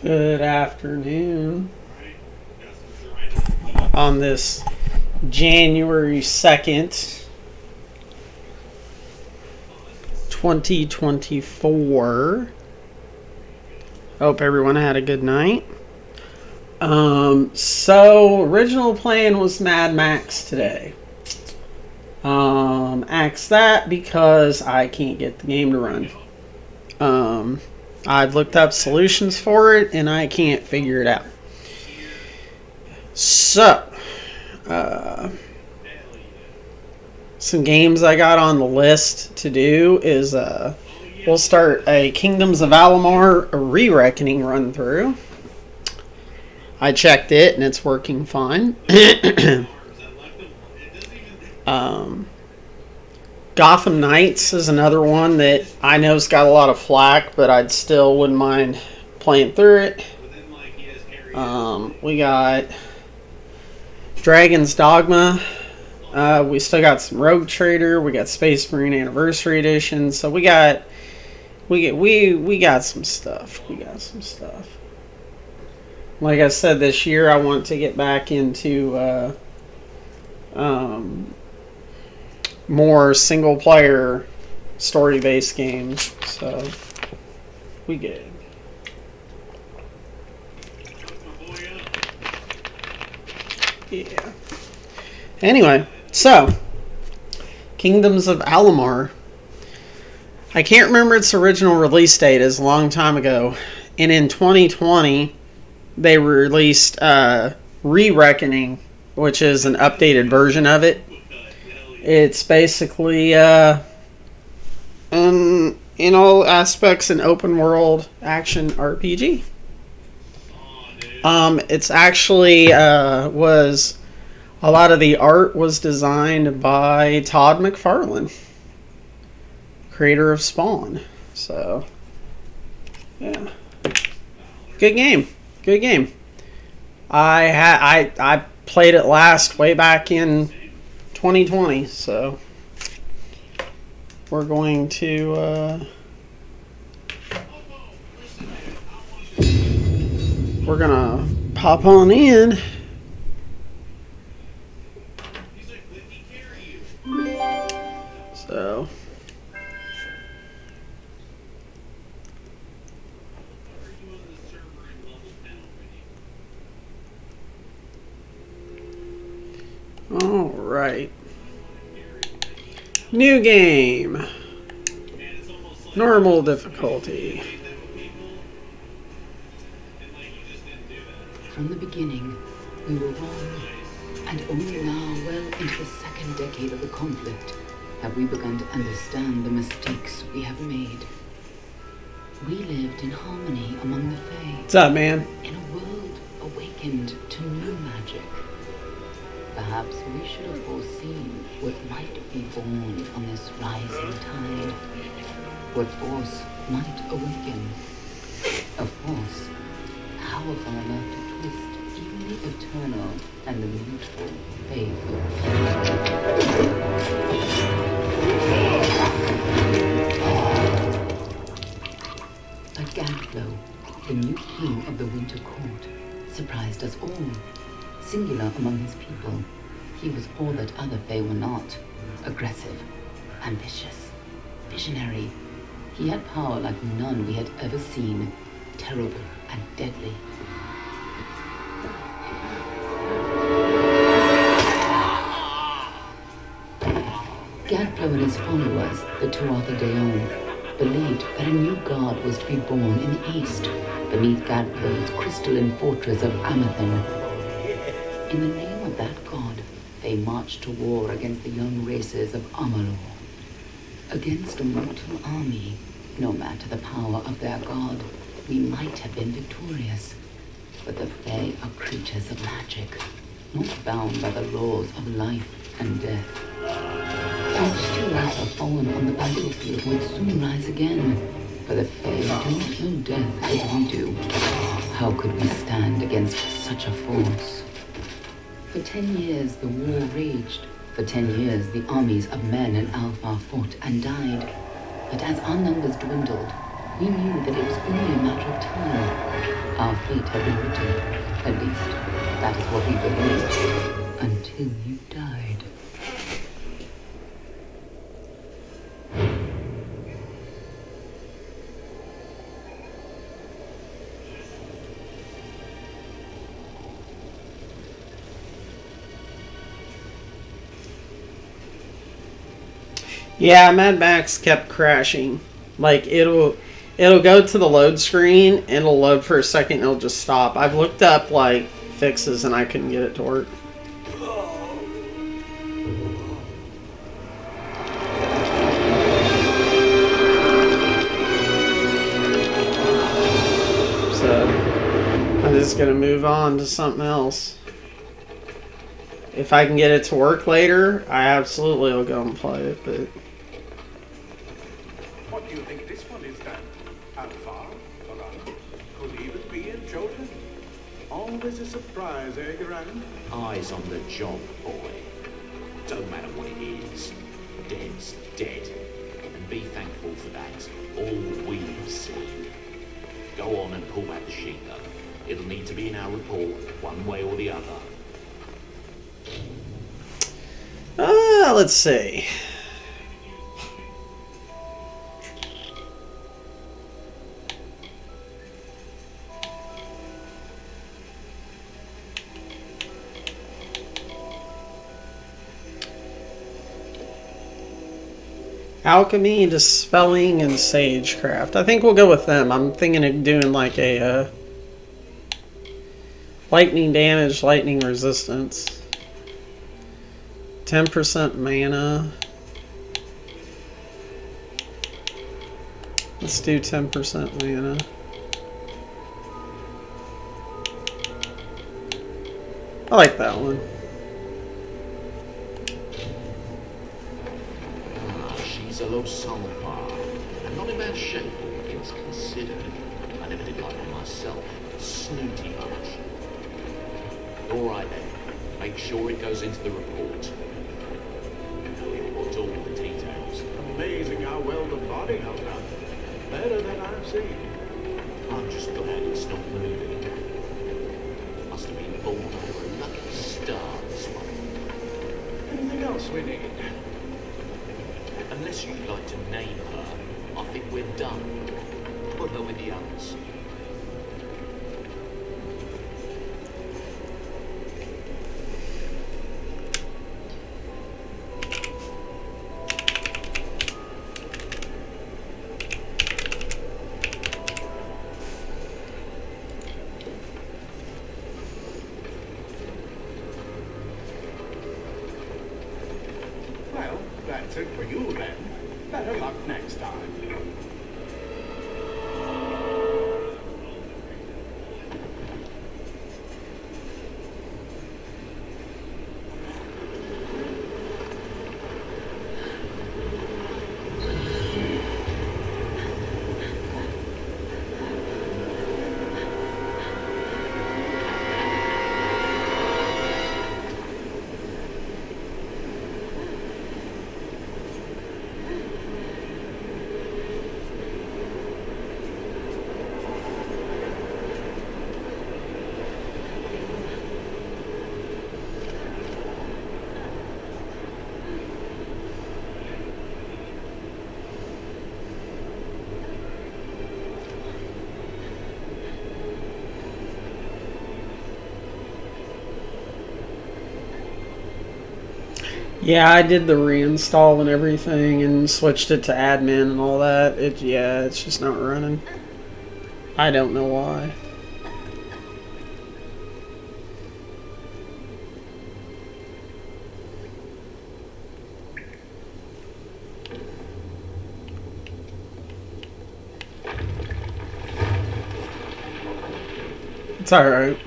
Good afternoon on this January 2nd, 2024. Hope everyone had a good night. So original plan was Mad Max today. Axe that because I can't get the game to run. I've looked up solutions for it and I can't figure it out. So, some games I got on the list to do is we'll start a Kingdoms of Amalur Re-Reckoning run through. I checked it and it's working fine. Gotham Knights is another one that I know's got a lot of flack, but I still wouldn't mind playing through it. We got Dragon's Dogma. We still got some Rogue Trader. We got Space Marine Anniversary Edition. So we got some stuff. We got some stuff. Like I said, this year I want to get back into more single player story based games. So we good. Yeah. Anyway, so Kingdoms of Amalur. I can't remember its original release date. It's a long time ago. And in 2020, they released Re-Reckoning, which is an updated version of it. It's basically, in all aspects, an open world action RPG. It's actually was a lot of the art was designed by Todd McFarlane, creator of Spawn. So, yeah, good game. Good game. I played it last way back in 2020, so we're going to we're gonna pop on in. So all right. New game. Normal difficulty. From the beginning, we were wrong. And only now, well into the second decade of the conflict, have we begun to understand the mistakes we have made. We lived in harmony among the Fae. What's up, man? In a world awakened to new magic. Perhaps we should have foreseen what might be born on this rising tide. What force might awaken. A force powerful enough to twist even the eternal and the beautiful faithful. But Gadflow, the new king of the Winter Court, surprised us all. Singular among his people, he was all that other Fae were not. Aggressive, ambitious, visionary. He had power like none we had ever seen, terrible and deadly. Gadflow and his followers, the Tuatha Deum, believed that a new god was to be born in the east, beneath Gadflow's crystalline fortress of Amathen. In the name of that god, they marched to war against the young races of Amalur. Against a mortal army, no matter the power of their god, we might have been victorious. But the Fae are creatures of magic, not bound by the laws of life and death. Each Tuatha fallen on the battlefield would soon rise again, for the Fae do not know death as we do. How could we stand against such a force? For 10 years the war raged. For 10 years the armies of Men and Alpha fought and died. But as our numbers dwindled, We knew that it was only a matter of time. Our fate had been written. At least, that is what we believed. Until you died. Yeah, Mad Max kept crashing. Like it'll go to the load screen, it'll load for a second, and it'll just stop. I've looked up like fixes and I couldn't get it to work. So I'm just gonna move on to something else. If I can get it to work later, I absolutely will go and play it, but What do you think this one is then? Alpha? Alana? Could even be in Jotun? Always a surprise, eh, Garand? Eyes on the job, boy. Don't matter what it is. Dead's dead. And be thankful for that. All we've seen. Go on and pull back the sheet, though. It'll need to be in our report, one way or the other. let's see. Alchemy, Dispelling, and Sagecraft. I think we'll go with them. I'm thinking of doing like a lightning damage, lightning resistance. 10% mana. Let's do 10% mana. I like that one. She's a low sulfur, and not in bad shape, all things considered. I never did like her myself. Snooty bunch. All right then. Make sure it goes into the report. We'll put all the details. Amazing how well the body held up. Better than I've seen. I'm just glad it's not moving. Must have been born under a lucky star, this one. Anything else we need? Unless you'd like to name her, I think we're done. Put her with the others. Well, that's it for you then. Better luck next time. Yeah, I did the reinstall and everything and switched it to admin and all that. It's just not running. I don't know why. It's alright.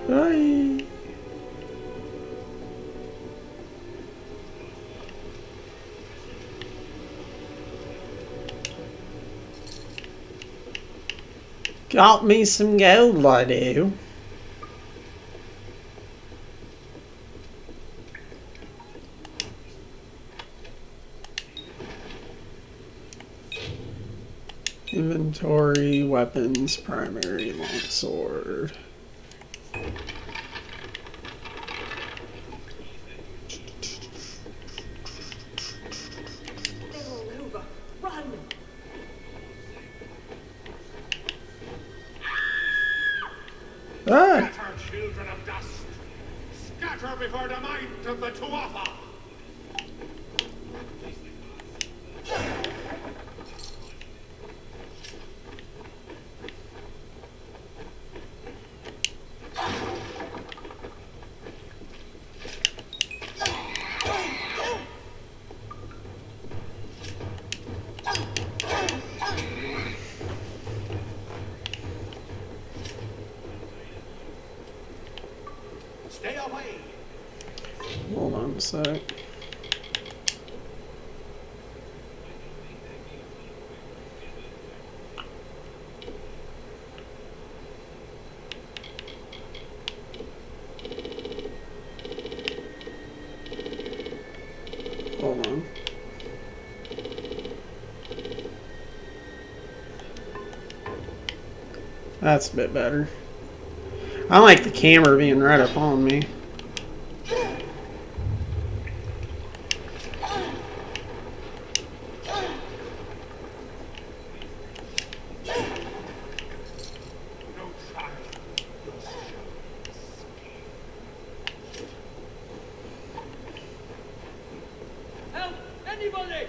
Bye. Got me some gold, I do. Inventory, weapons, primary, longsword. They're all over. Run! Ah! Scatter, children of dust! Scatter before the might of the Tuatha! Stay away! Hold on a sec. Hold on. That's a bit better. I like the camera being right up on me. No child. Help! Anybody!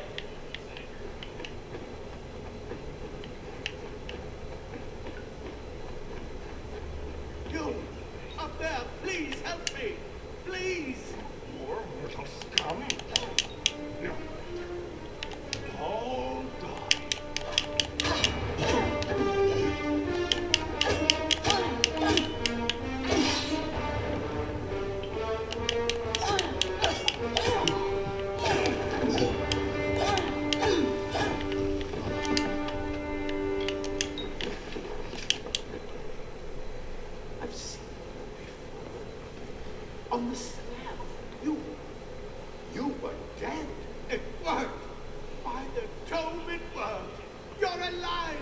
You! Up there! Please help me! Please! More mortal scum! No. All die. I've seen you before. On the slab. You were dead. It worked. By the tome, it worked. You're alive.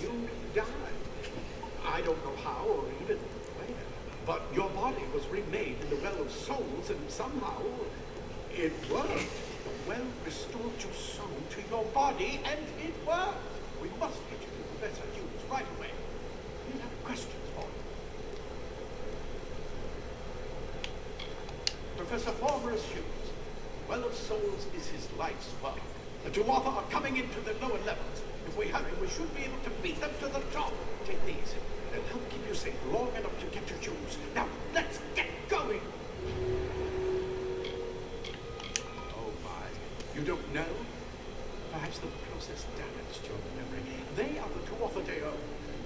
You died. I don't know how or even where, but your body was remade in the Well of Souls, and somehow it worked. The well restored your soul to your body, and it worked. We must get you to Professor Hughes right away. We have questions for you. Professor Formerus Hughes, Well of Souls is his life's work. The Tuatha are coming into the lower levels. If we hurry, we should be able to beat them to the top. Take these. They'll help keep you safe long enough to get to Hughes. Now, let's get going! Oh my. You don't know? Perhaps the process damaged your memory. They are the Tuatha Deo,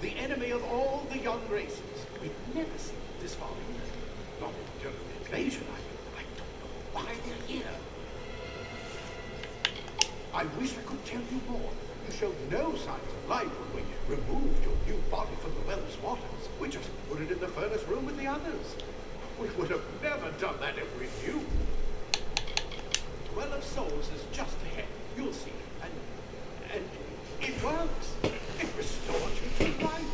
the enemy of all the young races. We've never seen them this far. Not in terms of invasion, I don't know why they're here. I wish I could tell you more. You showed no signs of life when we removed your new body from the Well's waters. We just put it in the furnace room with the others. We would have never done that if we knew. Well of Souls is just ahead. You'll see. And it works. It restores you to life.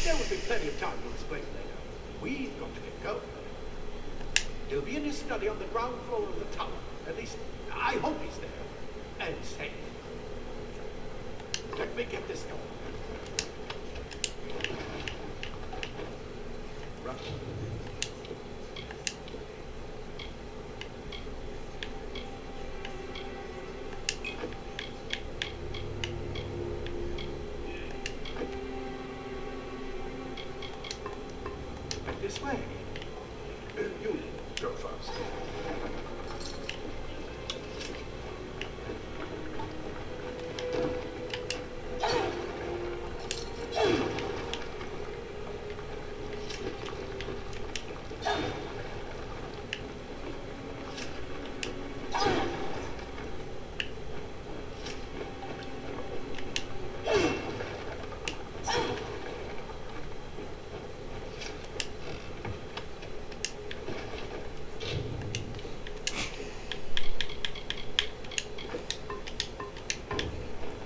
There will be plenty of time to explain later. We've got to get going. He'll be in his study on the ground floor of the tower. At least, I hope he's there. And safe. Let me get this going. Right. Right this way. You go first.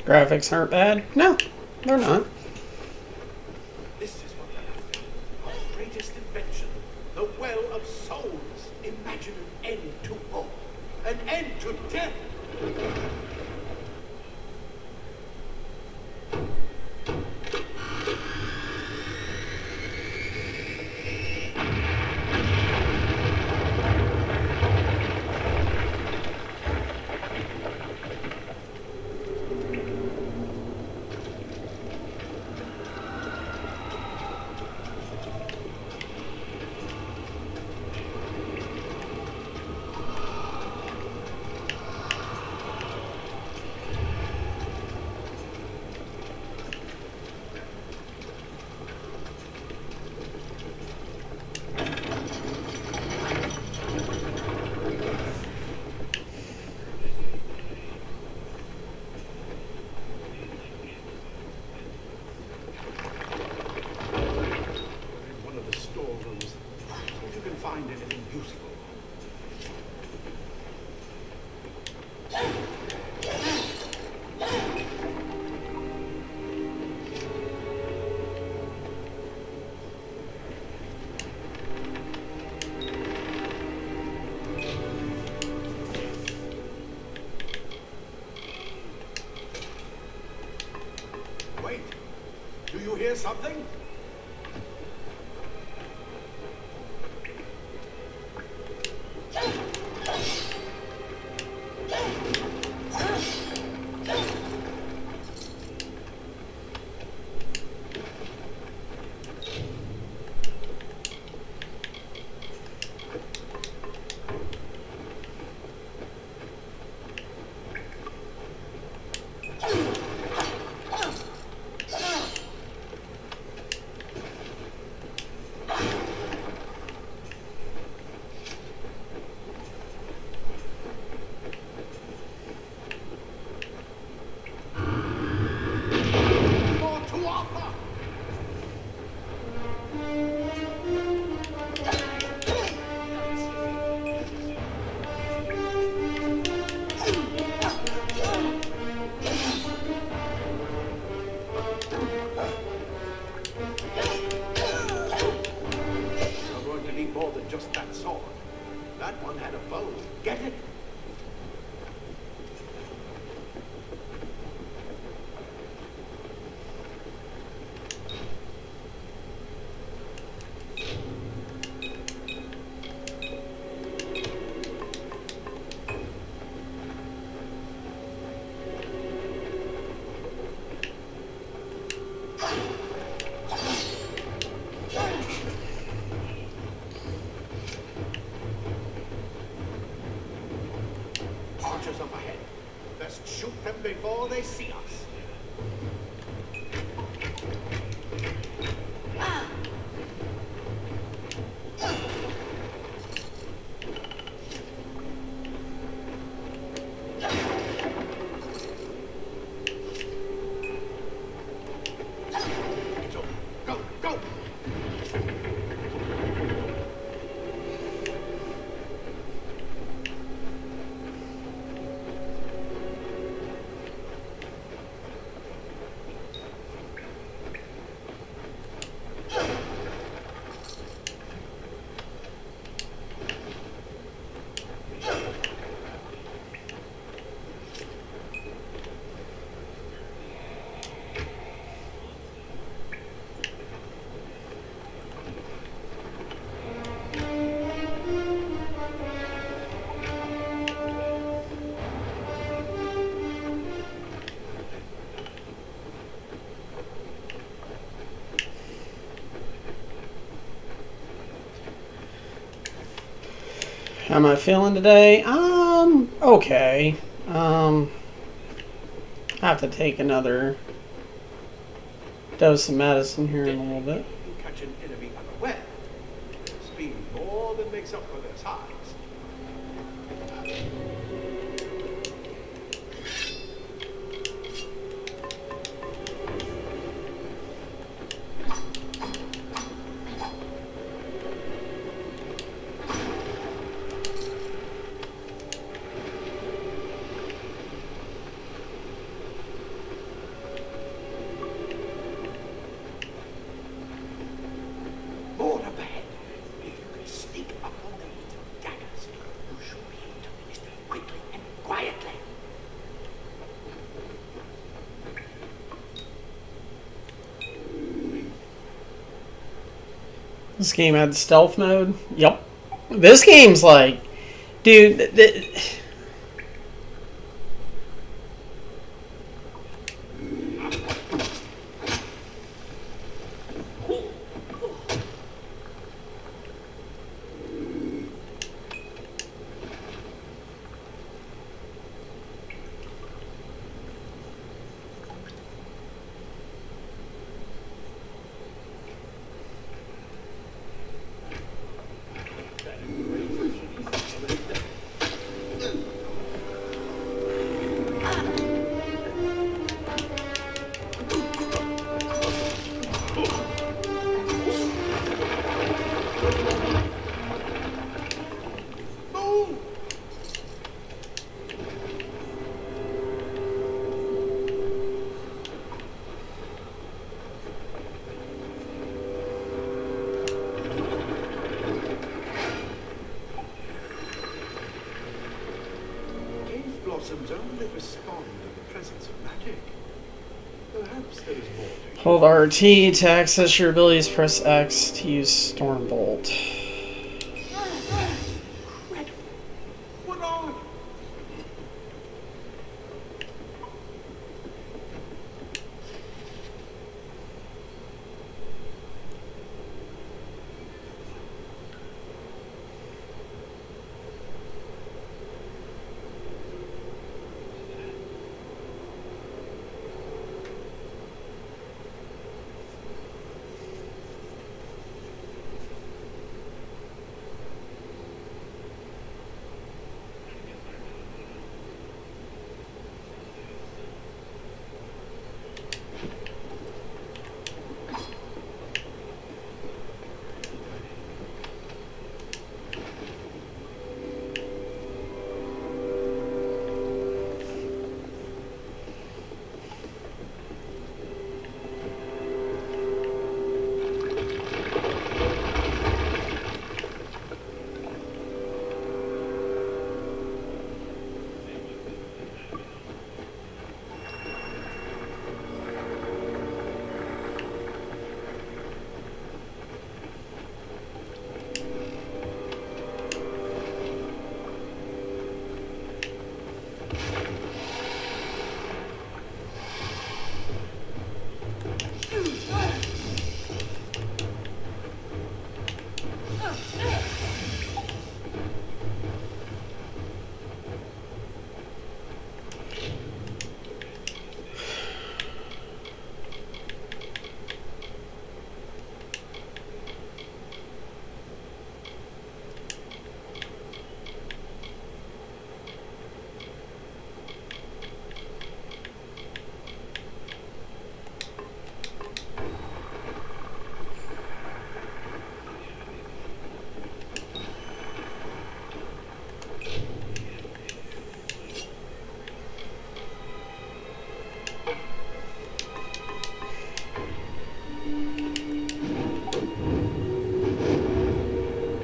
Graphics aren't bad. No, they're not. This is what they're after. Our greatest invention, the Well of Souls. Imagine an end to war, an end to death. Find anything useful. Wait, do you hear something? More than just that sword. That one had a bow. Get it? Archers up ahead. Best shoot them before they see us. It's over. Go, go! How am I feeling today? Okay. I have to take another dose of medicine here in a little bit. You catch an enemy unaware. Speed more than makes up for their size. This game had stealth mode. Yep. This game's like, dude. Cave blossoms only respond in the presence of magic. Perhaps there is more to it. Hold RT to access your abilities. Press X to use Stormbolt. What are you?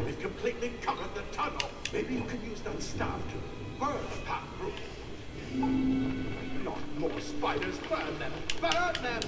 They've completely covered the tunnel. Maybe you can use that staff to burn the path through. Not more spiders. Burn them. Burn them.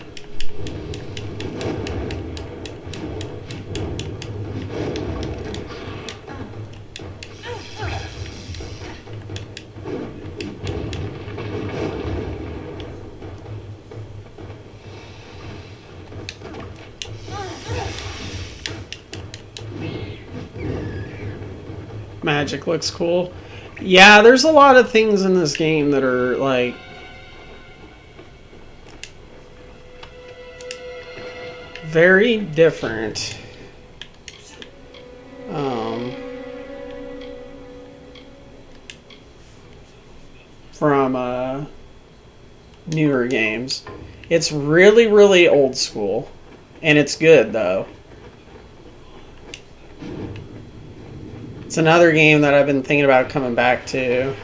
Magic looks cool. Yeah, there's a lot of things in this game that are like very different. From newer games. It's really, really old school. And it's good, though. It's another game that I've been thinking about coming back to.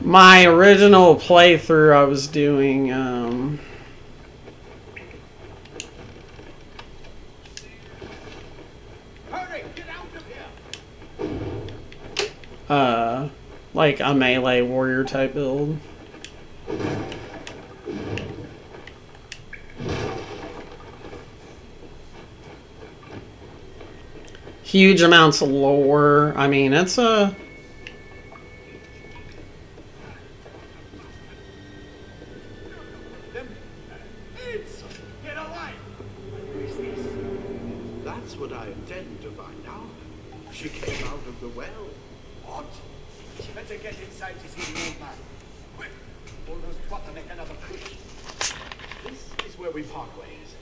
My original playthrough, I was doing like a melee warrior type build. Huge amounts of lore. I mean, it's a... Get away! Who is this? That's what I intend to find out. She came out of the well. What? She better get inside to see the old man. Quick! Almost got to make another push. This is where we part ways.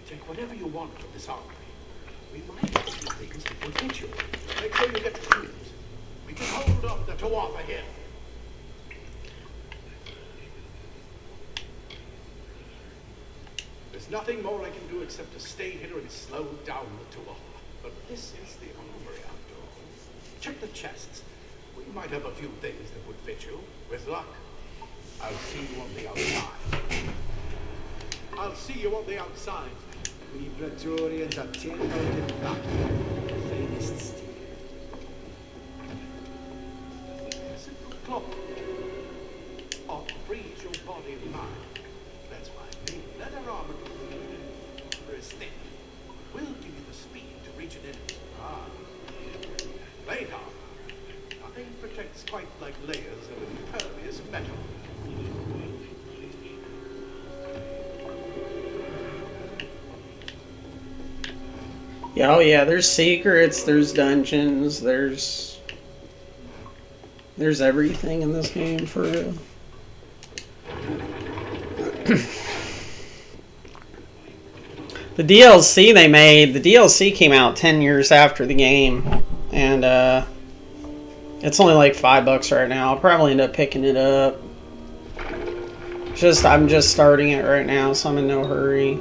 Take whatever you want from this armory. We might have some things that will fit you. Make sure you get the tools. We can hold off the Tuatha here. There's nothing more I can do except to stay here and slow down the Tuatha. But this is the armory after all. Check the chests. We might have a few things that would fit you. With luck, I'll see you on the outside. I'll see you on the outside. We Praetorians are taken out in battle. The finest steel. Simple cloak. Or freeze your body and mind. That's why leather armor is thick. Will give you the speed to reach an enemy. Plate armor. Nothing protects quite like layers of impervious metal. Yeah, oh yeah, there's secrets, there's dungeons, there's everything in this game for real. The DLC they made, the DLC came out 10 years after the game, and it's only like $5 right now. I'll probably end up picking it up. I'm just starting it right now, so I'm in no hurry.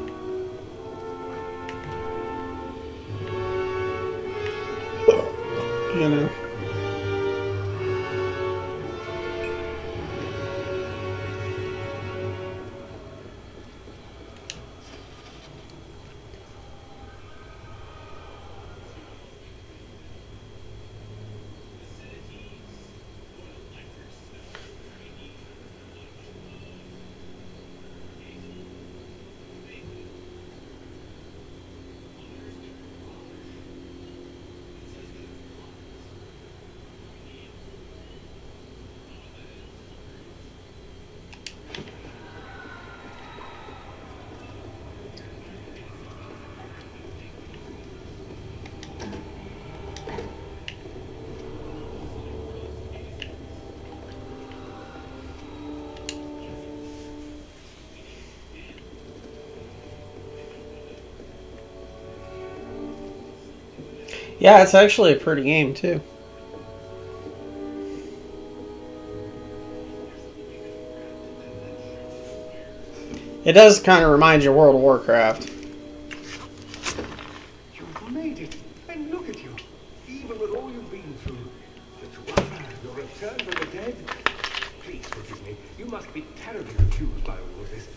You know. Yeah, it's actually a pretty game, too. It does kind of remind you of World of Warcraft. You've made it. And look at you. Even with all you've been through. The Tuatha, your return from the dead. Please forgive me. You must be terribly confused by all of this.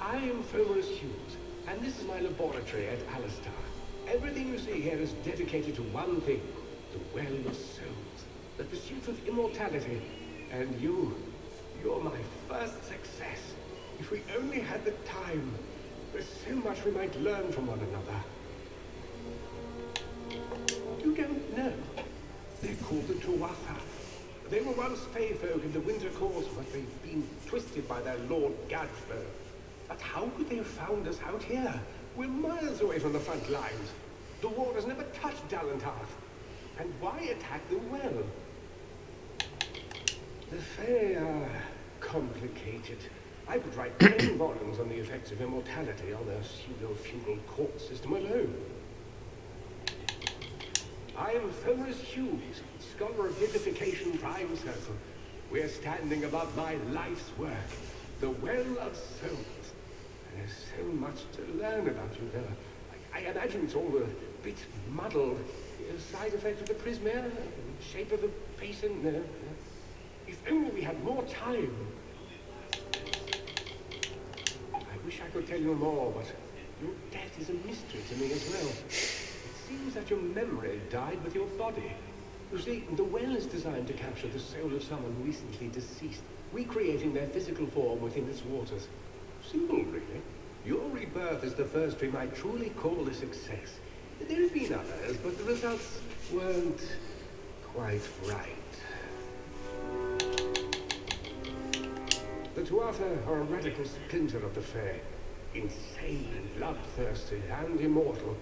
I am Fomorus Hughes, and this is my laboratory at Alistar. Everything you see here is dedicated to one thing, the Well of Souls, the pursuit of immortality. And you're my first success. If we only had the time, there's so much we might learn from one another. You don't know. They're called the Tuatha. They were once Fey folk in the Winter Court, but they've been twisted by their Lord Gadflo. But how could they have found us out here? We're miles away from the front lines. The war has never touched Dalentarth. And why attack the well? The Fae are complicated. I could write 10 volumes on the effects of immortality on their pseudo-feudal court system alone. I am Fomorus Hughes, scholar of Vivification Prime Circle. We're standing above my life's work, the Well of Souls. And there's so much to learn about you there. I imagine it's all a bit muddled. A side effect of the Prismare, shape of the basin. If only we had more time. I wish I could tell you more, but your death is a mystery to me as well. It seems that your memory died with your body. You see, the well is designed to capture the soul of someone recently deceased, recreating their physical form within its waters. Simple, really. Your rebirth is the first we might truly call a success. There have been others, but the results weren't quite right. The Tuatha are a radical splinter of the Fae. Insane, bloodthirsty, and immortal.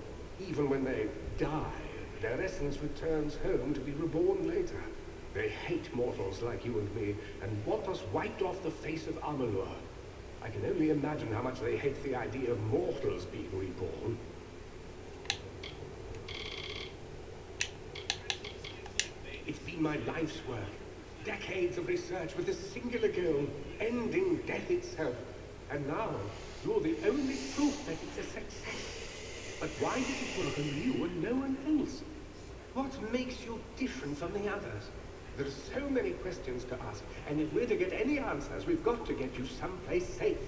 Even when they die, their essence returns home to be reborn later. They hate mortals like you and me, and want us wiped off the face of Amalur. I can only imagine how much they hate the idea of mortals being reborn. It's been my life's work. Decades of research with a singular goal, ending death itself. And now, you're the only proof that it's a success. But why did it work on you and no one else? What makes you different from the others? There are so many questions to ask, and if we're to get any answers, we've got to get you someplace safe.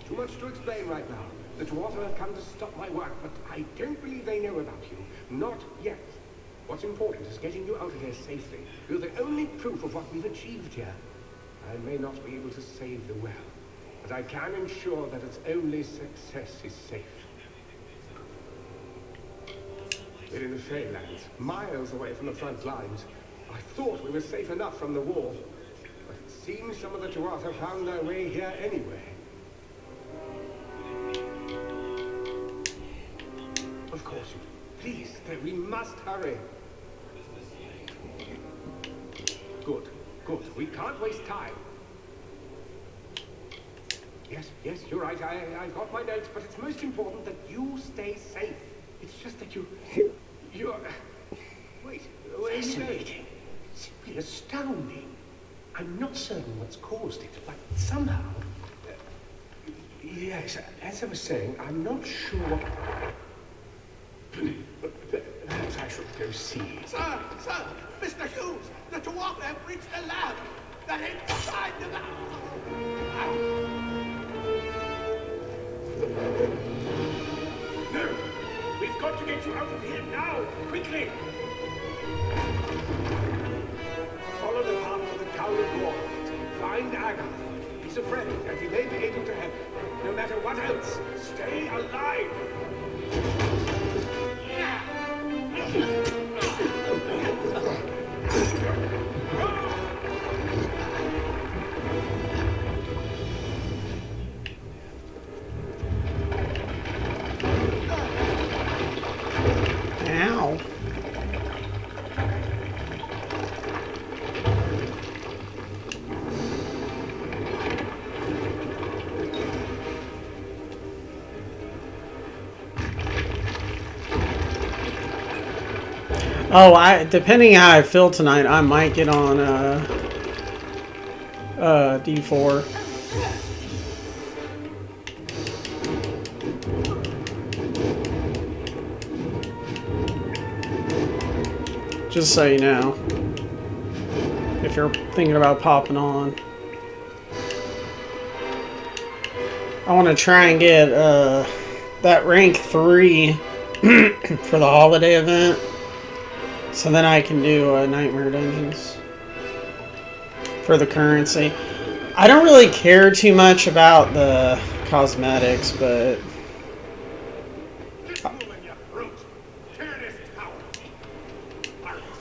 Too much to explain right now. The Tuatha have come to stop my work, but I don't believe they know about you. Not yet. What's important is getting you out of here safely. You're the only proof of what we've achieved here. I may not be able to save the well, but I can ensure that its only success is safe. We're in the Feylands, miles away from the front lines. I thought we were safe enough from the war, but it seems some of the Tuatha found their way here anyway. Of course you do. Please, we must hurry. Good, good. We can't waste time. Yes, you're right. I've got my notes, but it's most important that you stay safe. It's just that you're... Wait, where are you going? Simply astounding. I'm not certain what's caused it, but somehow... yes, as I was saying, I'm not sure... Perhaps I should go see. Sir! Mr. Hughes! The Tuatha have reached the lab! They're inside the lab! No! We've got to get you out of here now! Quickly! Follow the path to the Cowley Wall. Find Agatha. He's a friend, and he may be able to help. No matter what else, stay alive! Ow. Oh, depending how I feel tonight, I might get on D4. Just so you know, if you're thinking about popping on. I want to try and get that rank 3 for the holiday event. So then I can do Nightmare Dungeons for the currency. I don't really care too much about the cosmetics, but...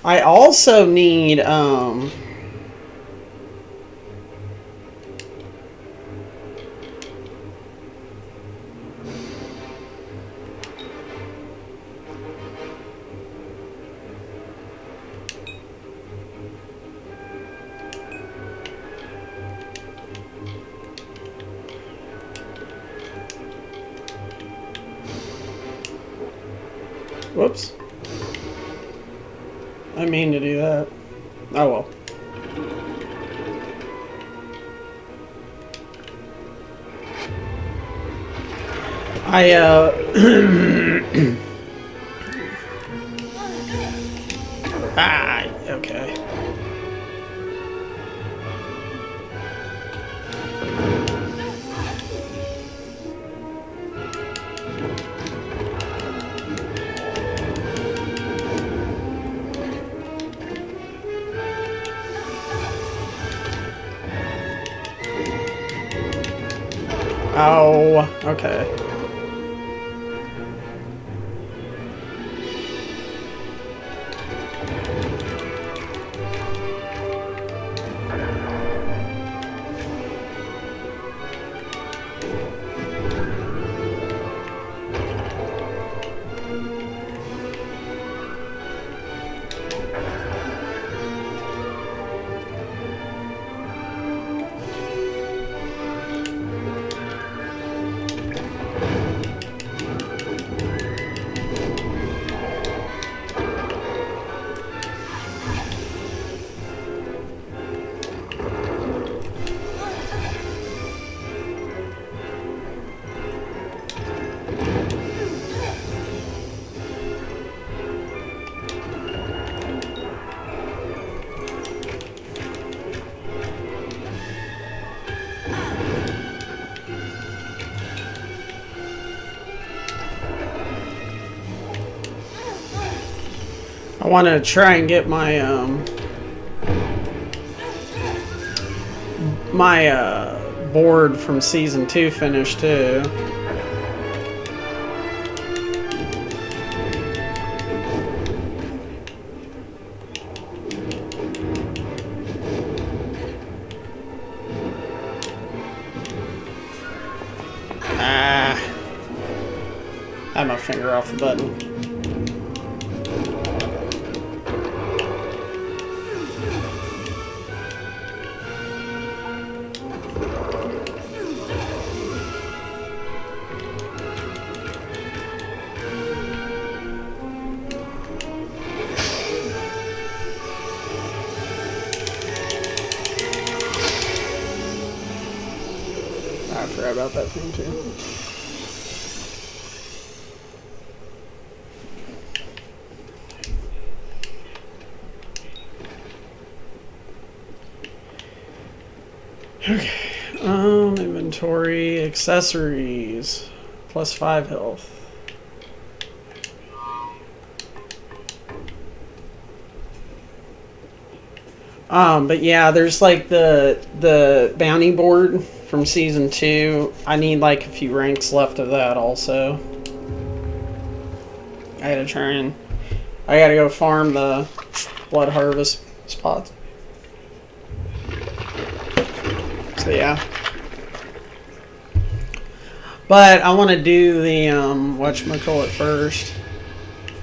I also need, whoops. I mean to do that. Oh well. Okay. Oh, okay. I want to try and get my board from season 2 finished too. Ah, I had my finger off the button. I forgot about that thing too. Okay. Inventory, accessories, +5 health. But yeah, there's like the bounty board from season 2. I need like a few ranks left of that also. I gotta go farm the blood harvest spots. So yeah. But I want to do the whatchamacallit first.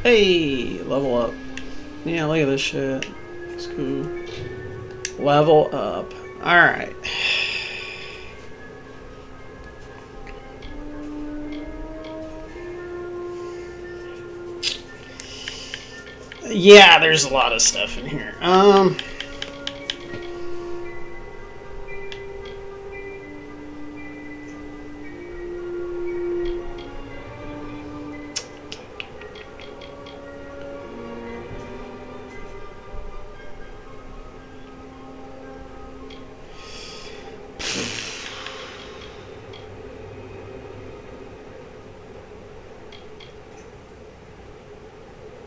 Hey, level up. Yeah, look at this shit. It's cool. Level up. Alright. Yeah, there's a lot of stuff in here.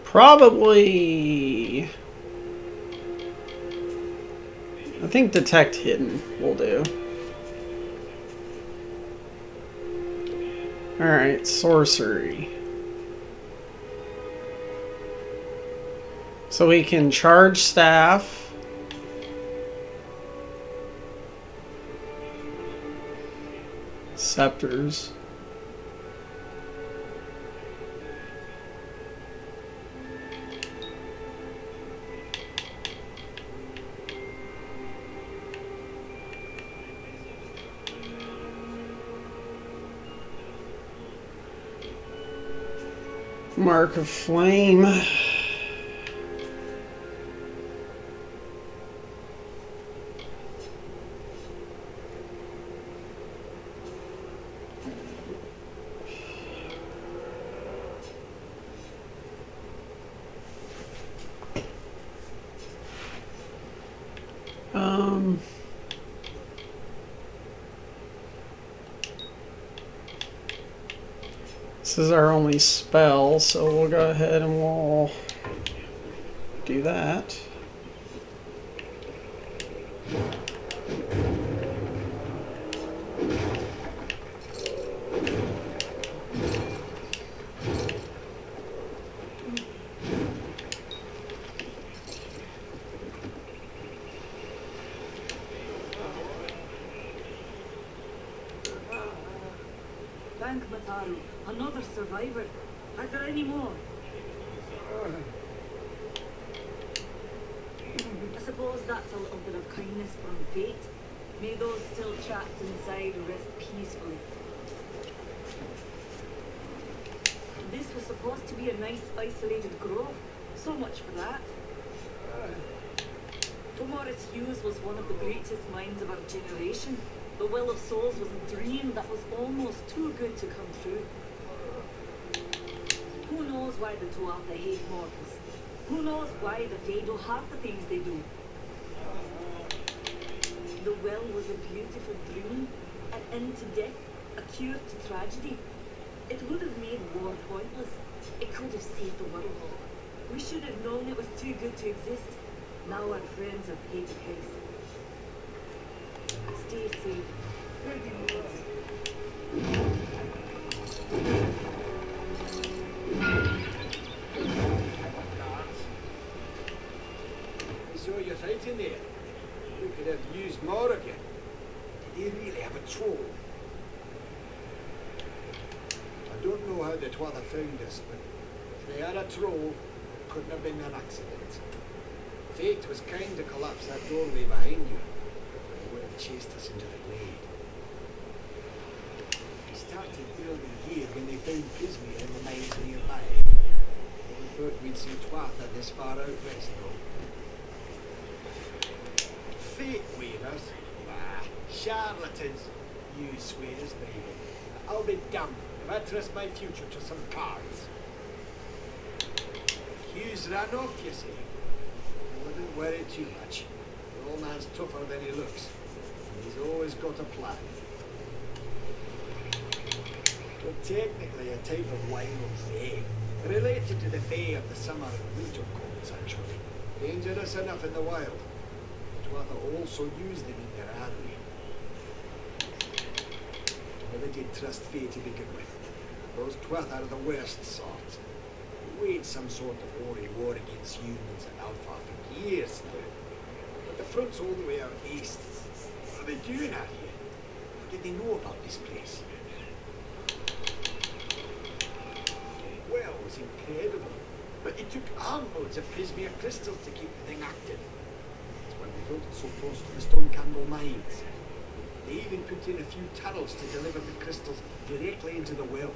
Probably, I think detect hidden will do. Alright, sorcery. So we can charge staff. Scepters. Mark of Flame. This is our only spell, so we'll go ahead and we'll do that. think, Mataru? Another survivor. Are there any more? I suppose that's a little bit of kindness from fate. May those still trapped inside rest peacefully. This was supposed to be a nice isolated grove. So much for that. Tomoritz Hughes was one of the greatest minds of our generation. The Well of Souls was a dream that was almost too good to come true. Who knows why the Tuatha hate mortals? Who knows why the Fae do half the things they do? The well was a beautiful dream, an end to death, a cure to tragedy. It would have made war pointless. It could have saved the world. We should have known it was too good to exist. Now our friends have paid the price. Stay safe. Ready, So you're fighting there. We could have used more of you. Did they really have a troll? I don't know how the Tuatha found us, but if they had a troll, it couldn't have been an accident. Fate was kind to collapse that doorway behind you. They would have chased us into the glade. We started building here when they found Pismir in the mines nearby. We thought we'd see Tuatha this far out west, though. Fate weavers? Nah, charlatans. You swears, baby. I'll be damned if I trust my future to some cards. Hughes ran off, you see. I wouldn't worry too much. The old man's tougher than he looks. And he's always got a plan. We're technically a type of wild fae. Related to the fae of the summer and winter courts, actually. Dangerous enough in the wild. Tuatha also used them in their army. Never did trust Fae to begin with. Those Tuatha are the worst sort. We waged some sort of hoary war against humans and Alpha for years now. But the front's all the way out east. What are they doing out here? How did they know about this place? Well, it was incredible. But it took armloads of Prismia crystals to keep the thing active. That's when they built it so close to the Stone Candle mines. They even put in a few tunnels to deliver the crystals directly into the well.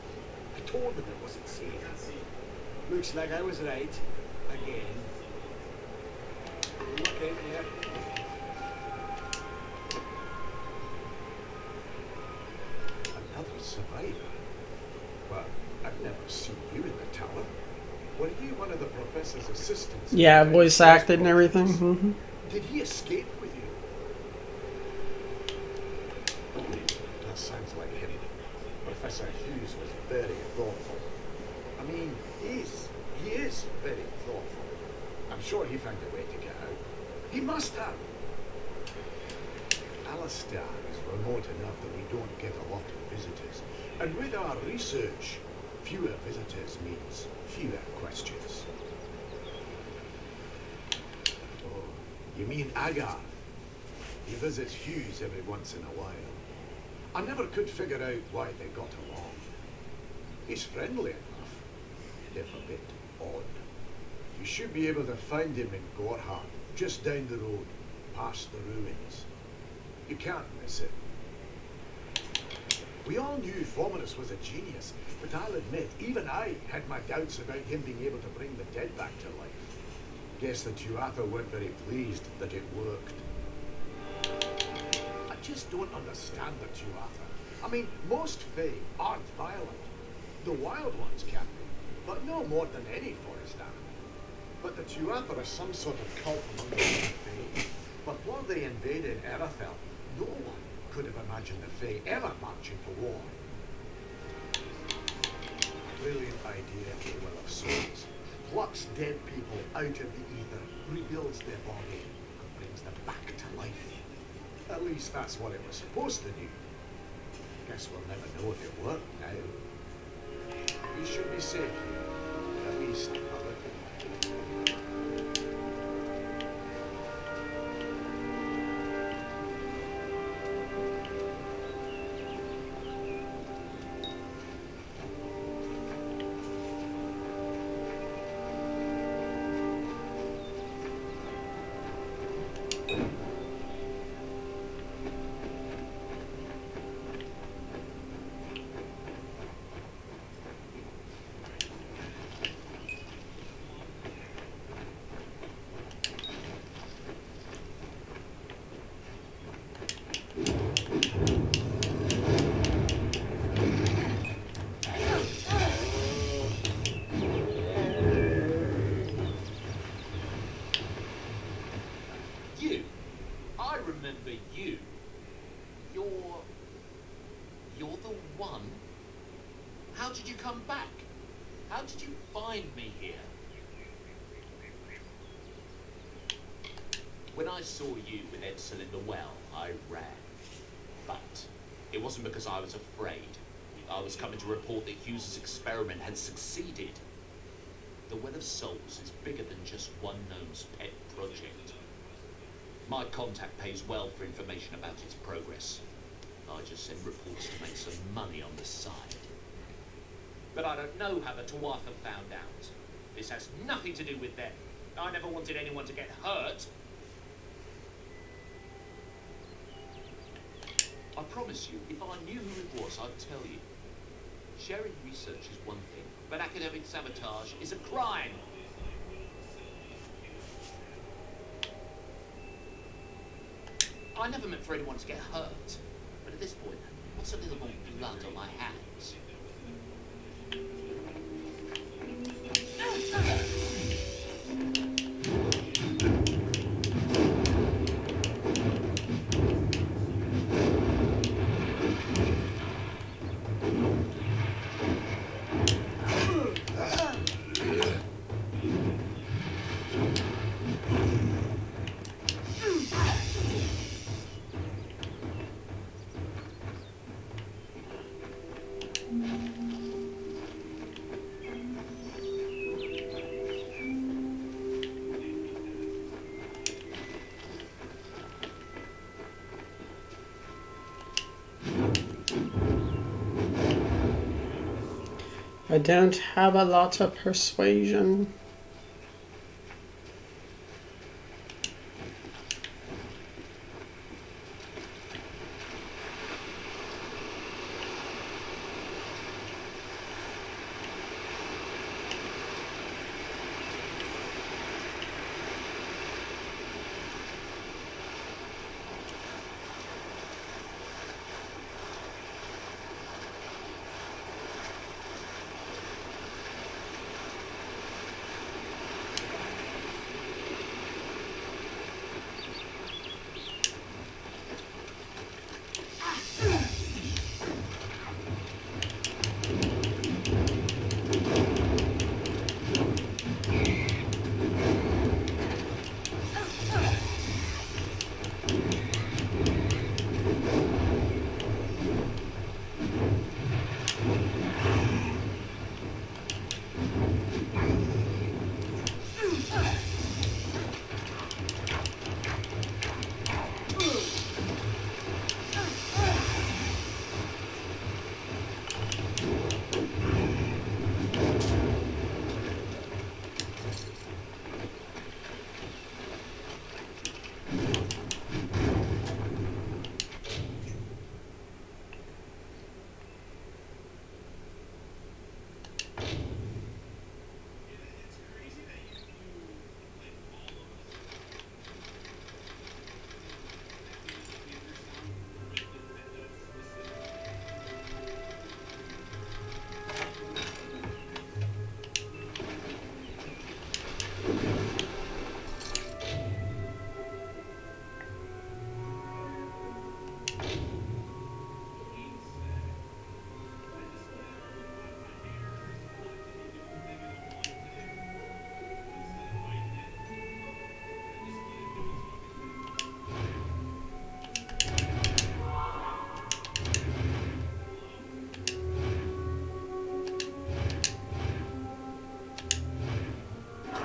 I told them it wasn't safe. Looks like I was right. Again. Look out there. Another survivor? Well, I've never seen you in the tower. Were you one of the professor's assistants? Yeah, voice acted and everything. Mm-hmm. Did he escape with you? That sounds like him. Professor Hughes was very thoughtful. I mean, he is very thoughtful. I'm sure he found a way to get out. He must have. Alistair is remote enough that we don't get a lot of visitors. And with our research, fewer visitors means fewer questions. Oh, you mean Agar? He visits Hughes every once in a while. I never could figure out why they got along. He's friendly enough, if a bit odd. You should be able to find him in Gorhart, just down the road, past the ruins. You can't miss it. We all knew Fominus was a genius, but I'll admit, even I had my doubts about him being able to bring the dead back to life. Guess the Tuatha weren't very pleased that it worked. I just don't understand the Tuatha. I mean, most Fae aren't violent. The wild ones can be, but no more than any forest animal. But the Tuatha are some sort of cult among the Fae. Before they invaded Erethel, no one could have imagined the Fae ever marching for war. Brilliant idea, the Well of Souls. Plucks dead people out of the ether, rebuilds their body, and brings them back to life. At least that's what it was supposed to do. Guess we'll never know if it worked now. We should be safe here, at least a little. back. How did you find me here? When I saw you with Edsel in the well, I ran. But it wasn't because I was afraid. I was coming to report that Hughes's experiment had succeeded. The Well of Souls is bigger than just one gnome's pet project. My contact pays well for information about its progress. I just send reports to make some money on the side. But I don't know how the Tuatha found out. This has nothing to do with them. I never wanted anyone to get hurt. I promise you, if I knew who it was, I'd tell you. Sharing research is one thing, but academic sabotage is a crime. I never meant for anyone to get hurt, but at this point, what's a little more blood on my hands? I don't have a lot of persuasion.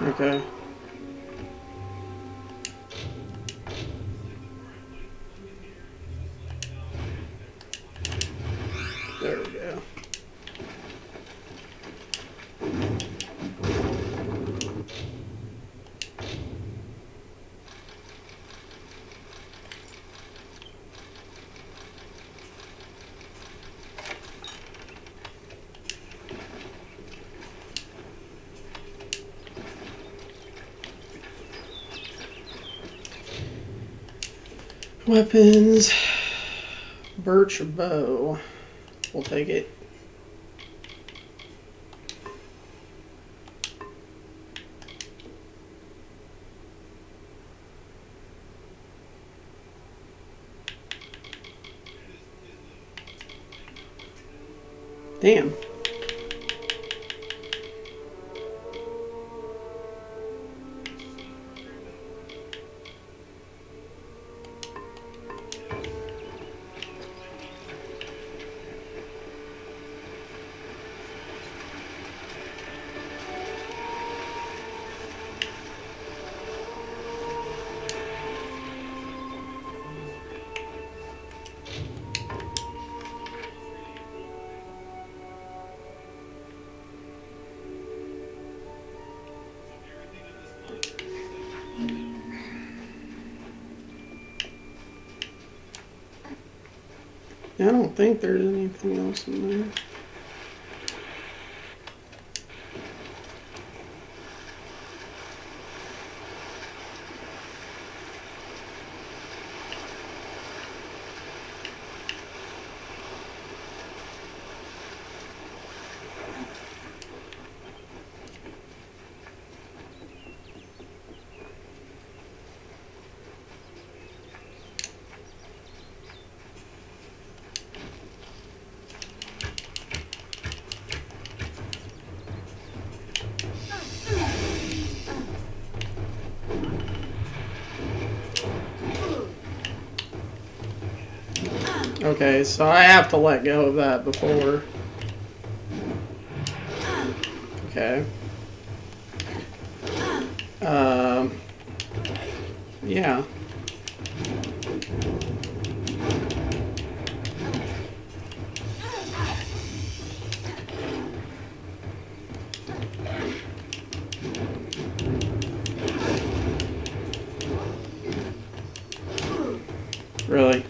Okay. There we go. Weapons. Birch bow. We'll take it. Damn. I don't think there's anything else in there. Okay, so I have to let go of that before. Okay. Yeah. Really?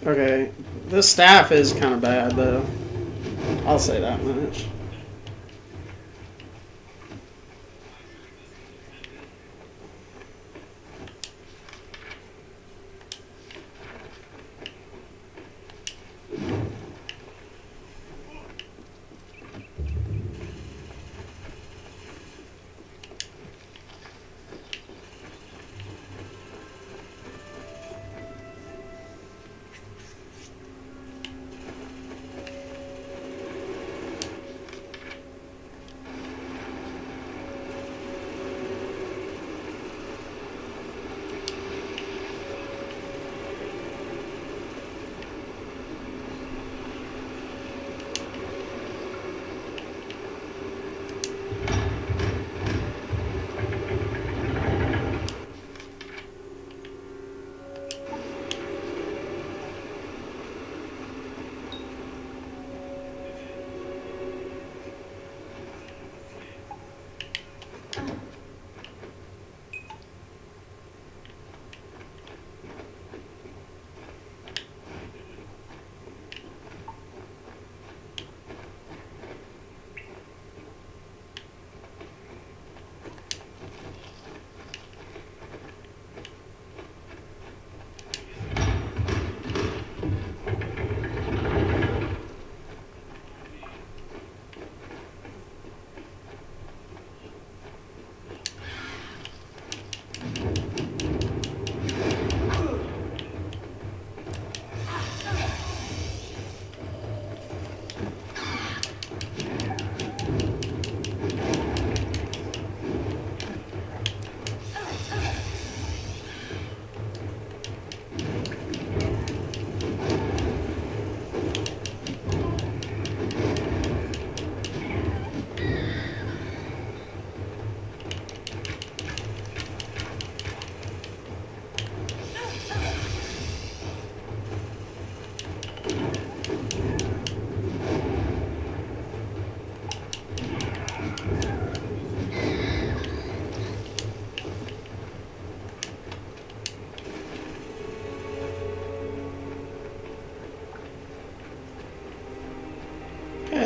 Okay. This staff is kind of bad, though. I'll say that much.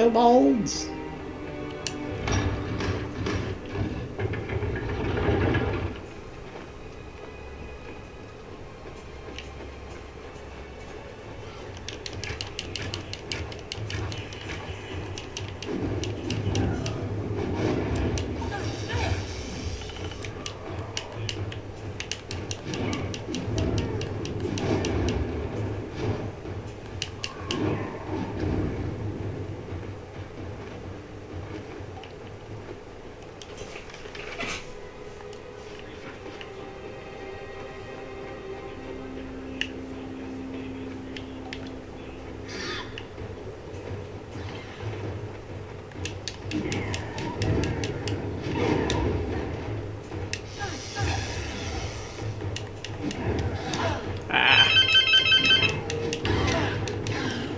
Kobolds.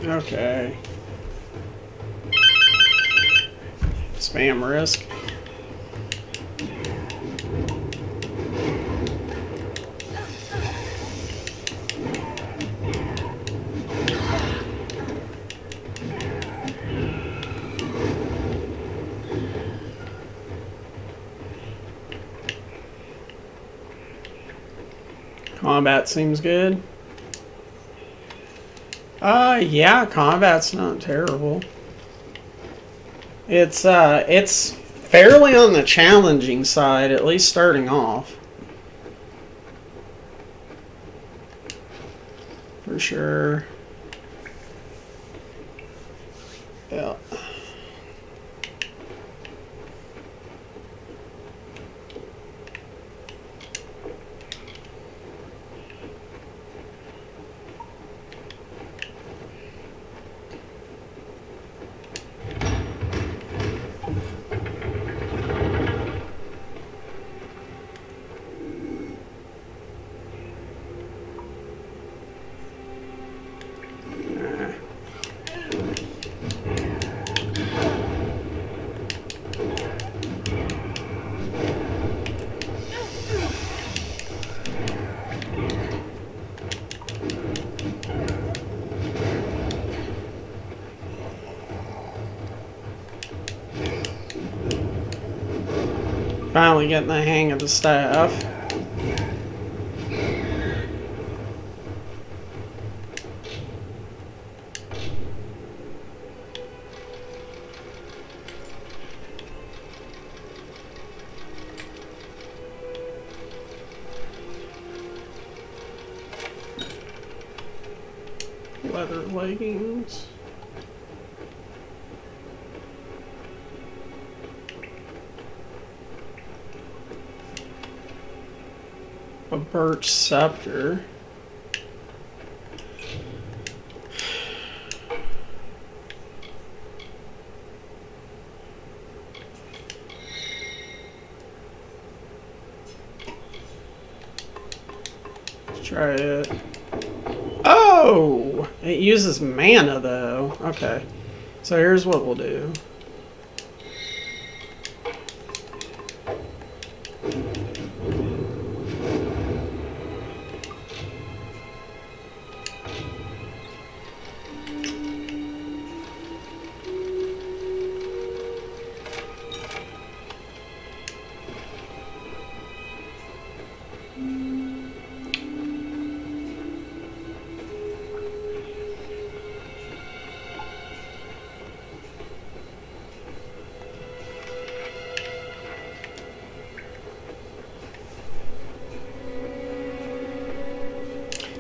Okay. Spam risk. Combat seems good. Yeah, combat's not terrible. It's fairly on the challenging side, at least starting off. For sure. Yeah. Finally getting the hang of the staff. Leather leggings. A birch scepter. Let's try it. Oh! It uses mana though. Okay. So here's what we'll do.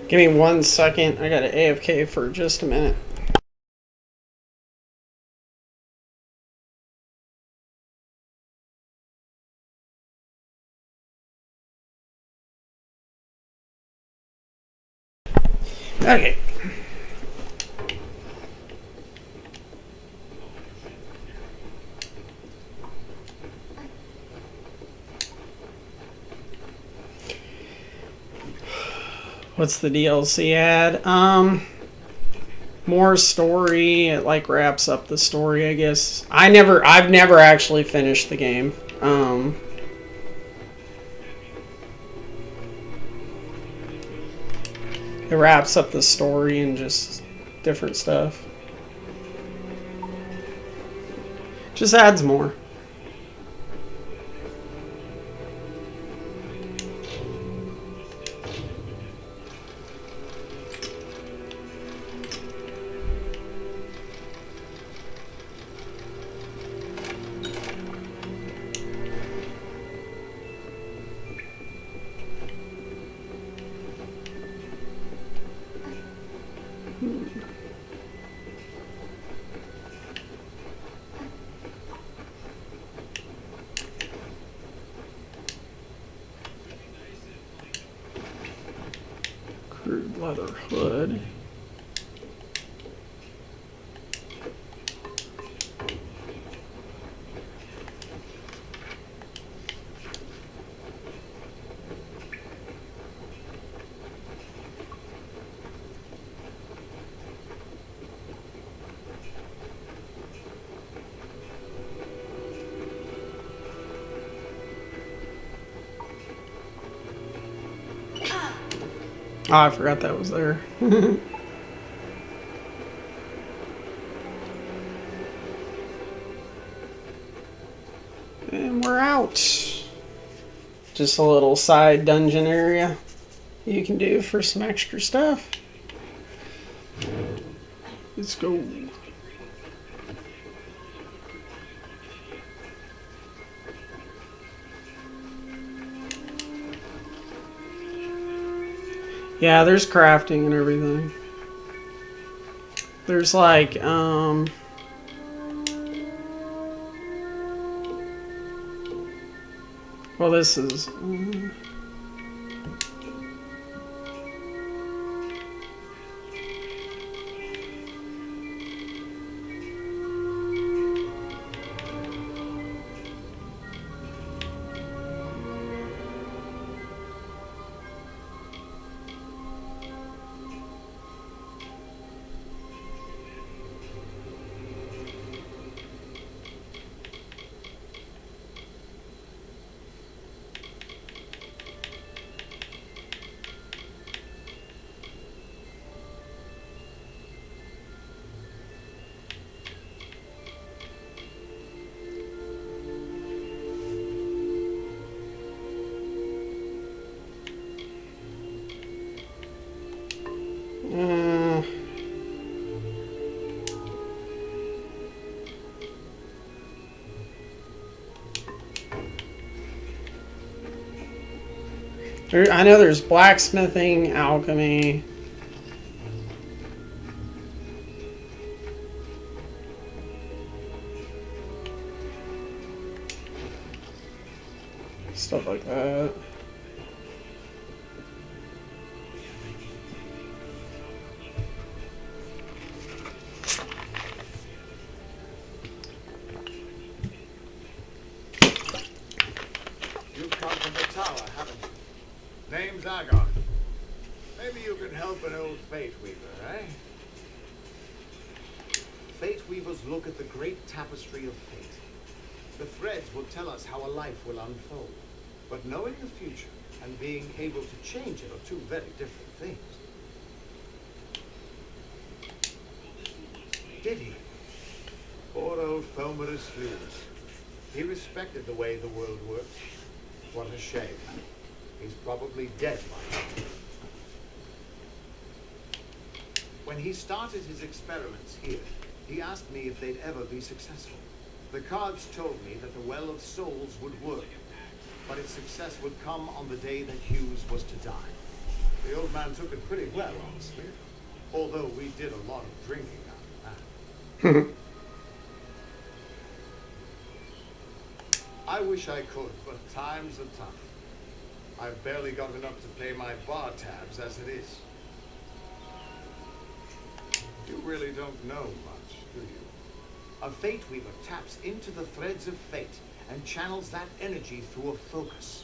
Give me 1 second. I got an AFK for just a minute. Okay. What's the DLC add? More story. It like wraps up the story, I guess. I've never actually finished the game. It wraps up the story and just different stuff. Just adds more. Crude leather hood. Oh, I forgot that was there. And we're out. Just a little side dungeon area. you can do for some extra stuff. Let's go. Yeah, there's crafting and everything. There's like, well, this is, I know there's blacksmithing, alchemy. Stuff like that. You've come from the tower, haven't you? Name's Agon. Maybe you can help an old Fate Weaver, eh? Fate Weavers look at the great tapestry of fate. The threads will tell us how a life will unfold. But knowing the future and being able to change it are two very different things. Did he? Poor old Fomerus Flues. He respected the way the world worked. What a shame. He's probably dead by now. When he started his experiments here, he asked me if they'd ever be successful. The cards told me that the Well of Souls would work, but its success would come on the day that Hughes was to die. The old man took it pretty well, honestly, although we did a lot of drinking after that. I wish I could, but times are tough. I've barely got enough to pay my bar tabs as it is. You really don't know much, do you? A Fate Weaver taps into the threads of fate and channels that energy through a focus.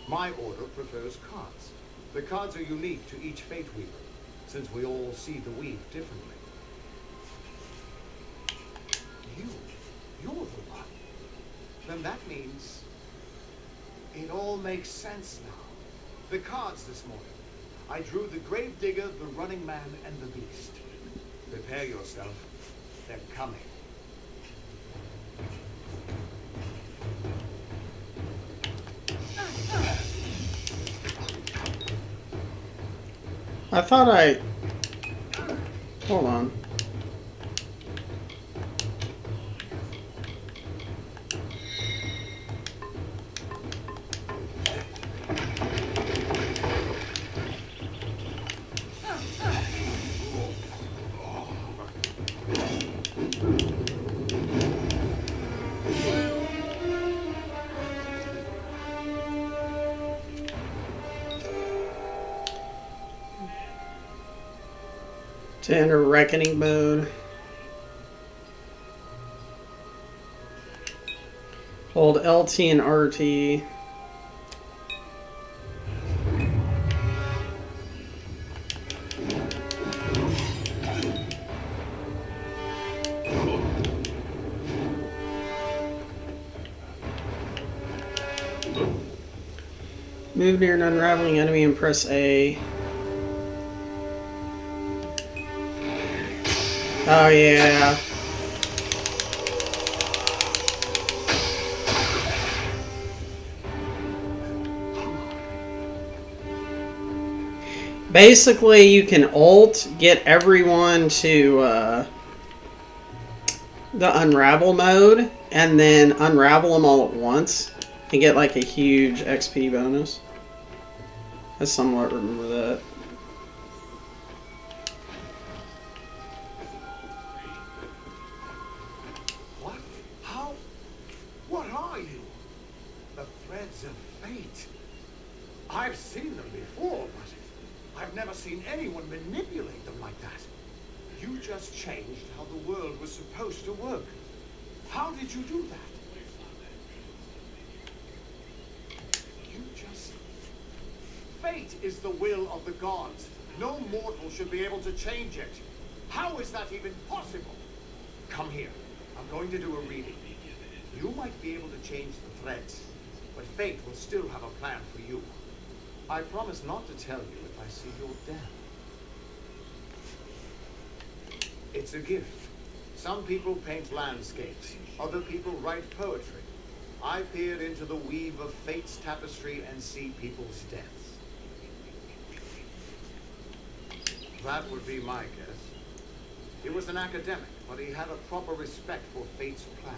My order prefers cards. The cards are unique to each Fate Weaver, since we all see the weave differently. You're the one. Then that means it all makes sense now. The cards this morning. I drew the Grave Digger, the Running Man, and the Beast. Prepare yourself. They're coming. I thought I... Hold on. To enter reckoning mode. Hold LT and RT. Move near an unraveling enemy and press A. Oh yeah. Basically, you can ult, get everyone to the unravel mode, and then unravel them all at once, and get like a huge XP bonus. I somewhat remember that. What? How? What are you? The threads of fate. I've seen them before, but I've never seen anyone manipulate them like that. You just changed how the world was supposed to work. How did you do that? You just... Fate is the will of the gods. No mortal should be able to change it. How is that even possible? Come here. I'm going to do a reading. You might be able to change the threads, but fate will still have a plan for you. I promise not to tell you if I see your death. It's a gift. Some people paint landscapes. Other people write poetry. I peer into the weave of fate's tapestry and see people's deaths. That would be my guess. He was an academic, but he had a proper respect for fate's plan,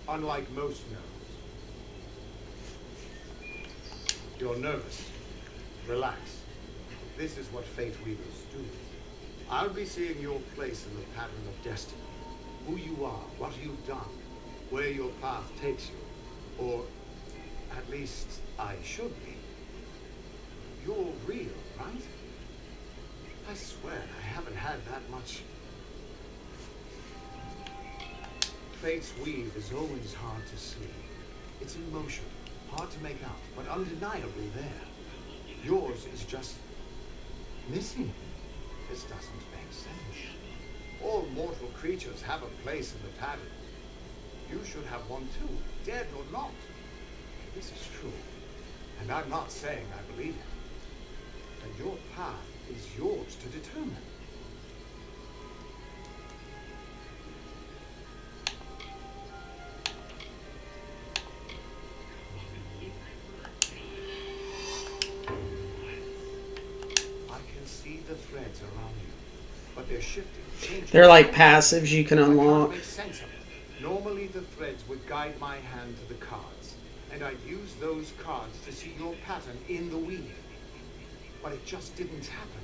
unlike most gnomes. You're nervous. Relax. This is what fate weavers do. I'll be seeing your place in the pattern of destiny. Who you are, what you've done, where your path takes you. Or, at least, I should be. You're real, right? I swear I haven't had that much. Fate's weave is always hard to see. It's in motion, hard to make out, but undeniably there. Yours is just missing. This doesn't make sense. All mortal creatures have a place in the pattern. You should have one too, dead or not. This is true, and I'm not saying I believe it. And your path is yours to determine. The threads around you, but they're shifting, changing. They're like passives you can I can't unlock. make sense of it. Normally the threads would guide my hand to the cards, and I'd use those cards to see your pattern in the weave. But it just didn't happen.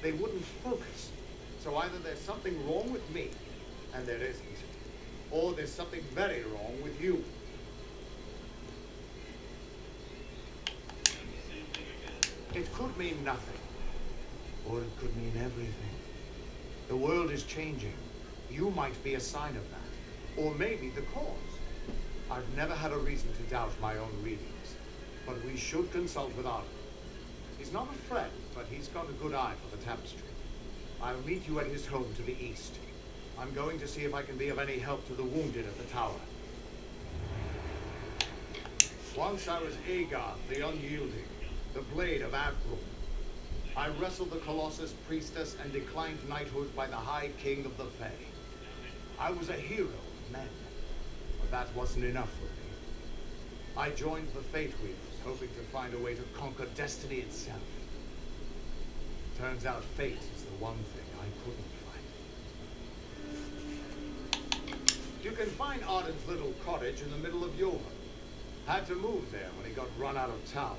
They wouldn't focus. So either there's something wrong with me, and there isn't, or there's something very wrong with you. It could mean nothing. Or it could mean everything. The world is changing. You might be a sign of that. Or maybe the cause. I've never had a reason to doubt my own readings. But we should consult with Arden. He's not a friend, but he's got a good eye for the tapestry. I'll meet you at his home to the east. I'm going to see if I can be of any help to the wounded at the tower. Once I was Agar, the Unyielding, the blade of Avgrim. I wrestled the Colossus priestess and declined knighthood by the High King of the Fae. I was a hero of men, but that wasn't enough for me. I joined the Fate Weavers, hoping to find a way to conquer destiny itself. Turns out fate is the one thing I couldn't fight. You can find Arden's little cottage in the middle of York. Had to move there when he got run out of town.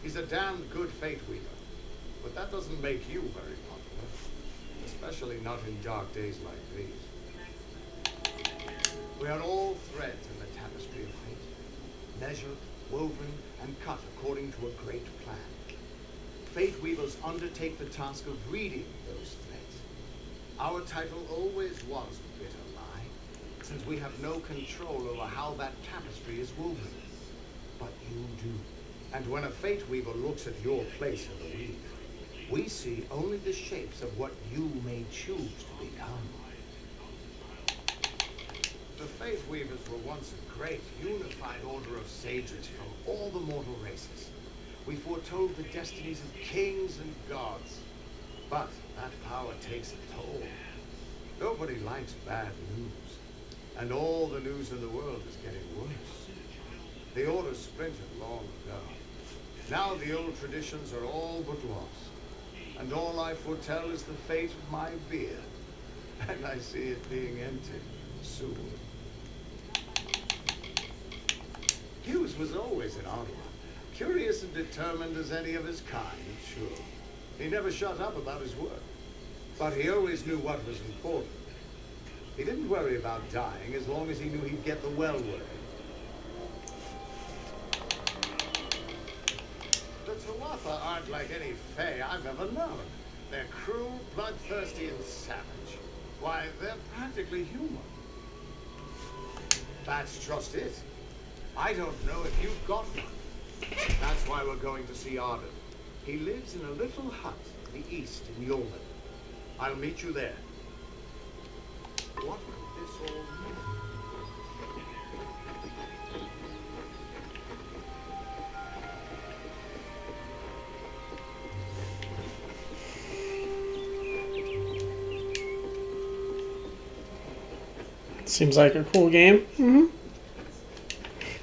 He's a damned good Fate Weaver. But that doesn't make you very popular, especially not in dark days like these. We are all threads in the tapestry of fate, measured, woven, and cut according to a great plan. Fate weavers undertake the task of reading those threads. Our title always was Bitter Lie, since we have no control over how that tapestry is woven. But you do. And when a Fate Weaver looks at your place in the weave, we see only the shapes of what you may choose to become. The Fate Weavers were once a great, unified order of sages from all the mortal races. We foretold the destinies of kings and gods. But that power takes a toll. Nobody likes bad news. And all the news in the world is getting worse. The order splintered long ago. Now the old traditions are all but lost. and all I foretell is the fate of my beard. And I see it being empty soon. Hughes was always an odd one. Curious and determined as any of his kind, sure. He never shut up about his work. But he always knew what was important. He didn't worry about dying as long as he knew he'd get the well working. The Tuatha aren't like any Fae I've ever known. They're cruel, bloodthirsty, and savage. Why, they're practically human. That's just it. I don't know if you've got one. That's why we're going to see Arden. He lives in a little hut in the east in Yulman. I'll meet you there. What could this all mean? Seems like a cool game. Mm-hmm.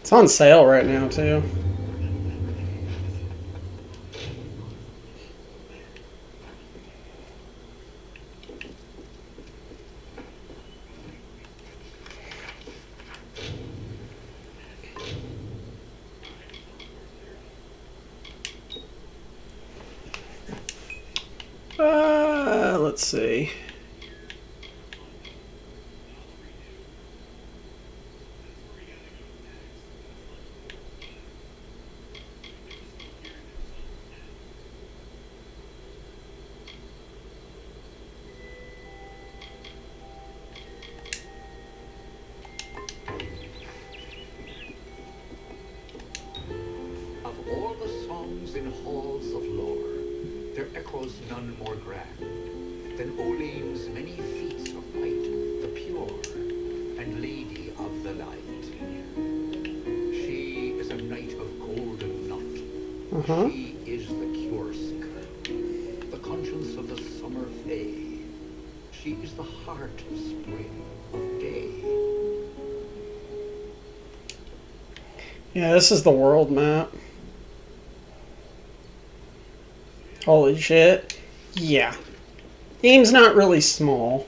It's on sale right now, too. Let's see. Of all the songs in halls of lore, there echoes none more grand than Olim's many feats of might, the pure and lady of the light. She is a knight of golden knot. She is the cure seeker, the conscience of the summer fae. She is the heart of spring, of day. Yeah, this is the world map. Holy shit. Yeah. Game's not really small.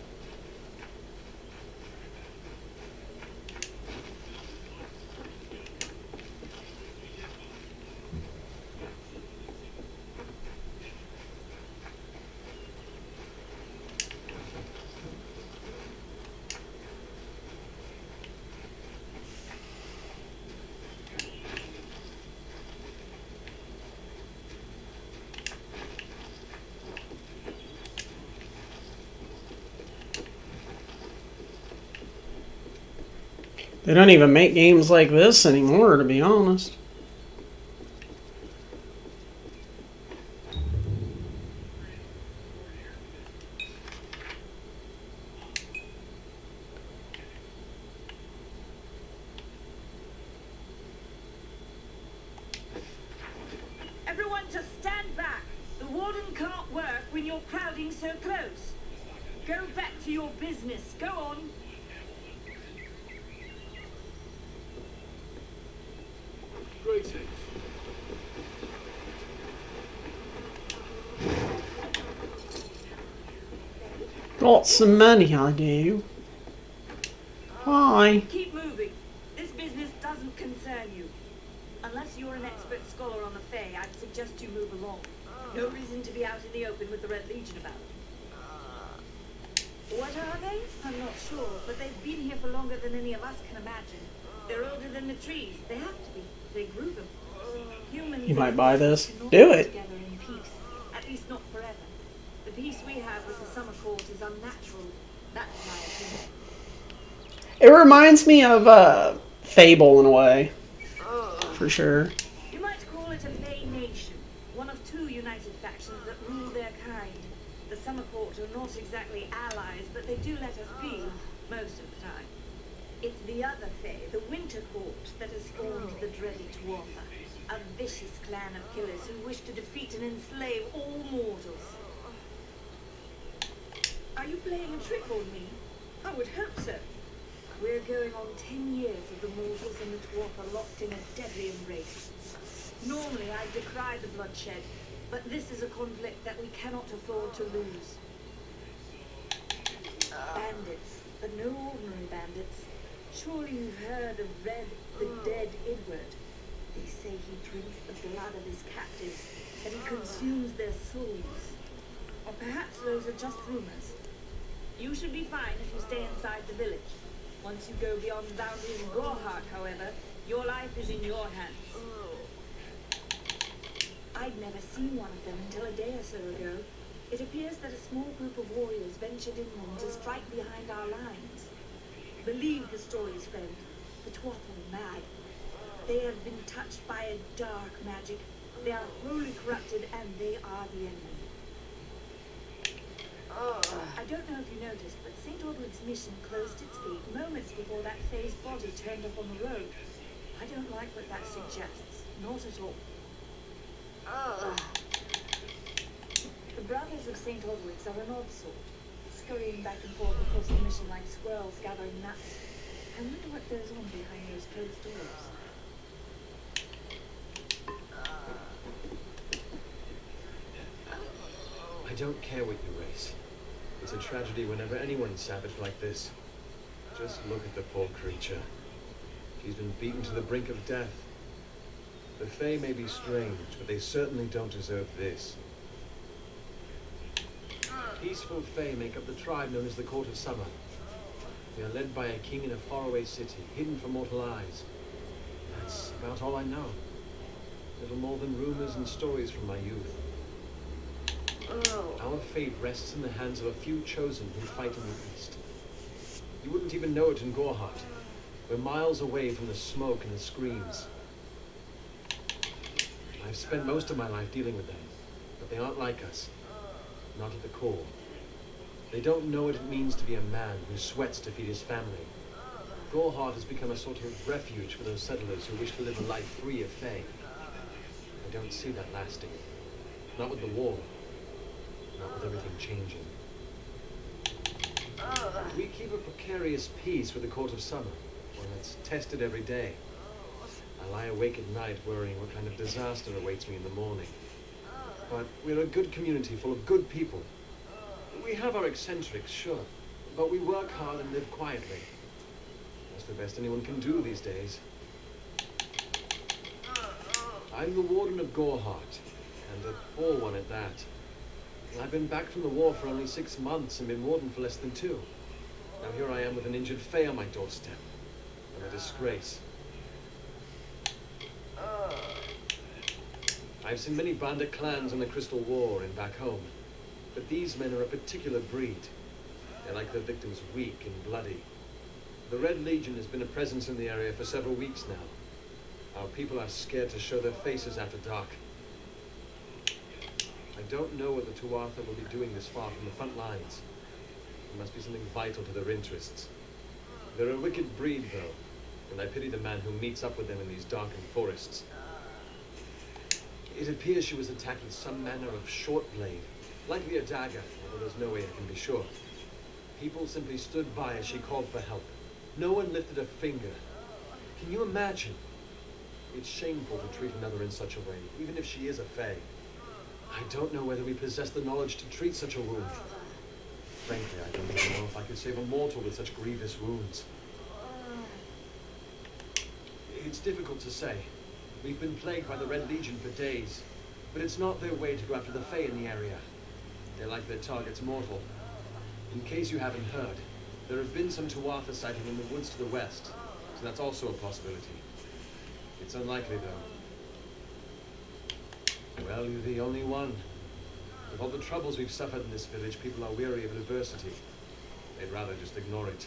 They don't even make games like this anymore, to be honest. Everyone just stand back. The warden can't work when you're crowding so close. Go back to your business. Go on. Greetings. Got some money, I do. Hi. Keep moving. This business doesn't concern you. Unless you're an expert scholar on the Fae, I'd suggest you move along. No reason to be out in the open with the Red Legion about. What are they? I'm not sure, but they've been here for longer than any of us can imagine. They're older than the trees. They have to be. They grew them. Humans You might buy this. cannot Do live it. together in peace. At least not forever. The peace we have with the summer court is unnatural. That's my opinion. It reminds me of Fable in a way. For sure. You might call it a Fae nation, one of two united factions that rule their kind. The Summer Court are not exactly allies, but they do let us be, most of the time. It's the other Fae, the Winter Court, that has spawned the dreaded Tuatha, a vicious clan of killers who wish to defeat and enslave all mortals. Are you playing a trick on me? I would hope so. We're going on 10 years of the mortals and the Tuatha locked in a deadly embrace. Normally I decry the bloodshed, But this is a conflict that we cannot afford to lose. Bandits, but no ordinary bandits. Surely you've heard of Red, the dead Edward. They say he drinks the blood of his captives, that he consumes their souls. Or perhaps those are just rumors. You should be fine if you stay inside the village. Once you go beyond the boundaries of Gorhart, however, your life is in your hands. I'd never seen one of them until a day or so ago. It appears that a small group of warriors ventured inland to strike behind our lines. Believe the stories, friend. The Tuatha are mad. They have been touched by a dark magic. They are wholly corrupted, and they are the enemy. I don't know if you noticed, but St. Aldrich's mission closed its gate moments before that Fae's body turned up on the road. I don't like what that suggests. Not at all. The brothers of St. Aldrich's are an odd sort, scurrying back and forth across the mission like squirrels gathering nuts. I wonder what goes on behind those closed doors. I don't care what you race. It's a tragedy whenever anyone's savage like this. Just look at the poor creature. She's been beaten to the brink of death. The Fae may be strange, but they certainly don't deserve this. Peaceful Fae make up the tribe known as the Court of Summer. They are led by a king in a faraway city, hidden from mortal eyes. That's about all I know. Little more than rumors and stories from my youth. Our fate rests in the hands of a few chosen who fight in the east. You wouldn't even know it in Gorhart. We're miles away from the smoke and the screams. I've spent most of my life dealing with them, but they aren't like us. Not at the core. They don't know what it means to be a man who sweats to feed his family. Gorhart has become a sort of refuge for those settlers who wish to live a life free of Fae. I don't see that lasting. Not with the war. Not with everything changing. We keep a precarious peace with the Court of Summer. Well, it's tested every day. I lie awake at night worrying what kind of disaster awaits me in the morning. But we're a good community full of good people. We have our eccentrics, sure, but we work hard and live quietly. That's the best anyone can do these days. I'm the Warden of Gorhart, and a poor one at that. I've been back from the war for only 6 months and been warden for less than 2. Now here I am with an injured Fae on my doorstep. I'm a disgrace. I've seen many bandit clans in the Crystal War and back home, but these men are a particular breed. They like their victims weak and bloody. The Red Legion has been a presence in the area for several weeks now. Our people are scared to show their faces after dark. I don't know what the Tuatha will be doing this far from the front lines. There must be something vital to their interests. They're a wicked breed, though, and I pity the man who meets up with them in these darkened forests. It appears she was attacked with some manner of short blade, likely a dagger, although there's no way I can be sure. People simply stood by as she called for help. No one lifted a finger. Can you imagine? It's shameful to treat another in such a way, even if she is a Fae. I don't know whether we possess the knowledge to treat such a wound. Frankly, I don't even know if I could save a mortal with such grievous wounds. It's difficult to say. We've been plagued by the Red Legion for days, but it's not their way to go after the Fae in the area. They like their targets mortal. In case you haven't heard, there have been some Tuatha sighting in the woods to the west, so that's also a possibility. It's unlikely, though. Well, you're the only one. With all the troubles we've suffered in this village, people are weary of adversity. They'd rather just ignore it.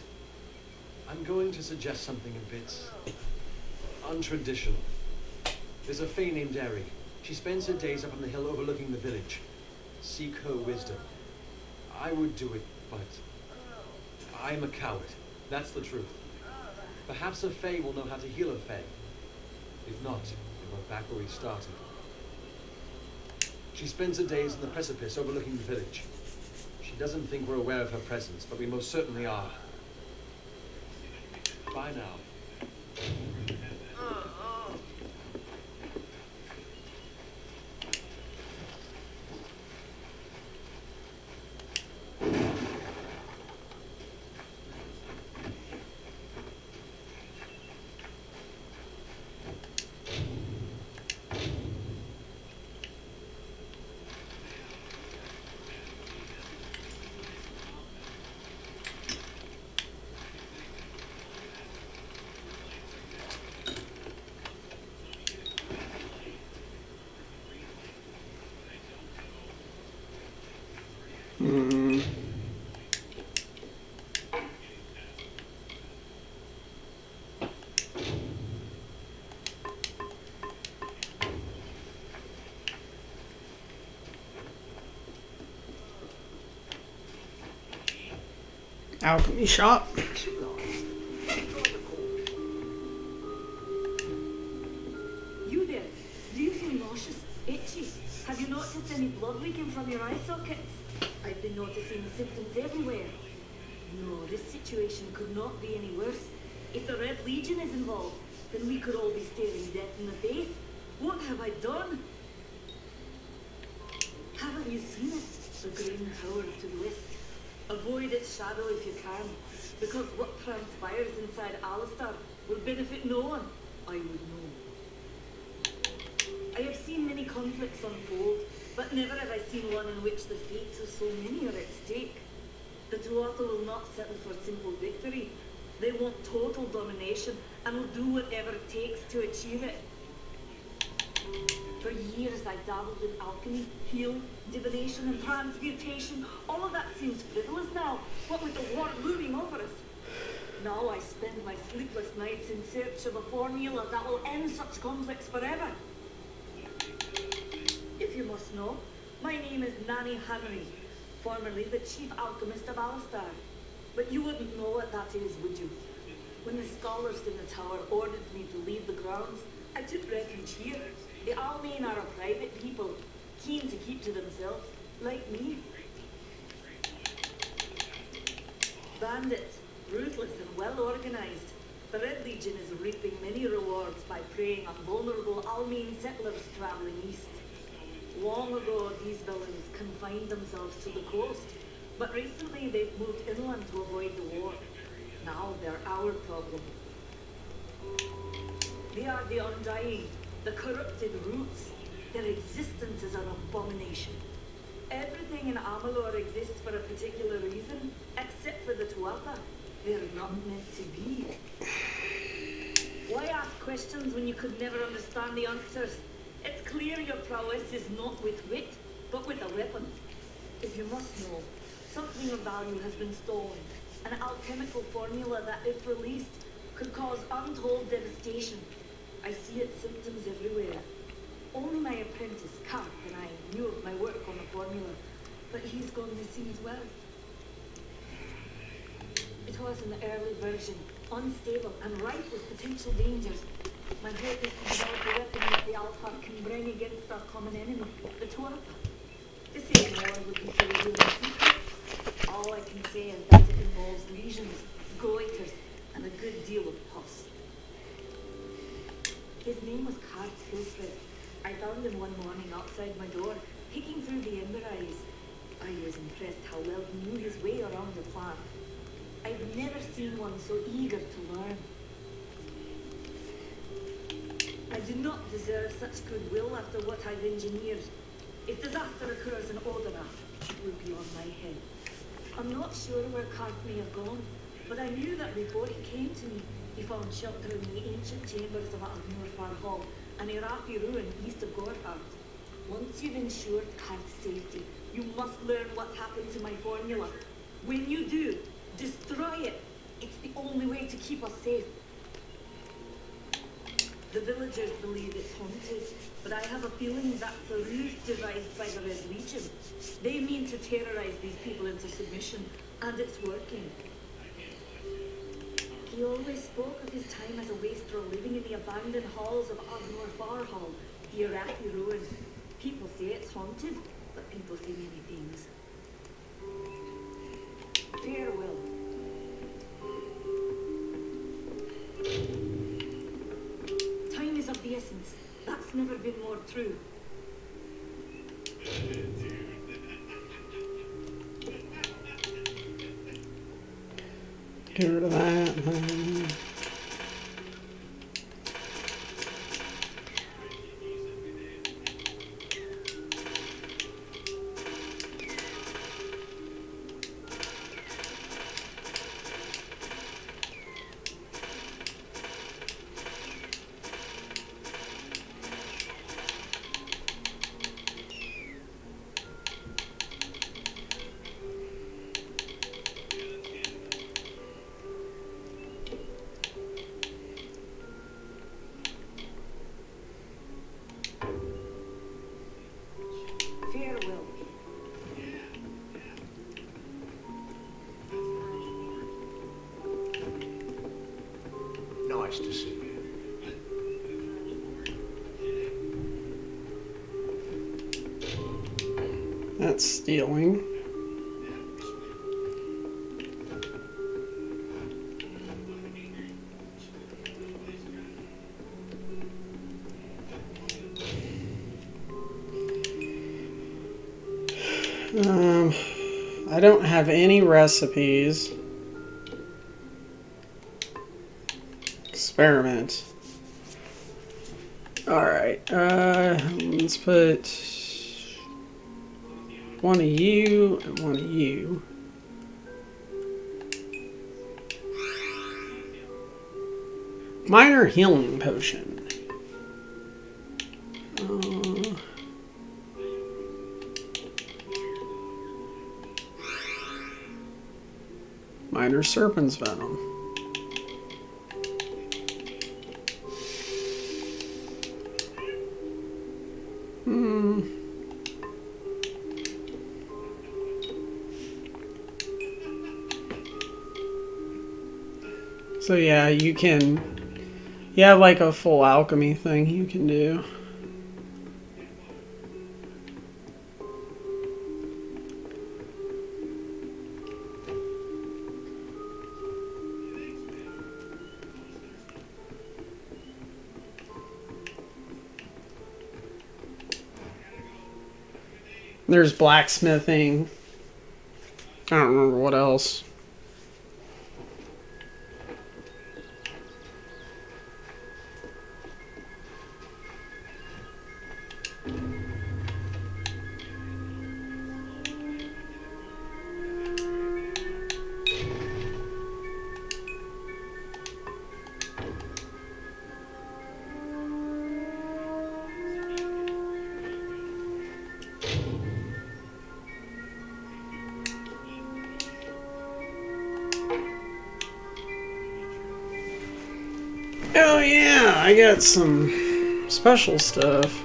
I'm going to suggest something a bit untraditional. There's a Fae named Eri. She spends her days up on the hill overlooking the village. Seek her wisdom. I would do it, but I'm a coward. That's the truth. Perhaps a Fae will know how to heal a Fae. If not, we're back where we started. She spends her days on the precipice overlooking the village. She doesn't think we're aware of her presence, but we most certainly are. Bye now. alchemy shop. You there? Do you feel nauseous? Itchy? Have you noticed any blood leaking from your eye sockets? I've been noticing symptoms everywhere. No, this situation could not be any worse. If the Red Legion is involved, then we could all be staring death in the face. What have I done? Haven't you seen it? The Green Tower to the west. Avoid its shadow if you can, because what transpires inside Alistair will benefit no one, I would know. I have seen many conflicts unfold, but never have I seen one in which the fates of so many are at stake. The Tuatha will not settle for simple victory. They want total domination and will do whatever it takes to achieve it. For years I dabbled in alchemy, healing, divination and transmutation. All of that seems frivolous now, what with the war looming over us. Now I spend my sleepless nights in search of a formula that will end such conflicts forever. If you must know, my name is Nanny Hannery, formerly the chief alchemist of Alistair. But you wouldn't know what that is, would you? When the scholars in the tower ordered me to leave the grounds, I took refuge here. The Almain are a private people, keen to keep to themselves, like me. Bandits, ruthless and well organized. The Red Legion is reaping many rewards by preying on vulnerable Almain settlers traveling east. Long ago, these villains confined themselves to the coast, but recently they've moved inland to avoid the war. Now they're our problem. They are the undying, the corrupted roots. Their existence is an abomination. Everything in Amalur exists for a particular reason, except for the Tuatha. They're not meant to be. Why ask questions when you could never understand the answers? It's clear your prowess is not with wit, but with a weapon. If you must know, something of value has been stolen. An alchemical formula that, if released, could cause untold devastation. I see its symptoms everywhere. Only my apprentice, Karth, and I knew of my work on the formula, but he's gone missing as well. It was an early version, unstable and rife with potential dangers. My hope is to develop a weapon that the Alpha can bring against our common enemy, the Tuatha. To say more would be to reveal the secret. All I can say is that it involves lesions, goiters, and a good deal of pus. His name was Karth Hilfred. I found him one morning outside my door, peeking through the ember eyes. I was impressed how well he knew his way around the plant. I've never seen one so eager to learn. I do not deserve such goodwill after what I've engineered. If disaster occurs in Odenach, it will be on my head. I'm not sure where Karth may have gone, but I knew that before he came to me, he found shelter in the ancient chambers of Agnor Hall, an Irathi ruin east of Gorhart. Once you've ensured Karth's safety, you must learn what's happened to my formula. When you do, destroy it. It's the only way to keep us safe. The villagers believe it's haunted, but I have a feeling that's a ruse devised by the Red Legion. They mean to terrorize these people into submission, and it's working. He always spoke of his time as a wastrel living in the abandoned halls of Agnor Hall, the Irathi ruin. People say it's haunted, but people say many things. Farewell. Time is of the essence. That's never been more true. Get rid of that, man. asked to see you. That's stealing. I don't have any recipes. Experiment. Alright, let's put one of you and one of you. Minor healing potion. Minor serpent's venom. So yeah, you have like a full alchemy thing you can do. There's blacksmithing. I don't remember what else. Oh yeah, I got some special stuff.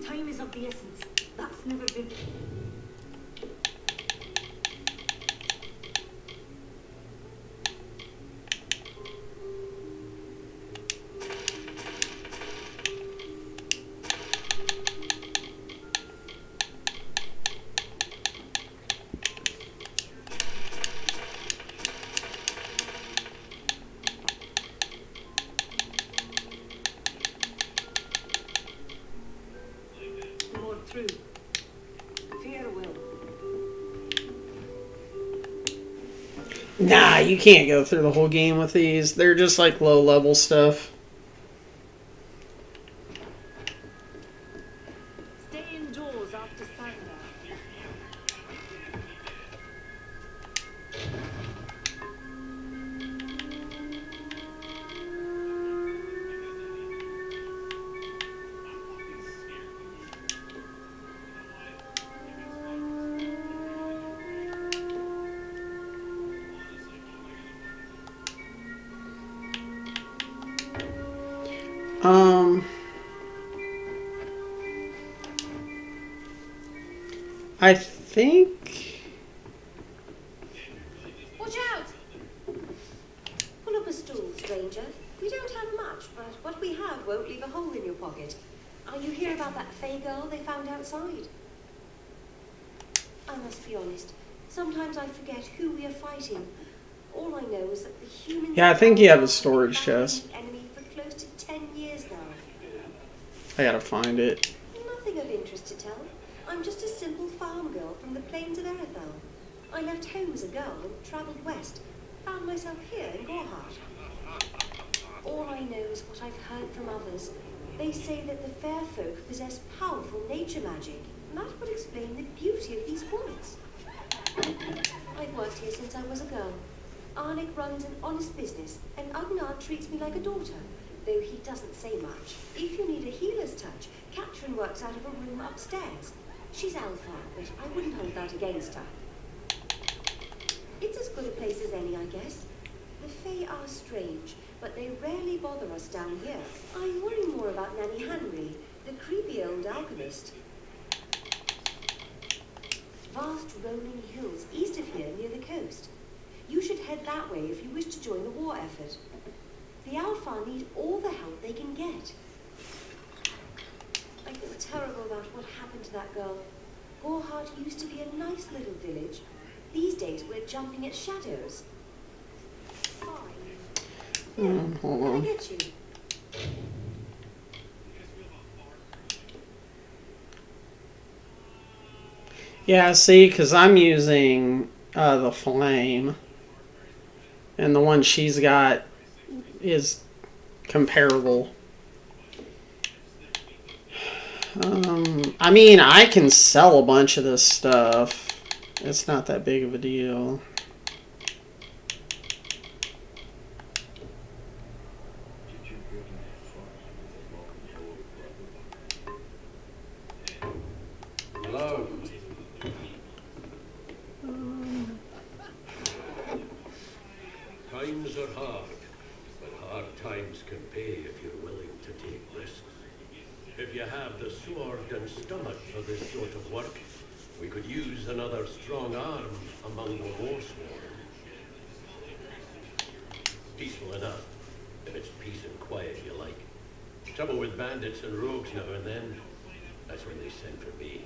Time is of the essence. That's never been. More through. Farewell. Nah, you can't go through the whole game with these. They're just like low level stuff. Stay indoors after sundown. Um, I think. Watch out! Pull up a stool, stranger. We don't have much, but what we have won't leave a hole in your pocket. Are you here about that Fey girl they found outside? I must be honest. Sometimes I forget who we are fighting. All I know is that the humans... Yeah, I think you have a storage chest. ...enemy for close to 10 years now. I gotta find it. Nothing of interest to tell. I'm just a simple farm girl from the plains of Erethel. I left home as a girl and travelled west. Found myself here in Gorhart. All I know is what I've heard from others. They say that the fair folk possess powerful nature magic, and that would explain the beauty of these woods. I've worked here since I was a girl. Arnik runs an honest business, and Agnar treats me like a daughter, though he doesn't say much. If you need a healer's touch, Katrin works out of a room upstairs. She's Alpha, but I wouldn't hold that against her. It's as good a place as any, I guess. The Fae are strange, but they rarely bother us down here. I worry more about Nanny Henry, the creepy old alchemist. Vast rolling hills east of here near the coast. You should head that way if you wish to join the war effort. The Alpha need all the help they can get. I feel terrible about what happened to that girl. Gorhart used to be a nice little village. These days we're jumping at shadows. Hold Can I on. get you? Yeah, see, because I'm using the flame, and the one she's got is comparable. I mean, I can sell a bunch of this stuff. It's not that big of a deal. Hello. Times are hard, but hard times can pay if you're willing to take risks. If you have the sword and stomach for this sort of work, we could use another strong arm among the Warsworn. Peaceful enough, if it's peace and quiet you like. Trouble with bandits and rogues now and then, that's when they send for me.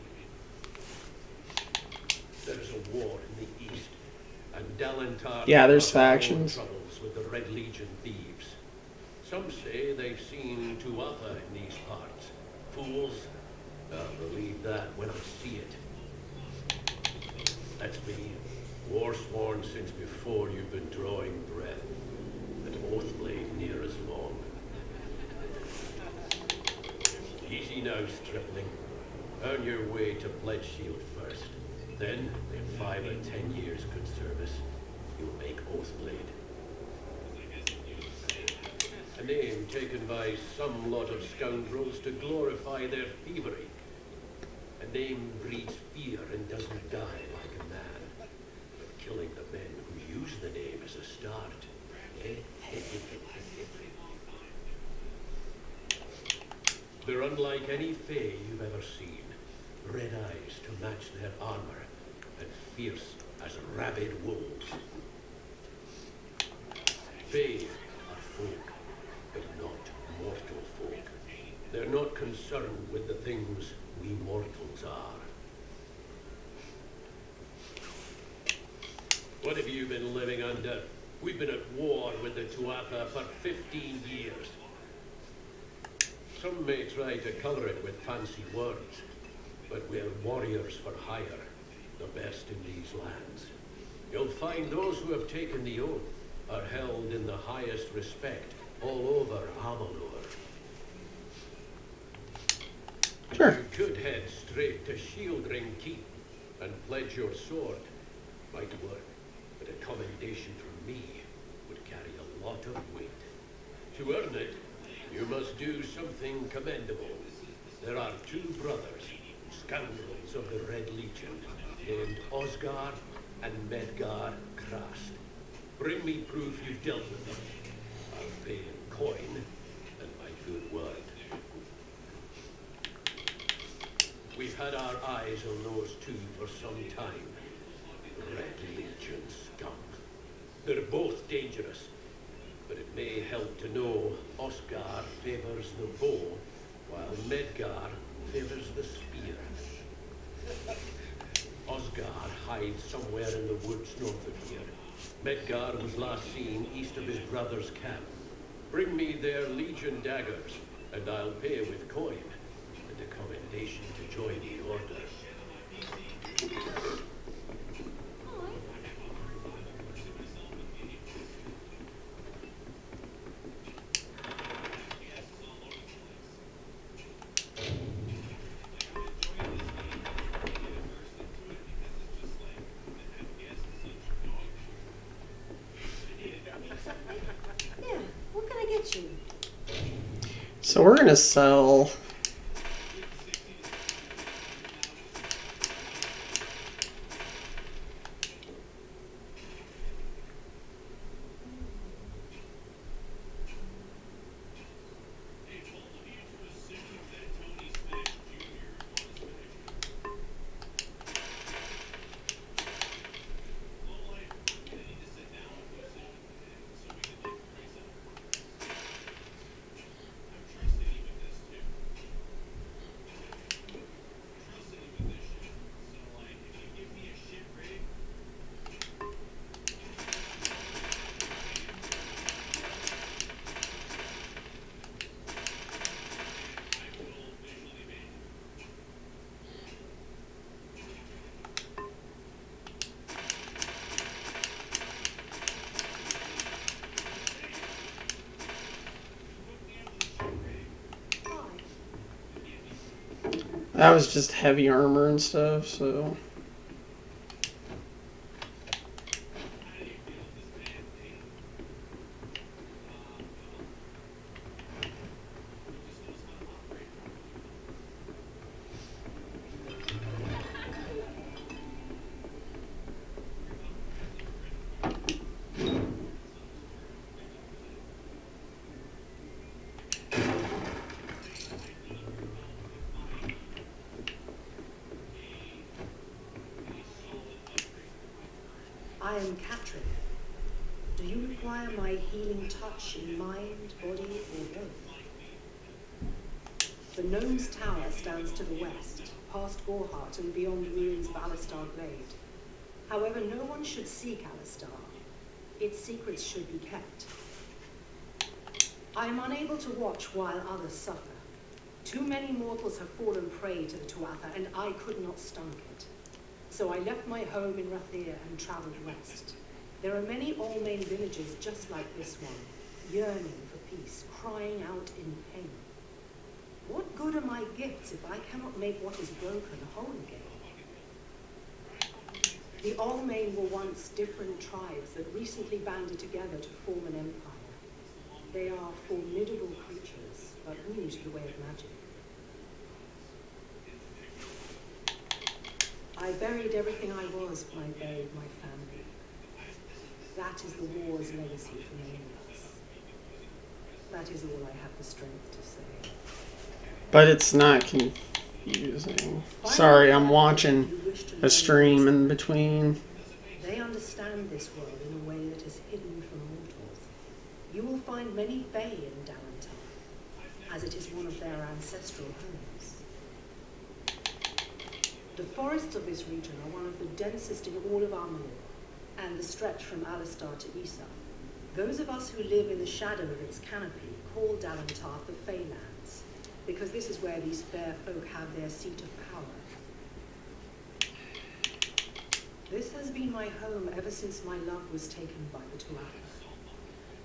There's a war in the east, and Dalentar... Yeah, there's has their own factions. troubles with the Red Legion thieves. Some say they've seen Tuatha in these parts. Fools, I'll believe that when I see it. That's me, Warsworn since before you've been drawing breath, and Oathblade near as long. Easy now, stripling. Earn your way to Bledeshield first. Then, in 5 or 10 years' good service, you'll make Oathblade. A name taken by some lot of scoundrels to glorify their thievery. A name breeds fear and doesn't die like a man. But killing the men who use the name is a start. They're unlike any Fae you've ever seen. Red eyes to match their armor, and fierce as rabid wolves. Fae are folk, but not mortal folk. They're not concerned with the things we mortals are. What have you been living under? We've been at war with the Tuatha for 15 years. Some may try to color it with fancy words, but we're warriors for hire, the best in these lands. You'll find those who have taken the oath are held in the highest respect all over Amalur. Sure. You could head straight to Shieldring Keep and pledge your sword. Might work, but a commendation from me would carry a lot of weight. To earn it, you must do something commendable. There are 2 brothers, scoundrels of the Red Legion, named Osgar and Medgar Krast. Bring me proof you've dealt with them. I'll pay in coin and my good word. eyes on those two for some time. Red Legion scum. They're both dangerous, but it may help to know Oscar favors the bow, while Medgar favors the spear. Osgar hides somewhere in the woods north of here. Medgar was last seen east of his brother's camp. Bring me their Legion daggers, and I'll pay with coin, and a commendation to join the order. Yeah, what can I get you? So we're gonna sell. That was just heavy armor and stuff, so. I am Katrin. Do you require my healing touch in mind, body, or both? The Gnome's Tower stands to the west, past Gorhart and beyond ruins of Alistar Glade. However, no one should seek Alistar. Its secrets should be kept. I am unable to watch while others suffer. Too many mortals have fallen prey to the Tuatha, and I could not stomach it. So I left my home in Rathir and traveled west. There are many Allmain villages just like this one, yearning for peace, crying out in pain. What good are my gifts if I cannot make what is broken whole again? The Allmain were once different tribes that recently banded together to form an empire. They are formidable creatures, but new to the way of magic. I buried everything I was when I buried my family. That is the war's legacy for many of us. That is all I have the strength to say. But it's not confusing. Sorry, I'm watching a stream in between. They understand this world in a way that is hidden from mortals. You will find many Fae in Dalantar, as it is one of their ancestral homes. The forests of this region are one of the densest in all of Amalur, and the stretch from Alistar to Issa. Those of us who live in the shadow of its canopy call Dalantar the Feylands, because this is where these fair folk have their seat of power. This has been my home ever since my love was taken by the Tuatha.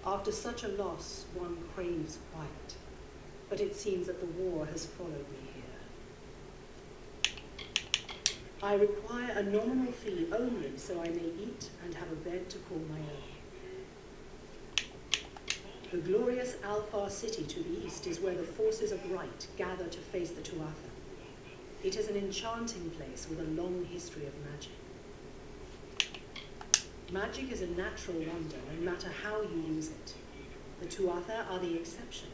After such a loss, one craves quiet, but it seems that the war has followed me here. I require a nominal fee only so I may eat and have a bed to call my own. The glorious Alfar city to the east is where the forces of right gather to face the Tuatha. It is an enchanting place with a long history of magic. Magic is a natural wonder, no matter how you use it. The Tuatha are the exception.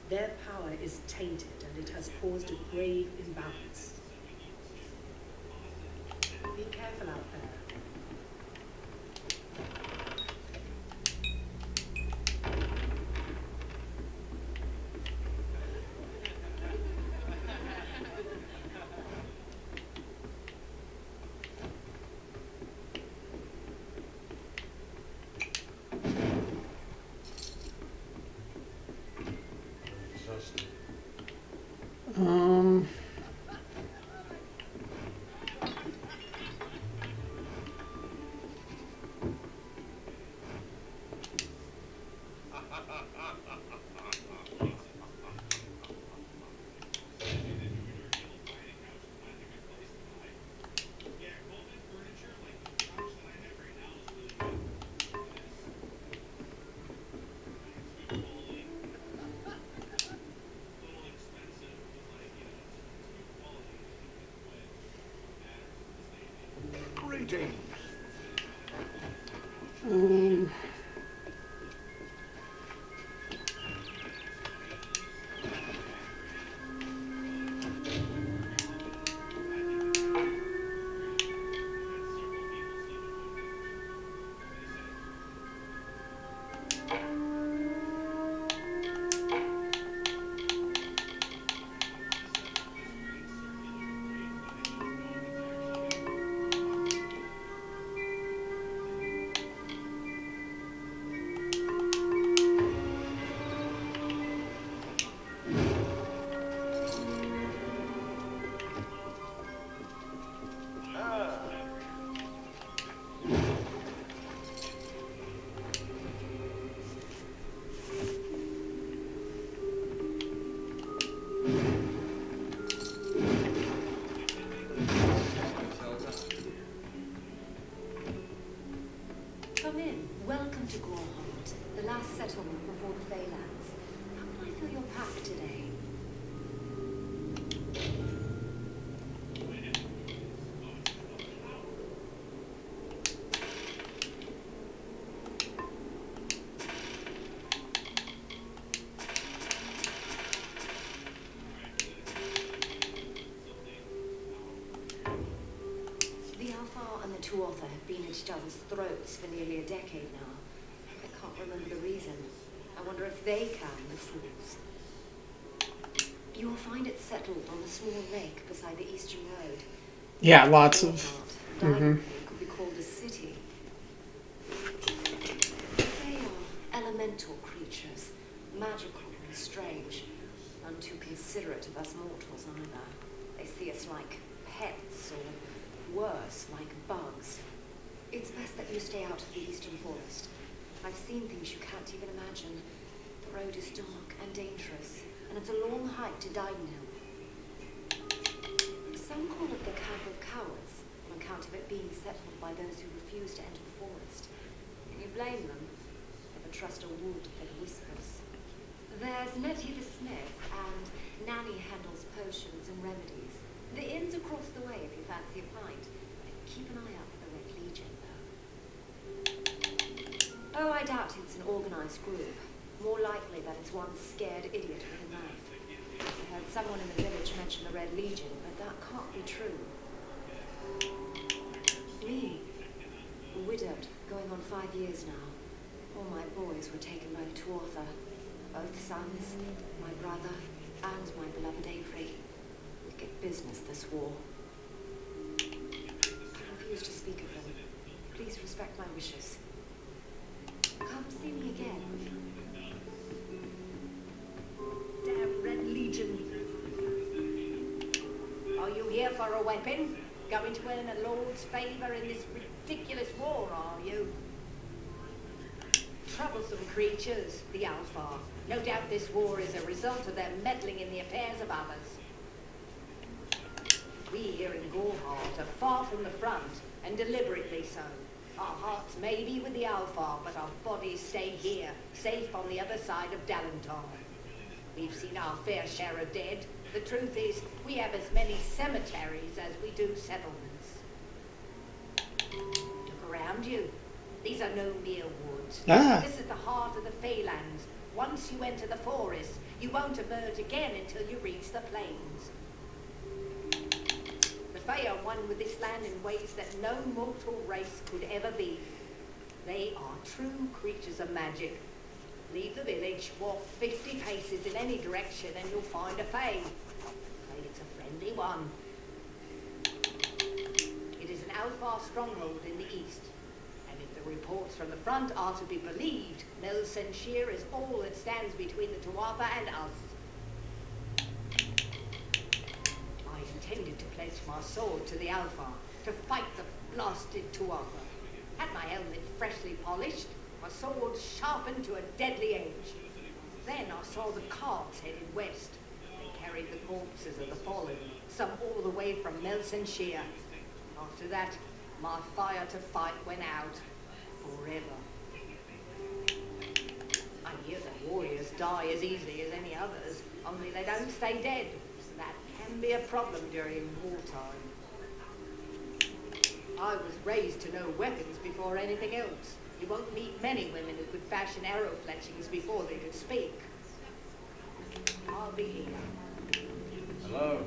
Their power is tainted, and it has caused a grave imbalance. Be careful out there. Exhausted. Um. Greetings. Um. Come in. Welcome to Gorhart, the last settlement before the Feylands. How can I fill your pack today? The Alfar and the Tuatha have been at each other's throats for nearly a decade now. I can't remember the reason. I wonder if they can, the fools. You will find it settled on a small lake beside the eastern road. Yeah, lots of. Gorhart, Mhm. could be called a city. They are elemental creatures, magical and strange. None too considerate of us mortals either. They see us like pets or worse, like bugs. It's best that you stay out of the eastern forest. I've seen things you can't even imagine. The road is dark and dangerous, and it's a long hike to Didenhill. Some call it the Camp of Cowards, on account of it being settled by those who refuse to enter the forest. Can you blame them? Never trust a wood that whispers. There's Nettie the Smith, and Nanny handles potions and remedies. The inn's across the way if you fancy a pint. Keep an eye out for the Red Legion, though. Oh, I doubt it's an organized group. More likely that it's one scared idiot with a knife. I heard someone in the village mention the Red Legion, but that can't be true. Me. Widowed, going on 5 years now. All my boys were taken by the Tuatha. Both sons, my brother, and my beloved Avery. Wicked business, this war. I refuse to speak of them. Please respect my wishes. Come see me again. Damn Red Legion. Are you here for a weapon? Going to earn a lord's favour in this ridiculous war, are you? Troublesome creatures, the Alfar. No doubt this war is a result of their meddling in the affairs of others. We here in Gorhart are far from the front, and deliberately so. Our hearts may be with the Alfar, but our bodies stay here, safe on the other side of Dalentar. We've seen our fair share of dead. The truth is, we have as many cemeteries as we do settlements. Look around you. These are no mere woods. This is the heart of the Feylands. Once you enter the forest, you won't emerge again until you reach the plains. The Fae are one with this land in ways that no mortal race could ever be. They are true creatures of magic. Leave the village, walk 50 paces in any direction, and you'll find a Fae. And it's a friendly one. It is an Alfar stronghold in the east. And if the reports from the front are to be believed, Mel Senshir is all that stands between the Tuatha and us. I intended to pledge my sword to the Alfar, to fight the blasted Tuatha. Had my helmet freshly polished, my sword sharpened to a deadly edge. Then I saw the carts headed west. They carried the corpses of the fallen, some all the way from Mel Senshir. After that, my fire to fight went out. Forever. I hear that warriors die as easily as any others, only they don't stay dead. That can be a problem during wartime. I was raised to know weapons before anything else. You won't meet many women who could fashion arrow fletchings before they could speak. I'll be here. Hello.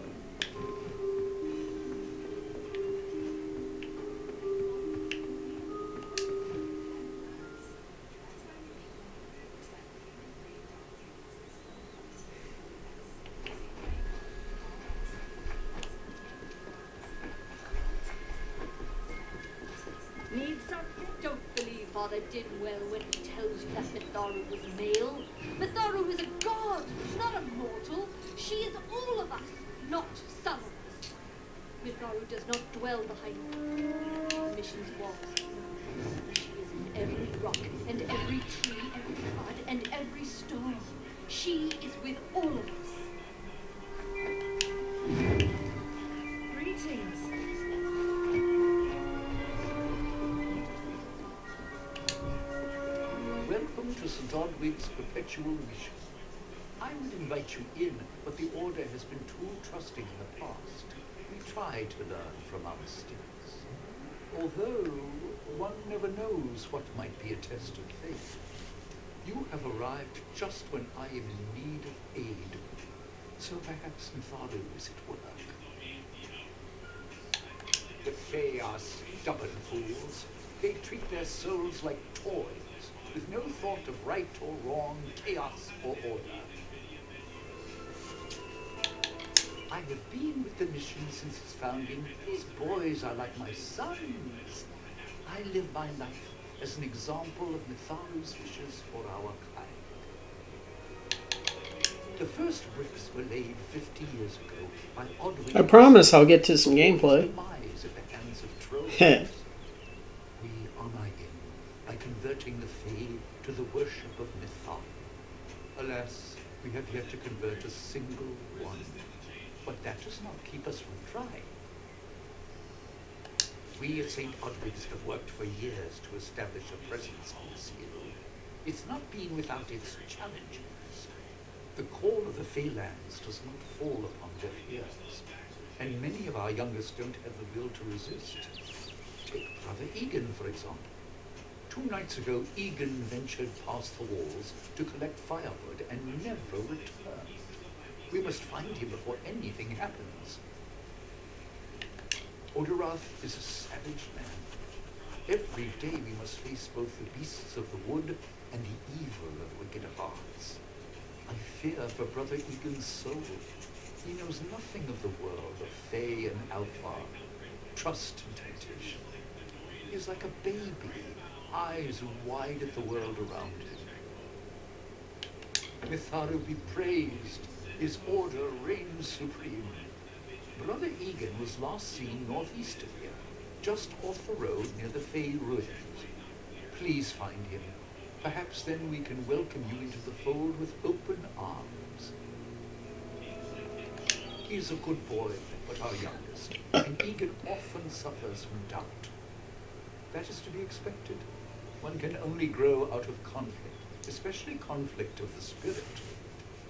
Need something? Don't believe Father Dinwell when he tells you that Mitharu was male. Mitharu is a god, not a mortal. She is all of us, not some of us. Mitharu does not dwell behind the mission's walls. She is in every rock, and every tree, every bud, and every stone. She is with all of us. Greetings. Welcome to St. Odwig's Perpetual Mission. I would invite you in, but the Order has been too trusting in the past. We try to learn from our mistakes. Although, one never knows what might be a test of faith. You have arrived just when I am in need of aid. So perhaps Mitharu is at work. The Fae are stubborn fools. They treat their souls like toys, with no thought of right or wrong, chaos or order. I have been with the mission since its founding. These boys are like my sons. I live my life as an example of Mitharu's wishes for our kind. The first bricks were laid 50 years ago by Odwig. I promise I'll get to some gameplay. Demise at the hands of trolls. We honor him by converting the Fae to the worship of Mitharu. Alas, we have yet to convert a single one. But that does not keep us from trying. We at St. Odwig's have worked for years to establish a presence on the seal. It's not been without its challenges. The call of the Feylands does not fall upon deaf ears, and many of our youngest don't have the will to resist. Take Brother Egan, for example. 2 nights ago, Egan ventured past the walls to collect firewood and never returned. We must find him before anything happens. Odarath is a savage man. Every day we must face both the beasts of the wood and the evil of wicked hearts. I fear for Brother Egan's soul. He knows nothing of the world of Fae and Alfar, trust and temptation. He is like a baby, eyes wide at the world around him. Mitharu be praised. His order reigns supreme. Brother Egan was last seen northeast of here, just off the road near the Fae ruins. Please find him. Perhaps then we can welcome you into the fold with open arms. He is a good boy, but our youngest, and Egan often suffers from doubt. That is to be expected. One can only grow out of conflict, especially conflict of the spirit.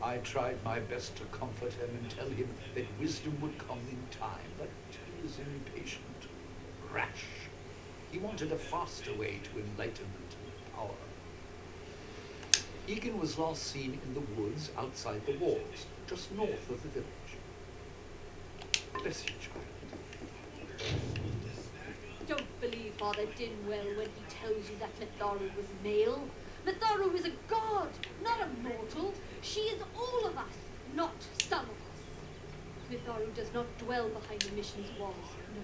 I tried my best to comfort him and tell him that wisdom would come in time, but he was impatient, rash. He wanted a faster way to enlightenment and power. Egan was last seen in the woods outside the walls, just north of the village. Bless you, child. Don't believe Father Dinwell when he tells you that Mitharu was male. Mitharu is a god, not a mortal. She is all of us, not some of us. Mitharu does not dwell behind the mission's walls, no.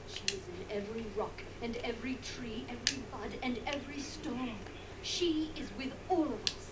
She is in every rock, and every tree, every bud, and every stone. She is with all of us.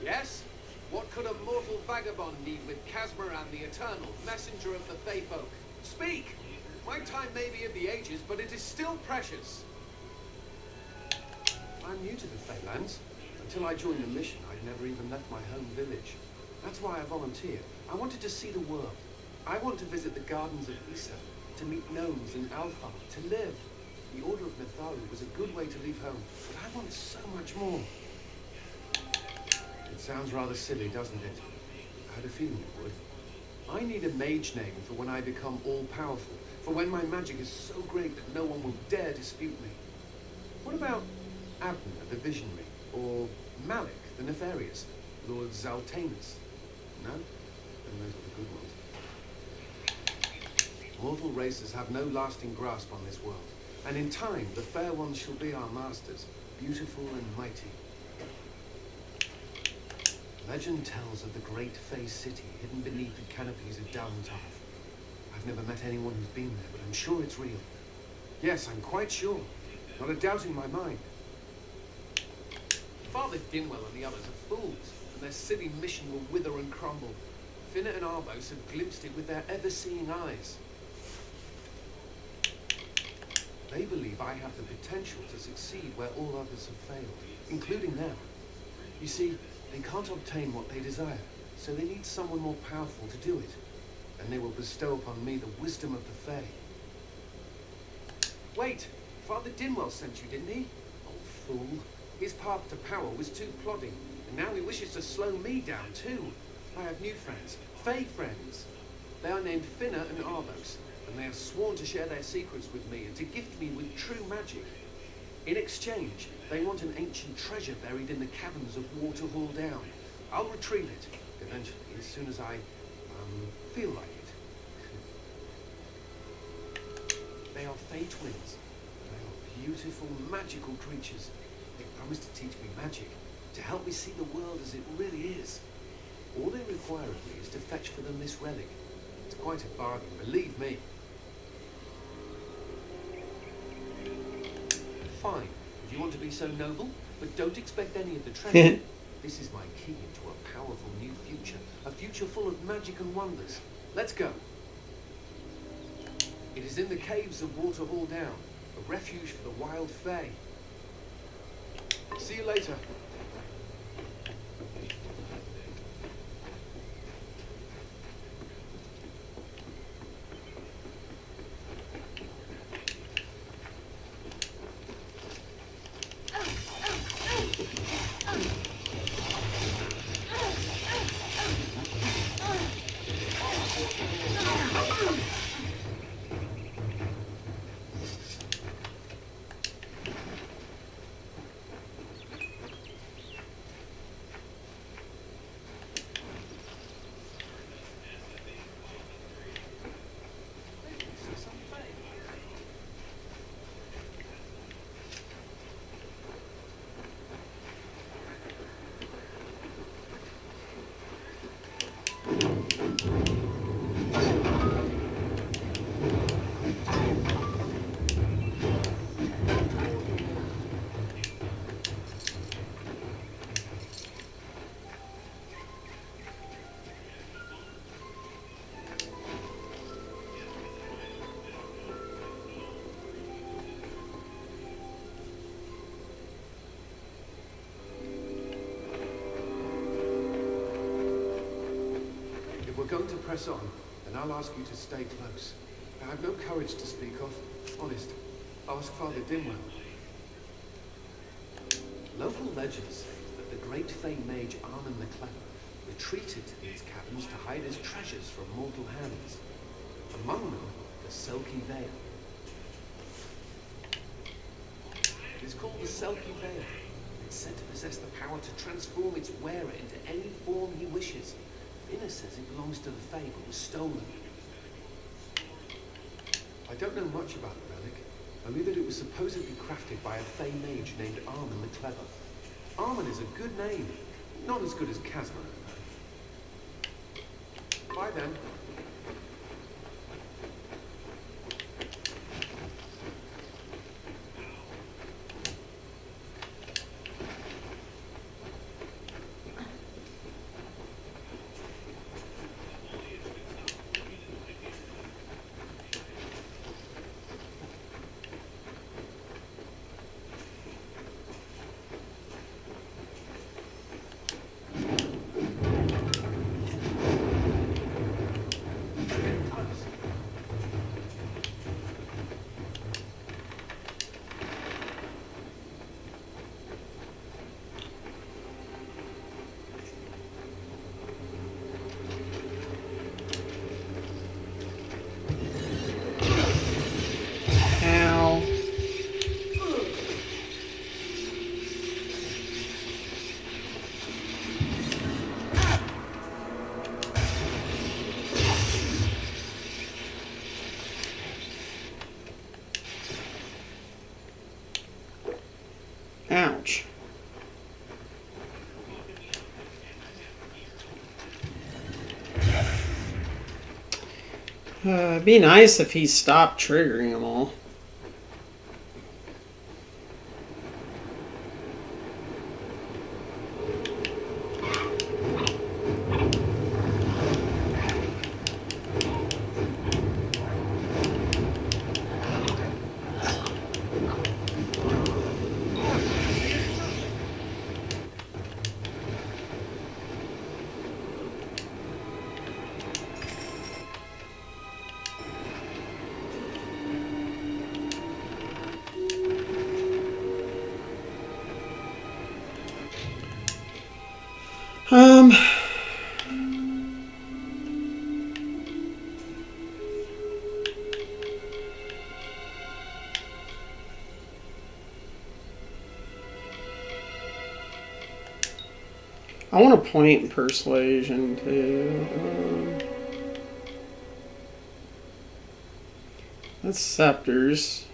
Yes? What could a mortal vagabond need with Casmaran the Eternal, messenger of the Fey folk? Speak! My time may be of the ages, but it is still precious. I'm new to the Feylands. Until I joined the mission, I'd never even left my home village. That's why I volunteered. I wanted to see the world. I want to visit the gardens of Issa, to meet gnomes and Alfar, to live. The Order of Mitharu was a good way to leave home, but I want so much more. It sounds rather silly, doesn't it? I had a feeling it would. I need a mage name for when I become all-powerful, for when my magic is so great that no one will dare dispute me. What about Abner the Visionary, or Malik the Nefarious, Lord Zaltanus? No? Then those are the good ones. Mortal races have no lasting grasp on this world, and in time the fair ones shall be our masters, beautiful and mighty. Legend tells of the great Fey city hidden beneath the canopies of Dalentarth. I've never met anyone who's been there, but I'm sure it's real. Yes, I'm quite sure. Not a doubt in my mind. Father Dinwell and the others are fools, and their silly mission will wither and crumble. Finna and Arbos have glimpsed it with their ever-seeing eyes. They believe I have the potential to succeed where all others have failed, including them. You see, they can't obtain what they desire, so they need someone more powerful to do it. And they will bestow upon me the wisdom of the Fae. Wait! Father Dinwell sent you, didn't he? Old fool. His path to power was too plodding, and now he wishes to slow me down too. I have new friends, Fey friends. They are named Finna and Arlos, and they have sworn to share their secrets with me and to gift me with true magic. In exchange, they want an ancient treasure buried in the caverns of Waterhall Down. I'll retrieve it, eventually, as soon as I, feel like it. They are Fey twins. They are beautiful, magical creatures. They promised to teach me magic, to help me see the world as it really is. All they require of me is to fetch for them this relic. It's quite a bargain, believe me. Fine, if you want to be so noble, but don't expect any of the treasure. This is my key into a powerful new future, a future full of magic and wonders. Let's go. It is in the caves of Waterhall Down, a refuge for the wild Fae. See you later. If we're going to press on, then I'll ask you to stay close. I have no courage to speak of. Honest. Ask Father Dinwell. Local legends say that the great Fey mage Arnon the Clever retreated to these caverns to hide his treasures from mortal hands. Among them, the Selkie Veil. It is called the Selkie Veil. It's said to possess the power to transform its wearer into any form he wishes. Finna says it belongs to the Fae, but was stolen. I don't know much about the relic, only that it was supposedly crafted by a Fey mage named Arnon the Clever. Arnon is a good name, not as good as Casma. Bye then. Ouch. It'd be nice if he stopped triggering them all. I want to point persuasion too. That's scepters.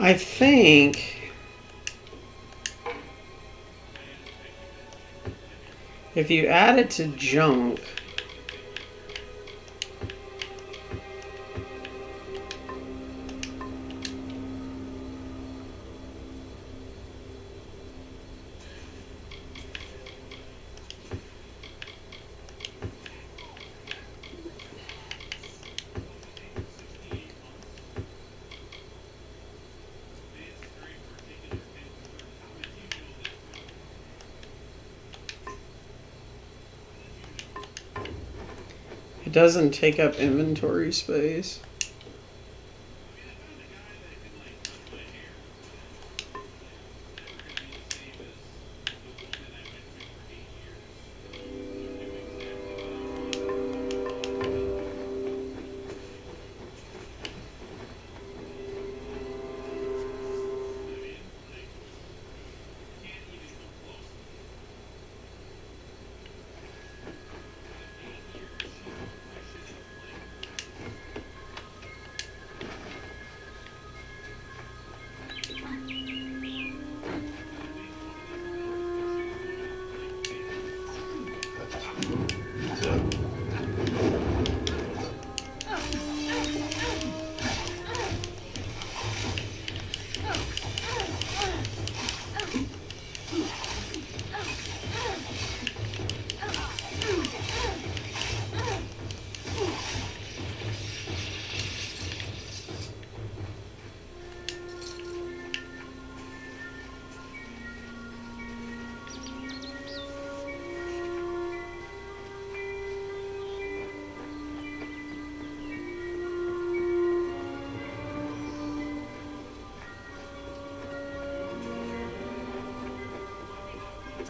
I think if you add it to junk, it doesn't take up inventory space.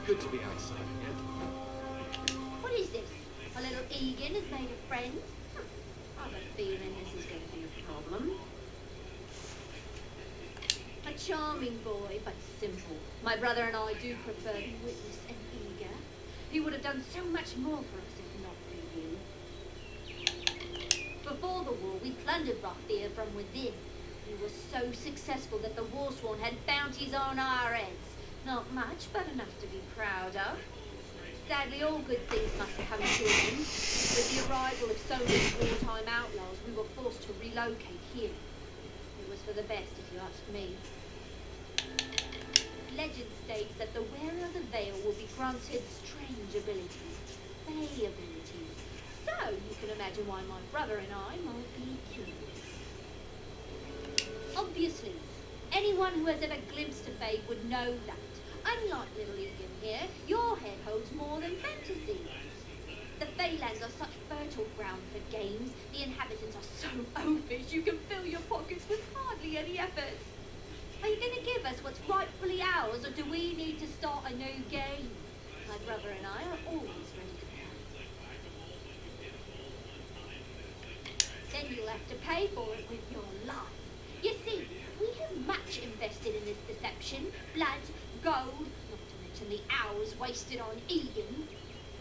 good to be outside again. What is this? A little Egan has made a friend? I've a feeling this is going to be a problem. A charming boy, but simple. My brother and I do prefer Witness and Eager. He would have done so much more for us if not for you. Before the war, we plundered Rothier from within. We were so successful that the Warsworn had bounties on our heads. Not much, but enough to be proud of. Sadly, all good things must come to an end. With the arrival of so many wartime outlaws, we were forced to relocate here. It was for the best, if you ask me. Legend states that the wearer of the veil will be granted strange abilities. Fey abilities. So, you can imagine why my brother and I might be curious. Obviously, anyone who has ever glimpsed a Fey would know that. Unlike little Egan here, your head holds more than fantasy. The Feylands are such fertile ground for games. The inhabitants are so oafish you can fill your pockets with hardly any effort. Are you going to give us what's rightfully ours, or do we need to start a new game? My brother and I are always ready to play. Then you'll have to pay for it with your life. You see, we have much invested in this deception. Blood, gold, not to mention the hours wasted on Egan.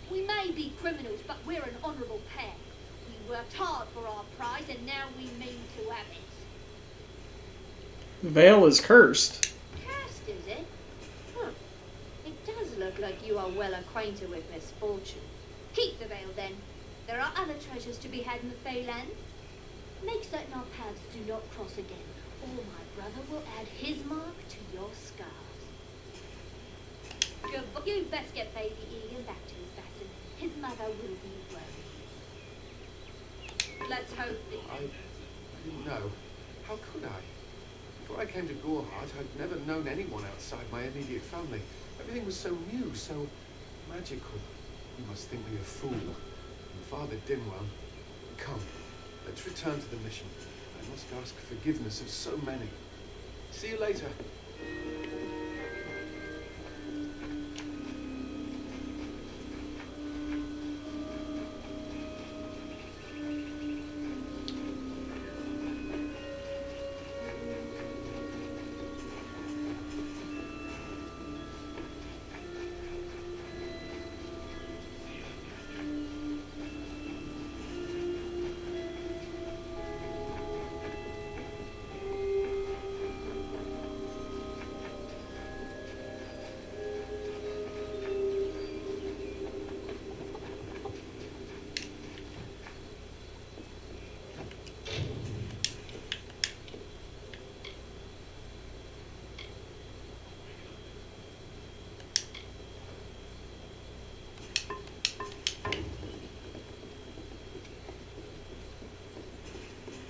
We may be criminals, but we're an honourable pair. We worked hard for our prize, and now we mean to have it. The veil is cursed. Cursed, is it? Huh. It does look like you are well acquainted with misfortune. Keep the veil, then. There are other treasures to be had in the Feylands. Make certain our paths do not cross again, or my brother will add his mark to your scars. Good, you best get baby Egan back to his basin. His mother will be worried. Let's hope that I didn't know. How could I? Before I came to Gorhart, I'd never known anyone outside my immediate family. Everything was so new, so magical. You must think me a fool. And Father Dimwell, come, let's return to the mission. I must ask forgiveness of so many. See you later.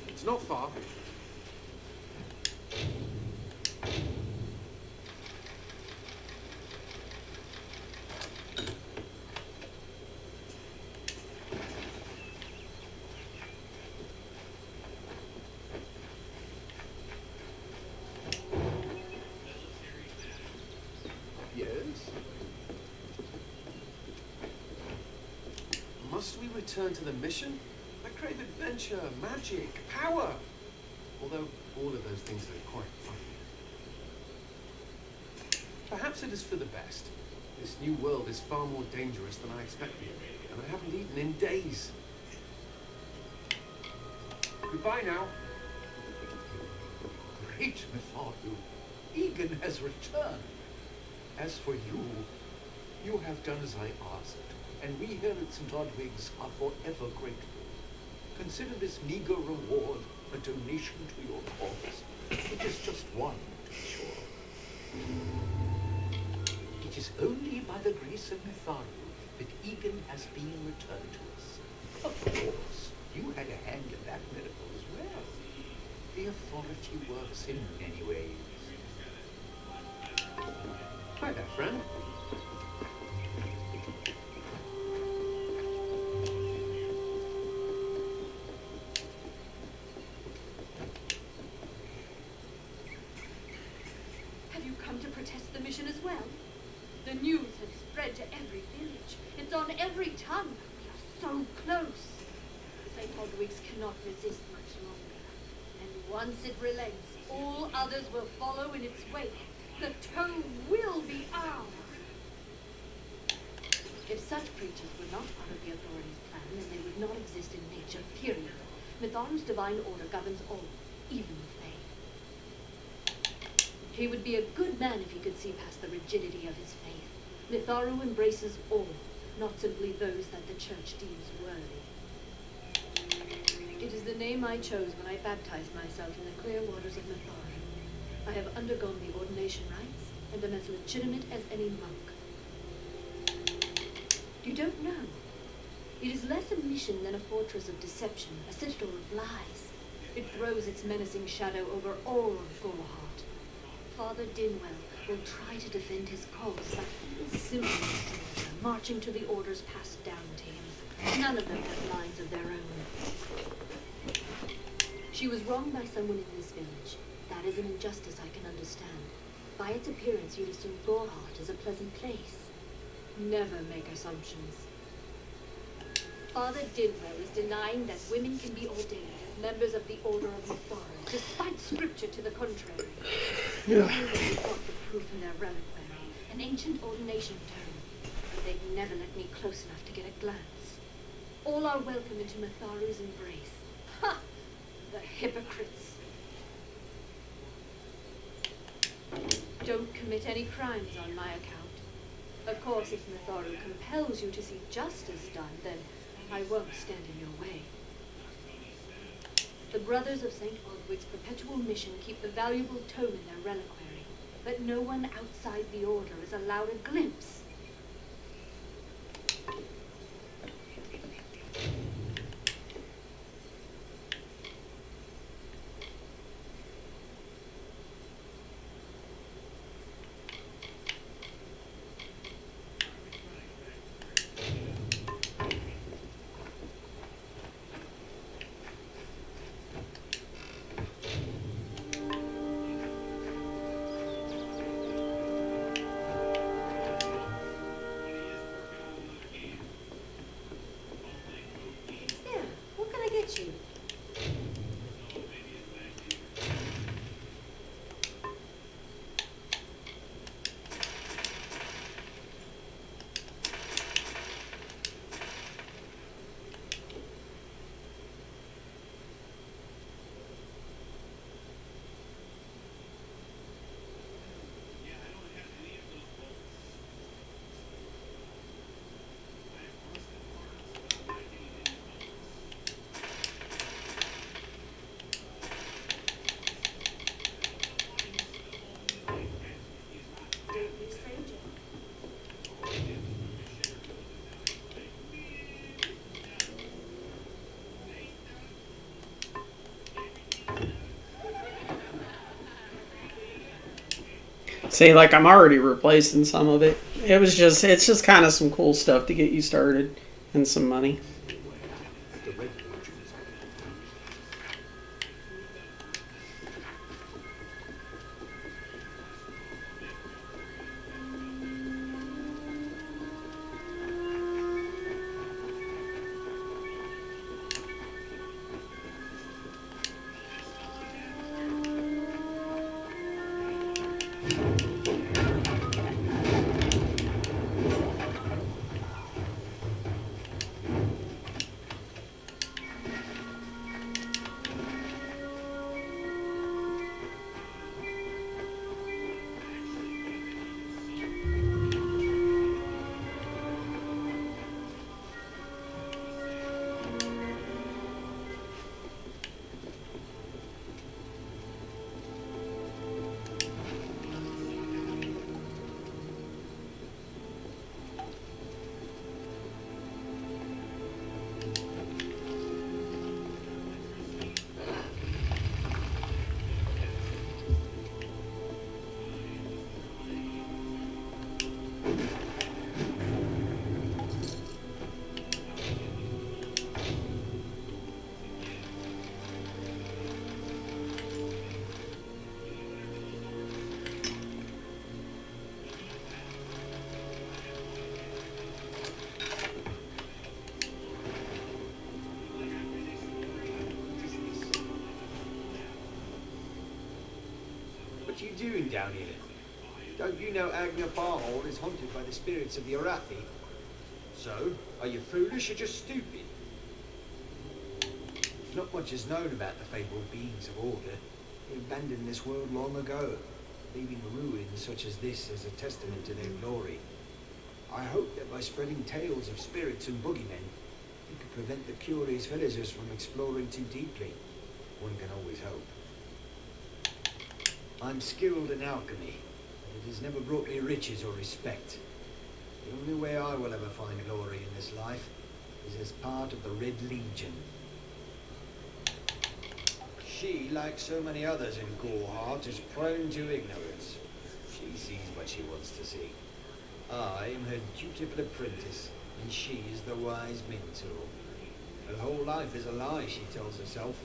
It's not far. Yes? Must we return to the mission? I crave adventure, magic, power. Although all of those things are quite fun. Perhaps it is for the best. This new world is far more dangerous than I expected, and I haven't eaten in days. Goodbye now. Great Mithardu, Egan has returned. As for you, you have done as I asked, and we here at St. Odwig's are forever grateful. Consider this meager reward a donation to your cause. It is just one, to be sure. It is only by the grace of Mithardu that Egan has been returned to us. Of course, you had a hand in that miracle as well. The authority works in many ways. Hi there, friend. Have you come to protest the mission as well? The news has spread to every village. It's on every tongue. We are so close. St. Odwig's cannot resist much longer. And once it relents, all others will follow in its wake. The tome will be ours. If such creatures were not part of the authorities' plan, then they would not exist in nature, period. Mitharu's divine order governs all, even the Fae. He would be a good man if he could see past the rigidity of his faith. Mitharu embraces all, not simply those that the Church deems worthy. It is the name I chose when I baptized myself in the clear waters of Mitharu. I have undergone the ordination rites, and am as legitimate as any monk. You don't know. It is less a mission than a fortress of deception, a citadel of lies. It throws its menacing shadow over all of Gorhart. Father Dinwell will try to defend his cause, but he is simply a soldier, marching to the orders passed down to him. None of them have minds of their own. She was wronged by someone in this village. That is an injustice I can understand. By its appearance, you'd assume Gorhart is a pleasant place. Never make assumptions. Father Dinwell is denying that women can be ordained as members of the Order of Mitharu, despite scripture to the contrary. They got the proof in their reliquary, an ancient ordination tome, but they'd never let me close enough to get a glance. All are welcome into Mitharu's embrace. Ha! The hypocrites. Don't commit any crimes on my account. Of course, if Mitharu compels you to see justice done, then I won't stand in your way. The Brothers of St. Odwig's perpetual mission keep the valuable tome in their reliquary, but no one outside the order is allowed a glimpse. You. See, like, I'm already replacing some of it. It's just kind of some cool stuff to get you started and some money. What are you doing down here? Don't you know Agna Farhold is haunted by the spirits of the Arathi? So, are you foolish or just stupid? Not much is known about the fabled beings of Order. They abandoned this world long ago, leaving ruins such as this as a testament to their glory. I hope that by spreading tales of spirits and boogeymen, you could prevent the curious villagers from exploring too deeply. One can always hope. I'm skilled in alchemy, but it has never brought me riches or respect. The only way I will ever find glory in this life is as part of the Red Legion. She, like so many others in Goreheart, is prone to ignorance. She sees what she wants to see. I am her dutiful apprentice, and she is the wise mentor. Her whole life is a lie, she tells herself.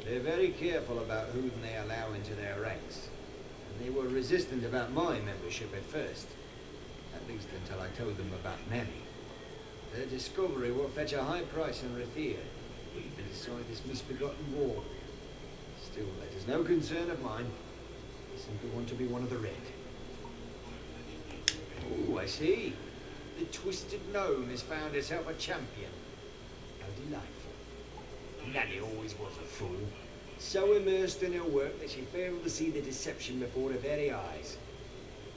They're very careful about whom they allow into their ranks, and they were resistant about my membership at first, at least until I told them about Nanny. Their discovery will fetch a high price in Rathir, even beside this misbegotten war. Still, that is no concern of mine. I simply want to be one of the Red. Oh, I see. The Twisted Gnome has found herself a champion. How delightful. Nanny always was a fool. So immersed in her work that she failed to see the deception before her very eyes.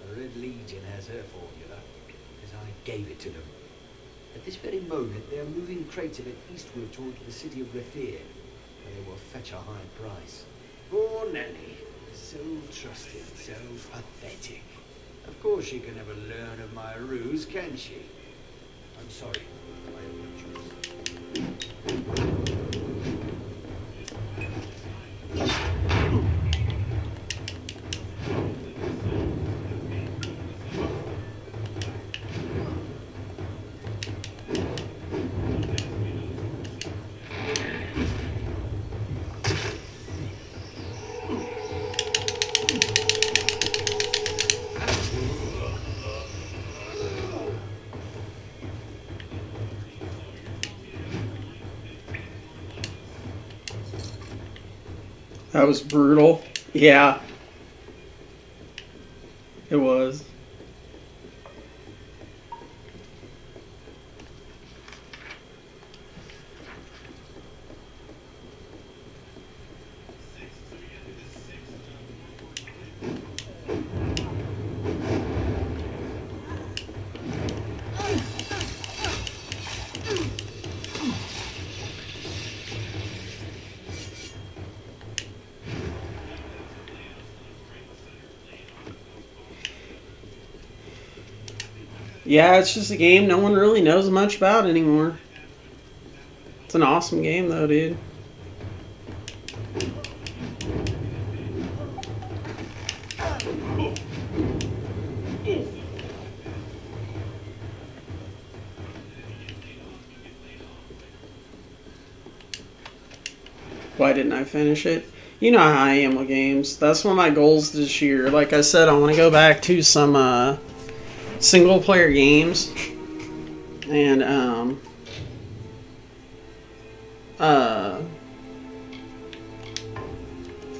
The Red Legion has her formula, because I gave it to them. At this very moment, they are moving crates of it eastward towards the city of Rathir, where they will fetch a high price. Poor Nanny. So trusting, so pathetic. Of course she can never learn of my ruse, can she? I'm sorry. I have no choice. That was brutal. Yeah. It was. Yeah, it's just a game no one really knows much about anymore. It's an awesome game though, dude. Why didn't I finish it? You know how I am with games. That's one of my goals this year. Like I said, I want to go back to some single player games and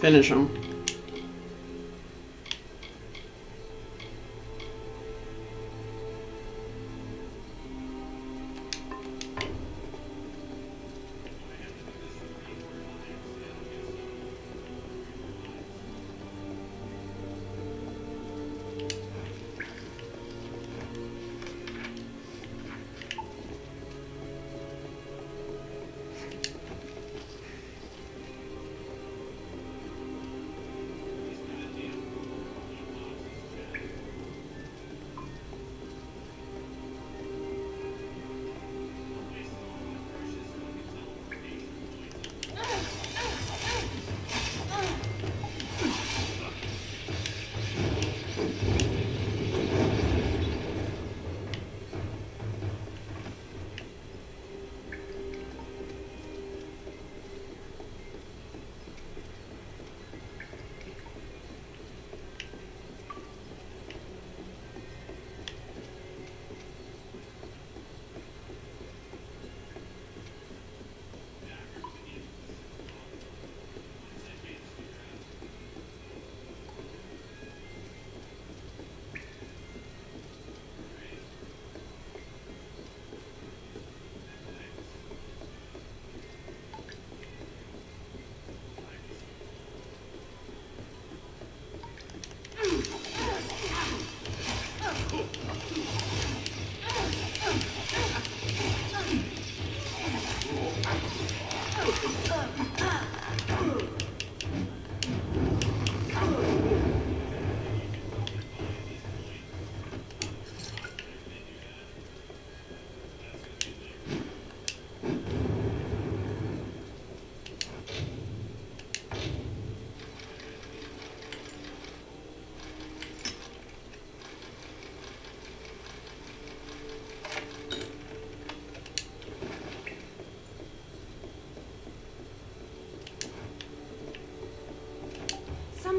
finish them.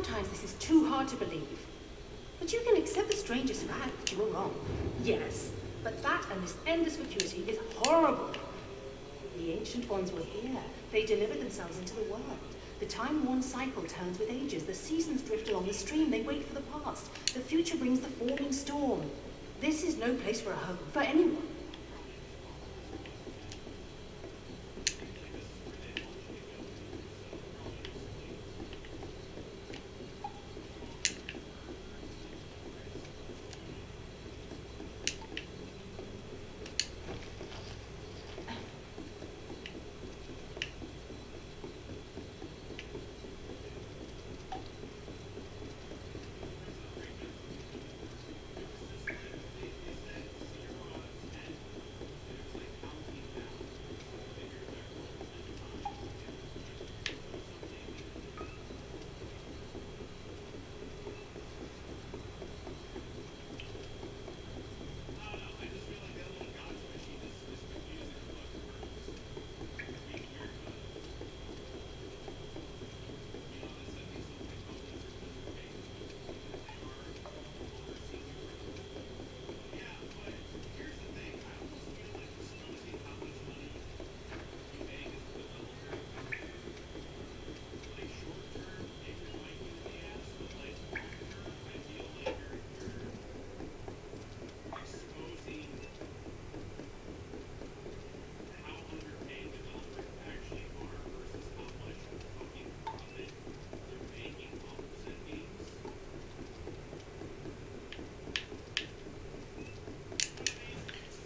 Sometimes this is too hard to believe. But you can accept the strangest fact that you were wrong. Yes, but that and this endless vacuity is horrible. The ancient ones were here. They delivered themselves into the world. The time-worn cycle turns with ages. The seasons drift along the stream. They wait for the past. The future brings the forming storm. This is no place for a home, for anyone.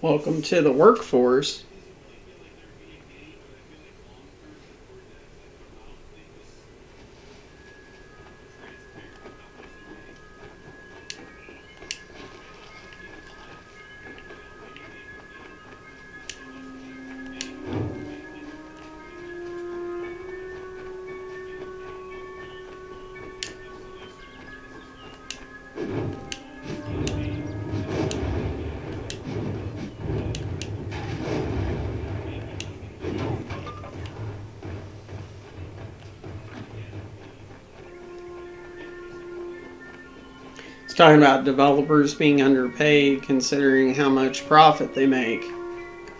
Welcome to the workforce. It's talking about developers being underpaid considering how much profit they make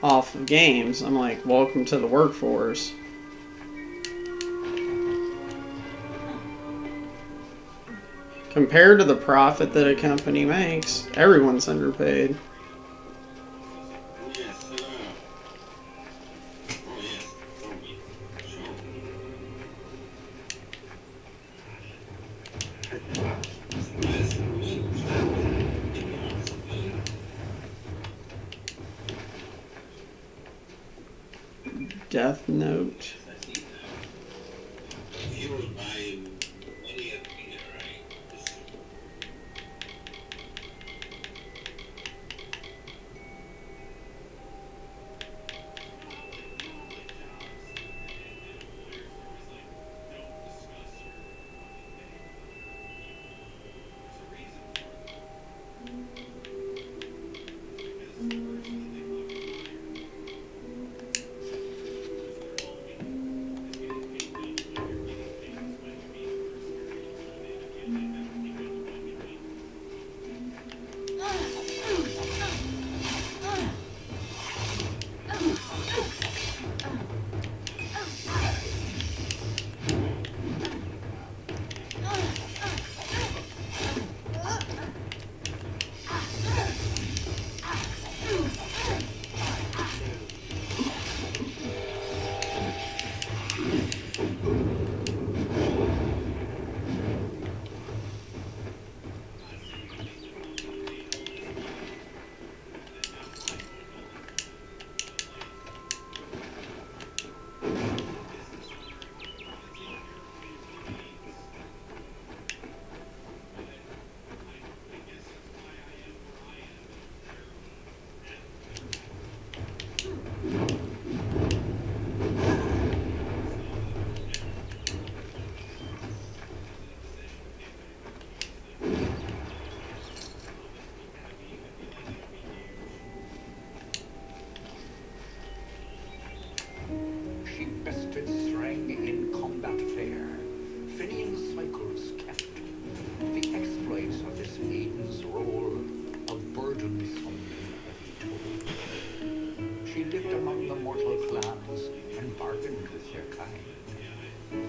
off of games. I'm like, welcome to the workforce. Compared to the profit that a company makes, everyone's underpaid. Death Note.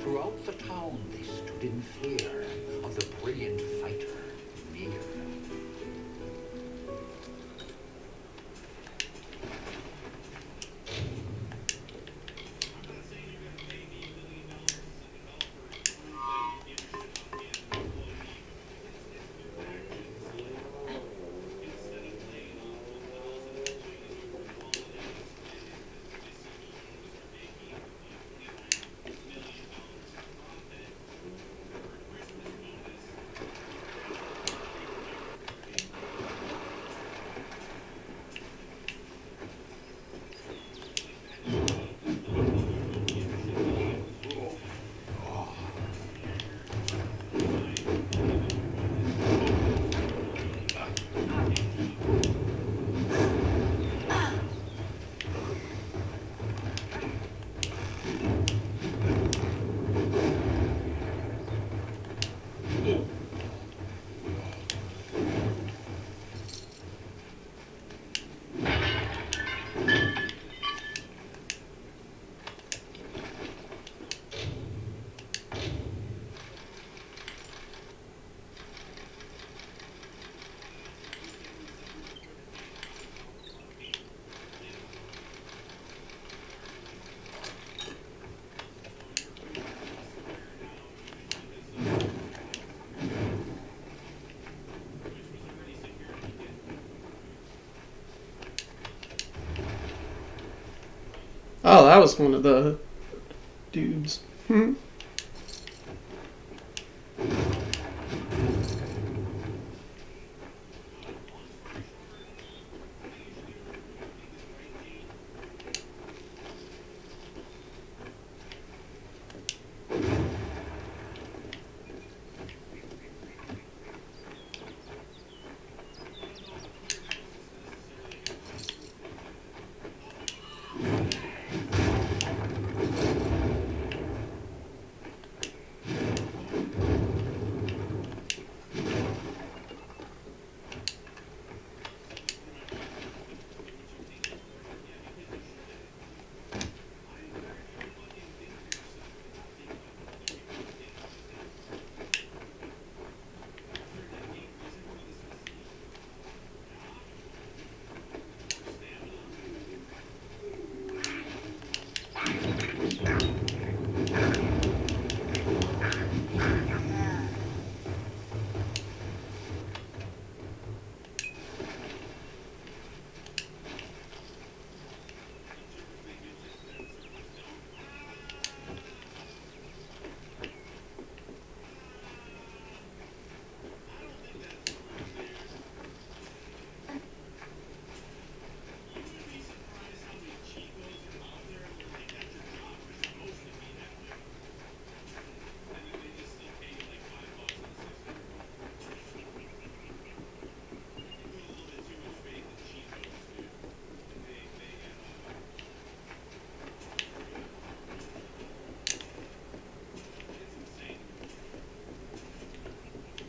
throughout the town they stood in fear of the brilliant fighter, Mir. Oh, that was one of the dudes.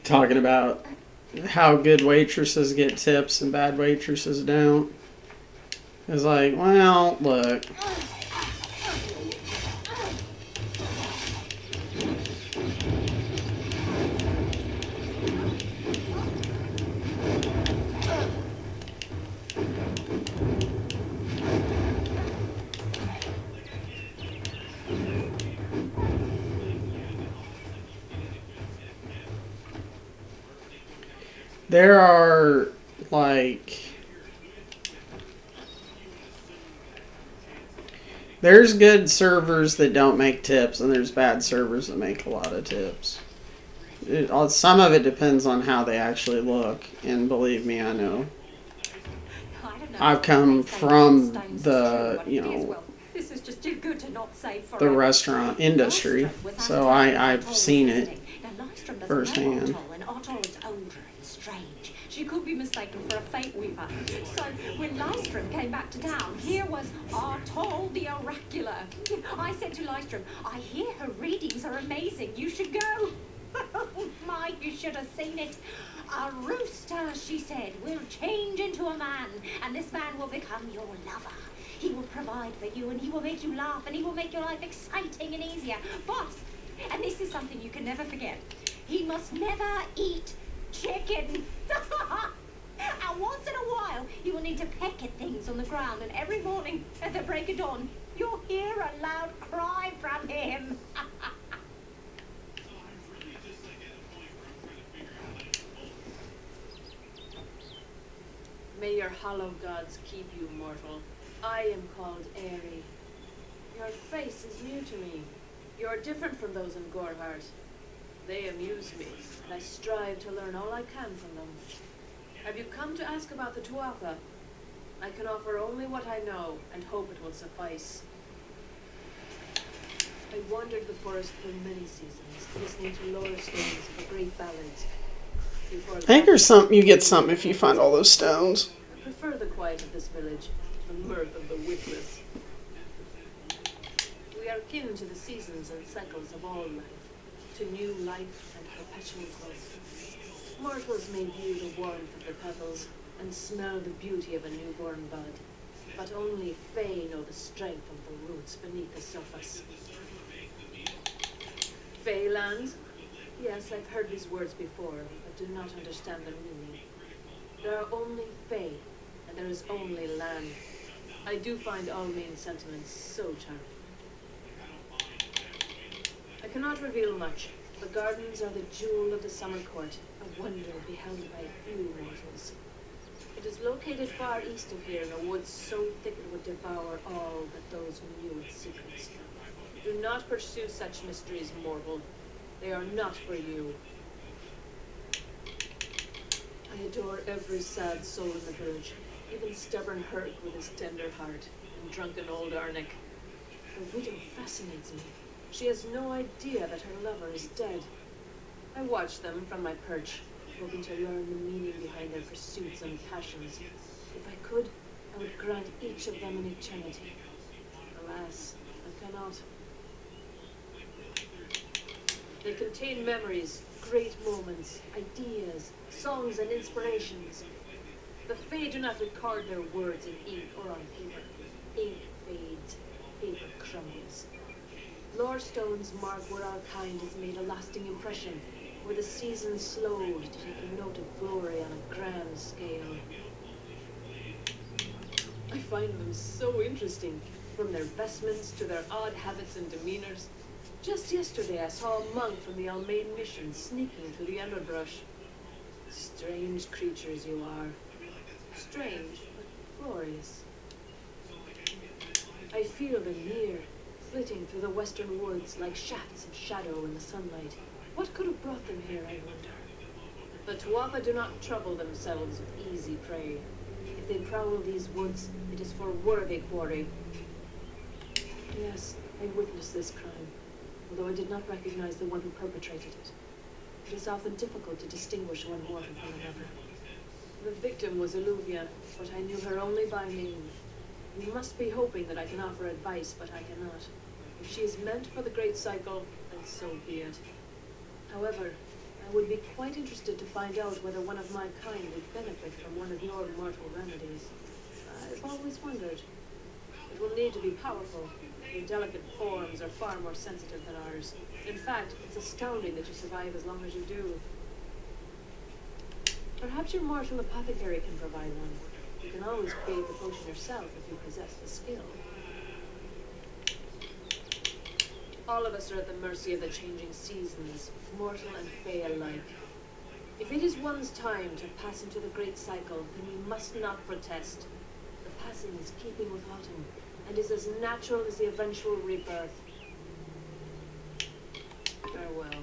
Talking about how good waitresses get tips and bad waitresses don't. It's like, well, look. There are, like, there's good servers that don't make tips, and there's bad servers that make a lot of tips. Some of it depends on how they actually look, and believe me, I know. I've come from the, you know, This is just too good to not say the forever. restaurant industry, so I've seen it firsthand. Otto is older and strange. She could be mistaken for a fate weaver. So when Lystrom came back to town, here was Artol the Oracular. I said to Lystrom, I hear her readings are amazing. You should go. Oh my, you should have seen it. A rooster, she said, will change into a man, and this man will become your lover. He will provide for you, and he will make you laugh, and he will make your life exciting and easier. But And this is something you can never forget. He must never eat chicken. And once in a while, he will need to peck at things on the ground, and every morning at the break of dawn, you'll hear a loud cry from him. May your hollow gods keep you, mortal. I am called Aerie. Your face is new to me. You are different from those in Gorhart. They amuse me, and I strive to learn all I can from them. Have you come to ask about the Tuatha? I can offer only what I know, and hope it will suffice. I wandered the forest for many seasons, listening to lore stories of the great ballads. I think there's something, you get something if you find all those stones. I prefer the quiet of this village, the mirth of the witless. We are kin to the seasons and cycles of all life, to new life and perpetual growth. Mortals may view the warmth of the petals and smell the beauty of a newborn bud, but only Fae know the strength of the roots beneath the surface. Faeland? Yes, I've heard these words before, but do not understand their meaning. There are only Fae, and there is only land. I do find all main sentiments so charming. I cannot reveal much. The gardens are the jewel of the summer court, a wonder beheld by few mortals. It is located far east of here in a wood so thick it would devour all but those who knew its secrets. Do not pursue such mysteries, mortal. They are not for you. I adore every sad soul in the village, even stubborn Herc with his tender heart, and drunken old Arnick. The widow fascinates me. She has no idea that her lover is dead. I watch them from my perch, hoping to learn the meaning behind their pursuits and passions. If I could, I would grant each of them an eternity. Alas, I cannot. They contain memories, great moments, ideas, songs, and inspirations. The Fae do not record their words in ink or on paper. Ink fades, paper crumbles. Lore stones mark where our kind has made a lasting impression, where the seasons slowed to take a note of glory on a grand scale. I find them so interesting, from their vestments to their odd habits and demeanors. Just yesterday I saw a monk from the Almain mission sneaking through the underbrush. Strange creatures you are. Strange, but glorious. I feel them near, flitting through the western woods like shafts of shadow in the sunlight. What could have brought them here, I wonder? The Tuatha do not trouble themselves with easy prey. If they prowl these woods, it is for worthy quarry. Yes, I witnessed this crime, although I did not recognize the one who perpetrated it. It is often difficult to distinguish one mortal from another. The victim was Illuvia, but I knew her only by name. You must be hoping that I can offer advice, but I cannot. If she is meant for the great cycle, then so be it. However, I would be quite interested to find out whether one of my kind would benefit from one of your mortal remedies. I've always wondered. It will need to be powerful. Your delicate forms are far more sensitive than ours. In fact, it's astounding that you survive as long as you do. Perhaps your mortal apothecary can provide one. You can always create the potion yourself if you possess the skill. All of us are at the mercy of the changing seasons, mortal and fae alike. If it is one's time to pass into the great cycle, then we must not protest. The passing is keeping with autumn, and is as natural as the eventual rebirth. Farewell.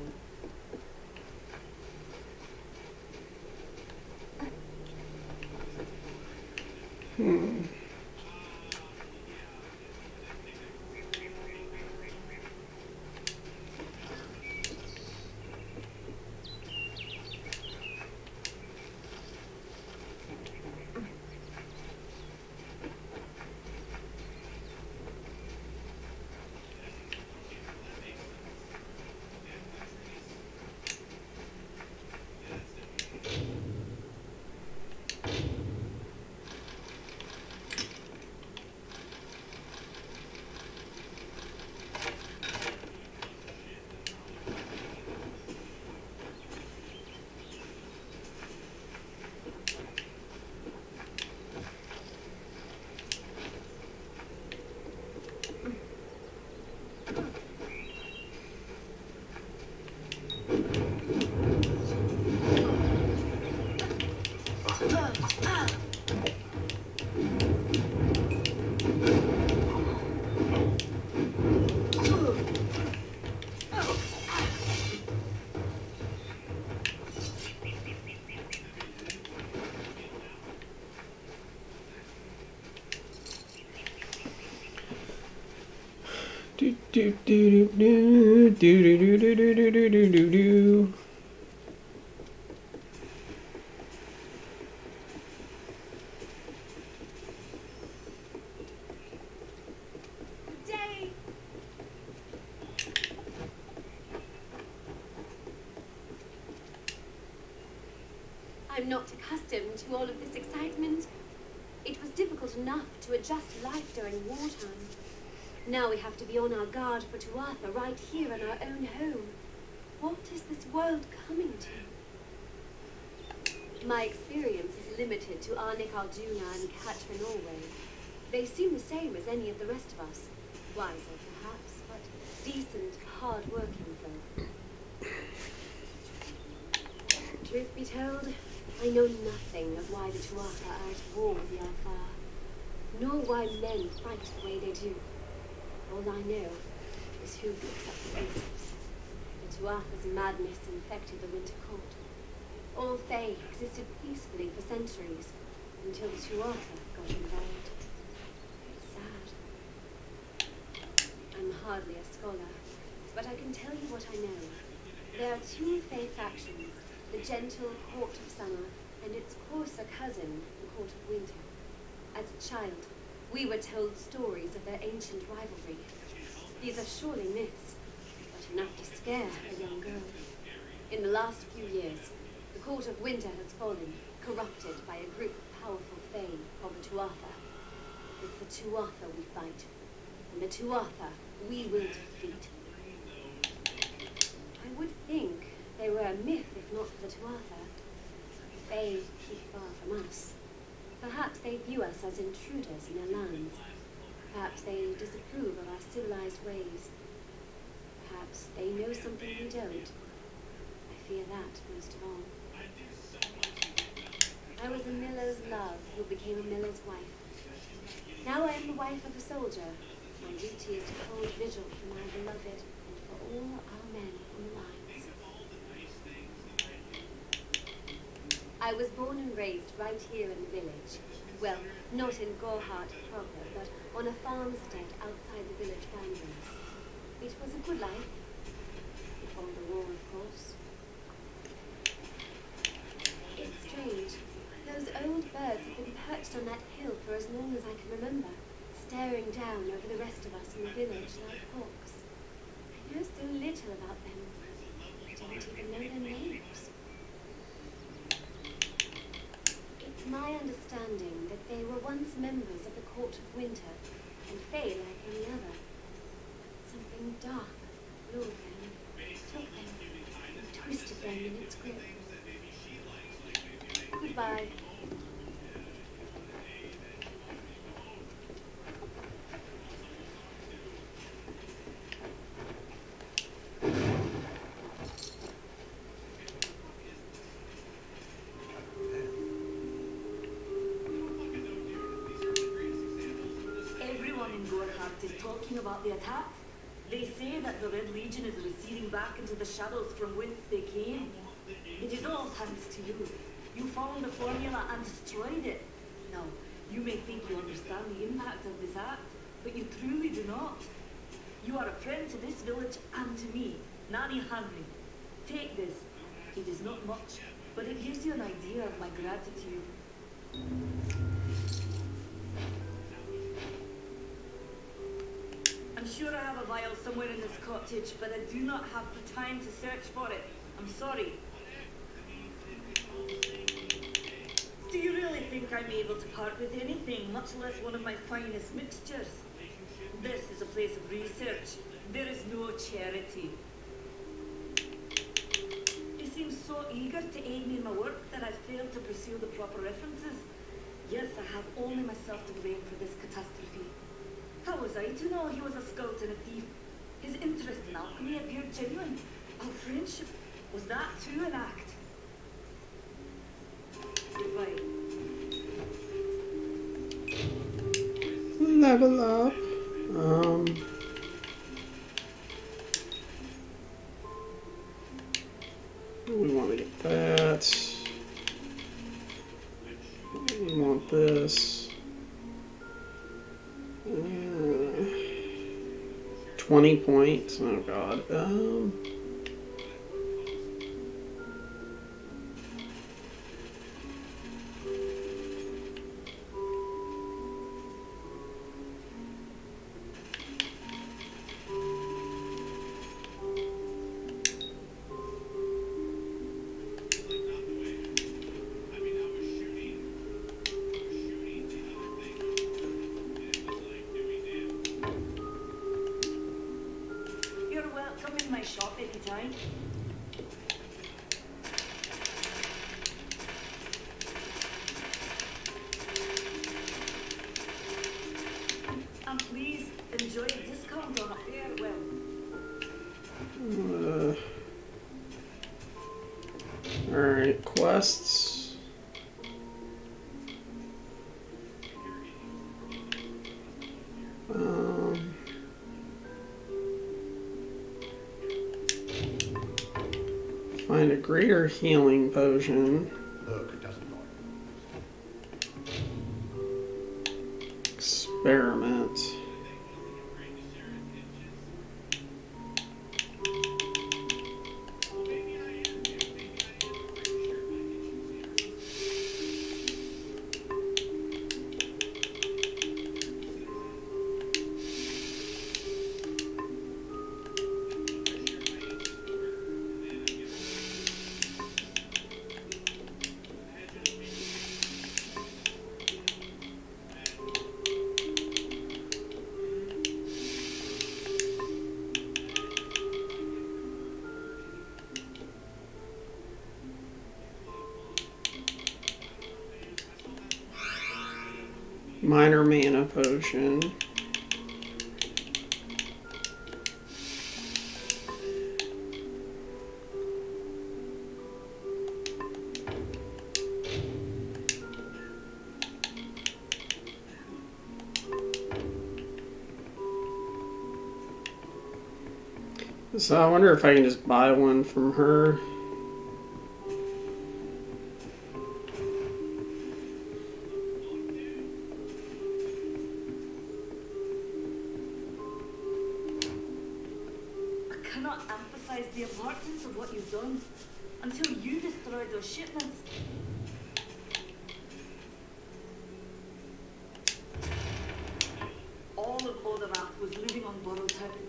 Do do do do do do do do do do do do do do. Day. I'm not accustomed to all of this excitement. It was difficult enough to adjust to life during wartime. Now we have to be on our guard for Tuatha right here in our own home. What is this world coming to? My experience is limited to Arnik Alduna and Catra Norway. They seem the same as any of the rest of us. Wiser, perhaps, but decent, hard-working folk. Truth be told, I know nothing of why the Tuatha are at war with the Alfar, nor why men fight the way they do. All I know is who picks up the pieces. The Tuatha's madness infected the Winter Court. All Fae existed peacefully for centuries, until the Tuatha got involved. It's sad. I'm hardly a scholar, but I can tell you what I know. There are two Fae factions, the gentle Court of Summer and its coarser cousin, the Court of Winter. As a child, we were told stories of their ancient rivalry. These are surely myths, but enough to scare a young girl. In the last few years, the Court of Winter has fallen, corrupted by a group of powerful Fae called the Tuatha. It's the Tuatha we fight, and the Tuatha we will defeat. I would think they were a myth if not for the Tuatha. Fae keep far from us. Perhaps they view us as intruders in their lands. Perhaps they disapprove of our civilized ways. Perhaps they know something we don't. I fear that most of all. I was a miller's love who became a miller's wife. Now I am the wife of a soldier. My duty is to hold vigil for my beloved and for all our men on the lines. I was born and raised right here in the village. Well, not in Gorhart proper, but on a farmstead outside the village boundaries. It was a good life. Before the war, of course. It's strange. Those old birds have been perched on that hill for as long as I can remember, staring down over the rest of us in the village like hawks. I know so little about them. I don't even know their names. It's my understanding that they were once members of the Court of Winter, and Fae like any other. Something dark lured them, took them, and twisted them in its grip. Goodbye. Everyone in Gorhart is talking about the attacks. They say that the Red Legion is receding back into the shadows from whence they came. It is all thanks to you. You found the formula and destroyed it. Now, you may think you understand the impact of this act, but you truly do not. You are a friend to this village and to me, Nanny Henry. Take this. It is not much, but it gives you an idea of my gratitude. I'm sure I have a vial somewhere in this cottage, but I do not have the time to search for it. I'm sorry. Do you really think I'm able to part with anything, much less one of my finest mixtures? This is a place of research. There is no charity. You seem so eager to aid me in my work that I failed to pursue the proper references. Yes, I have only myself to blame for this catastrophe. How was I to know he was a scout and a thief? His interest in alchemy appeared genuine. Our friendship, was that too an act? Goodbye. Level up. We want to get that. We want this. 20 points. Oh god. You're welcome in my shop anytime. And please enjoy a discount on a farewell. Alright, quests. Find a greater healing potion. Look, it doesn't matter. Experiment. Minor mana potion. So I wonder if I can just buy one from her. I cannot emphasize the importance of what you've done until you destroyed those shipments. All of Odorath was living on borrowed territory.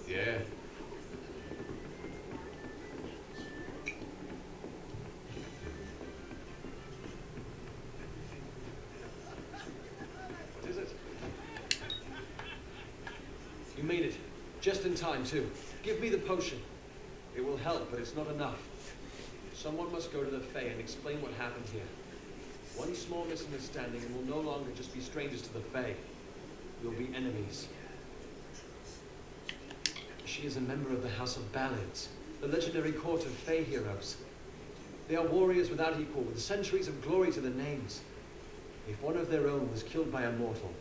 Yeah. What is it? You made it. Just in time, too. Give me the potion. It will help, but it's not enough. Someone must go to the Fae and explain what happened here. One small misunderstanding and we'll no longer just be strangers to the Fae. We'll be enemies. She is a member of the House of Balids, the legendary court of Fae heroes. They are warriors without equal, with centuries of glory to their names. If one of their own was killed by a mortal,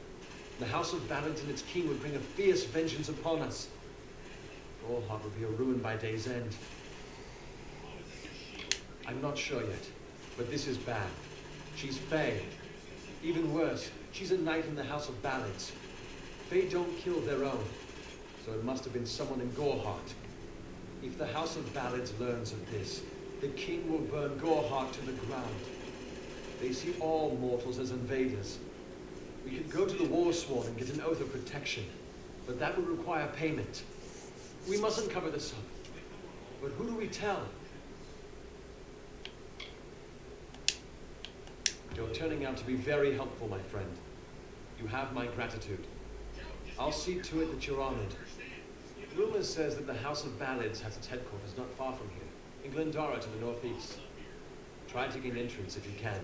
the House of Balids and its king would bring a fierce vengeance upon us. Gorhart would be a ruin by day's end. I'm not sure yet, but this is bad. She's Fae. Even worse, she's a knight in the House of Balids. Fae don't kill their own. So it must have been someone in Gorhart. If the House of Balids learns of this, the king will burn Gorhart to the ground. They see all mortals as invaders. We could go to the Warsworn and get an oath of protection, but that would require payment. We mustn't cover this up. But who do we tell? You're turning out to be very helpful, my friend. You have my gratitude. I'll see to it that you're honored. Rumor says that the House of Balids has its headquarters not far from here, in Glendara to the northeast. Try to gain entrance if you can.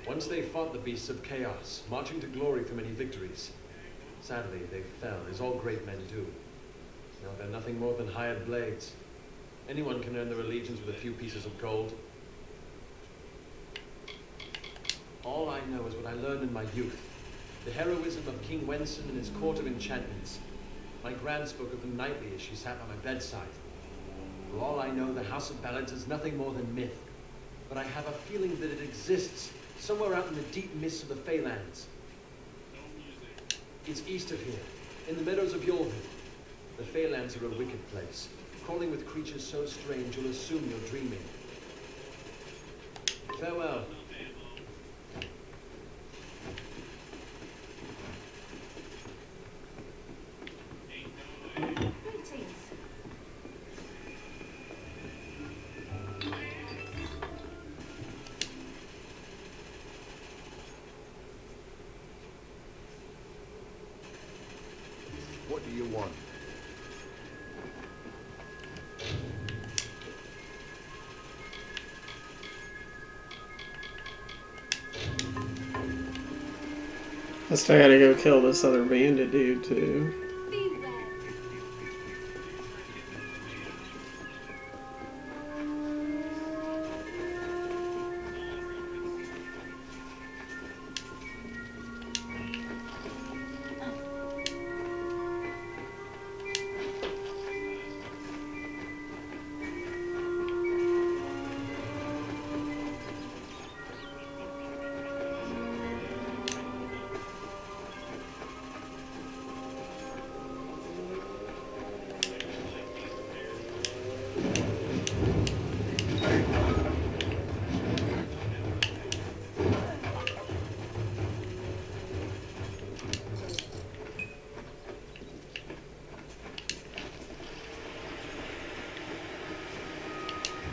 Once they fought the beasts of chaos, marching to glory for many victories. Sadly, they fell, as all great men do. Now they're nothing more than hired blades. Anyone can earn their allegiance with a few pieces of gold. All I know is what I learned in my youth. The heroism of King Wenson and his court of enchantments. My gran spoke of them nightly as she sat by my bedside. For all I know, the House of Ballads is nothing more than myth. But I have a feeling that it exists somewhere out in the deep mists of the Feylands. It's east of here, in the meadows of Yorville. The Feylands are a wicked place, crawling with creatures so strange you'll assume you're dreaming. Farewell. Greetings. What do you want? Guess I gotta go kill this other bandit dude too.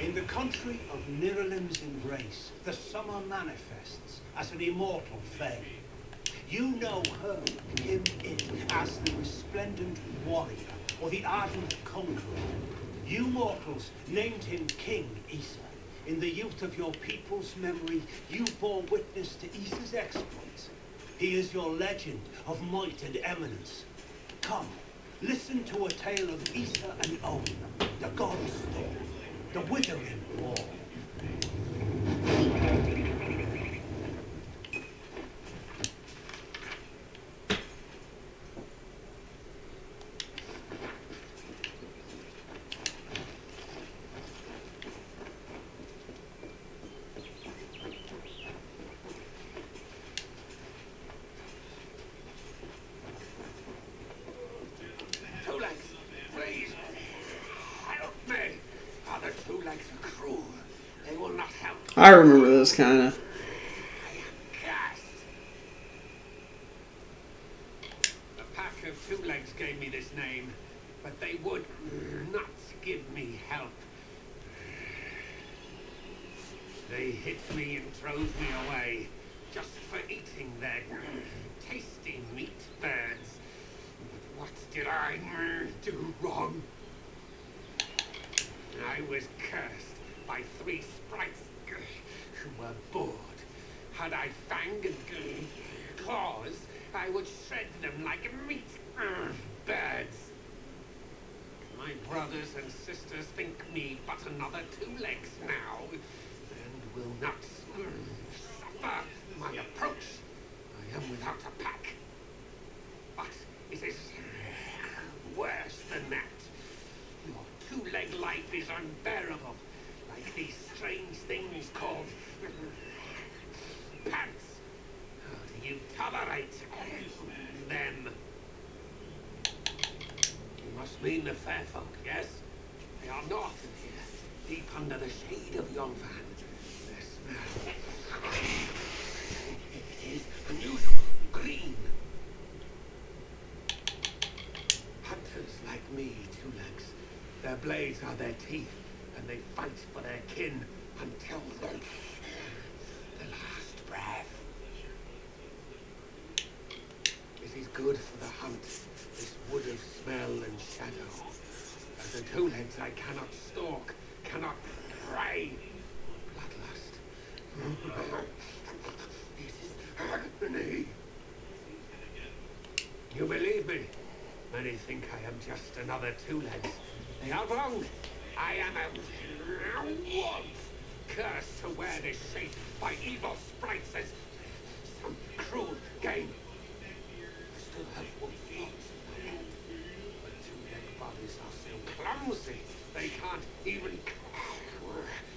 In the country of Niralim's embrace, the summer manifests as an immortal fae. You know her, him, it, as the resplendent warrior, or the ardent conqueror. You mortals named him King Issa. In the youth of your people's memory, you bore witness to Issa's exploits. He is your legend of might and eminence. Come, listen to a tale of Issa and Owen, the god's storm. The withering war. Two legs, please. Help me. Other two legs are cruel. They will not help. I remember this kind of. Cast. The pack of two legs gave me this name, but they would not give me help. They hit me and drove me away, just for eating their tasty meat birds. But what did I do wrong? I was cursed by three sprites who were bored. Had I fang and claws, I would shred them like meat birds. My brothers and sisters think me but another two legs now, and will not suffer my approach. I am without a pack. But it is worse than that. Your two-leg life is unbearable, like these strange things called pants. How do you tolerate them? You must mean the fair folk, yes? They are north of here, deep under the shade of Yonvan. Their smell, it is unusual, green. Hunters like me, two legs. Their blades are their teeth, and they fight for their kin until the last breath. It is good for the hunt, this wood of smell and shadow. As a two legs I cannot stalk, cannot prey. Bloodlust. It is agony. You believe me? Many think I am just another two legs. They are wrong. I am a wolf, cursed to wear this shape by evil sprites as cruel game. I still have one thought in my head. But two-leg bodies are so clumsy, they can't even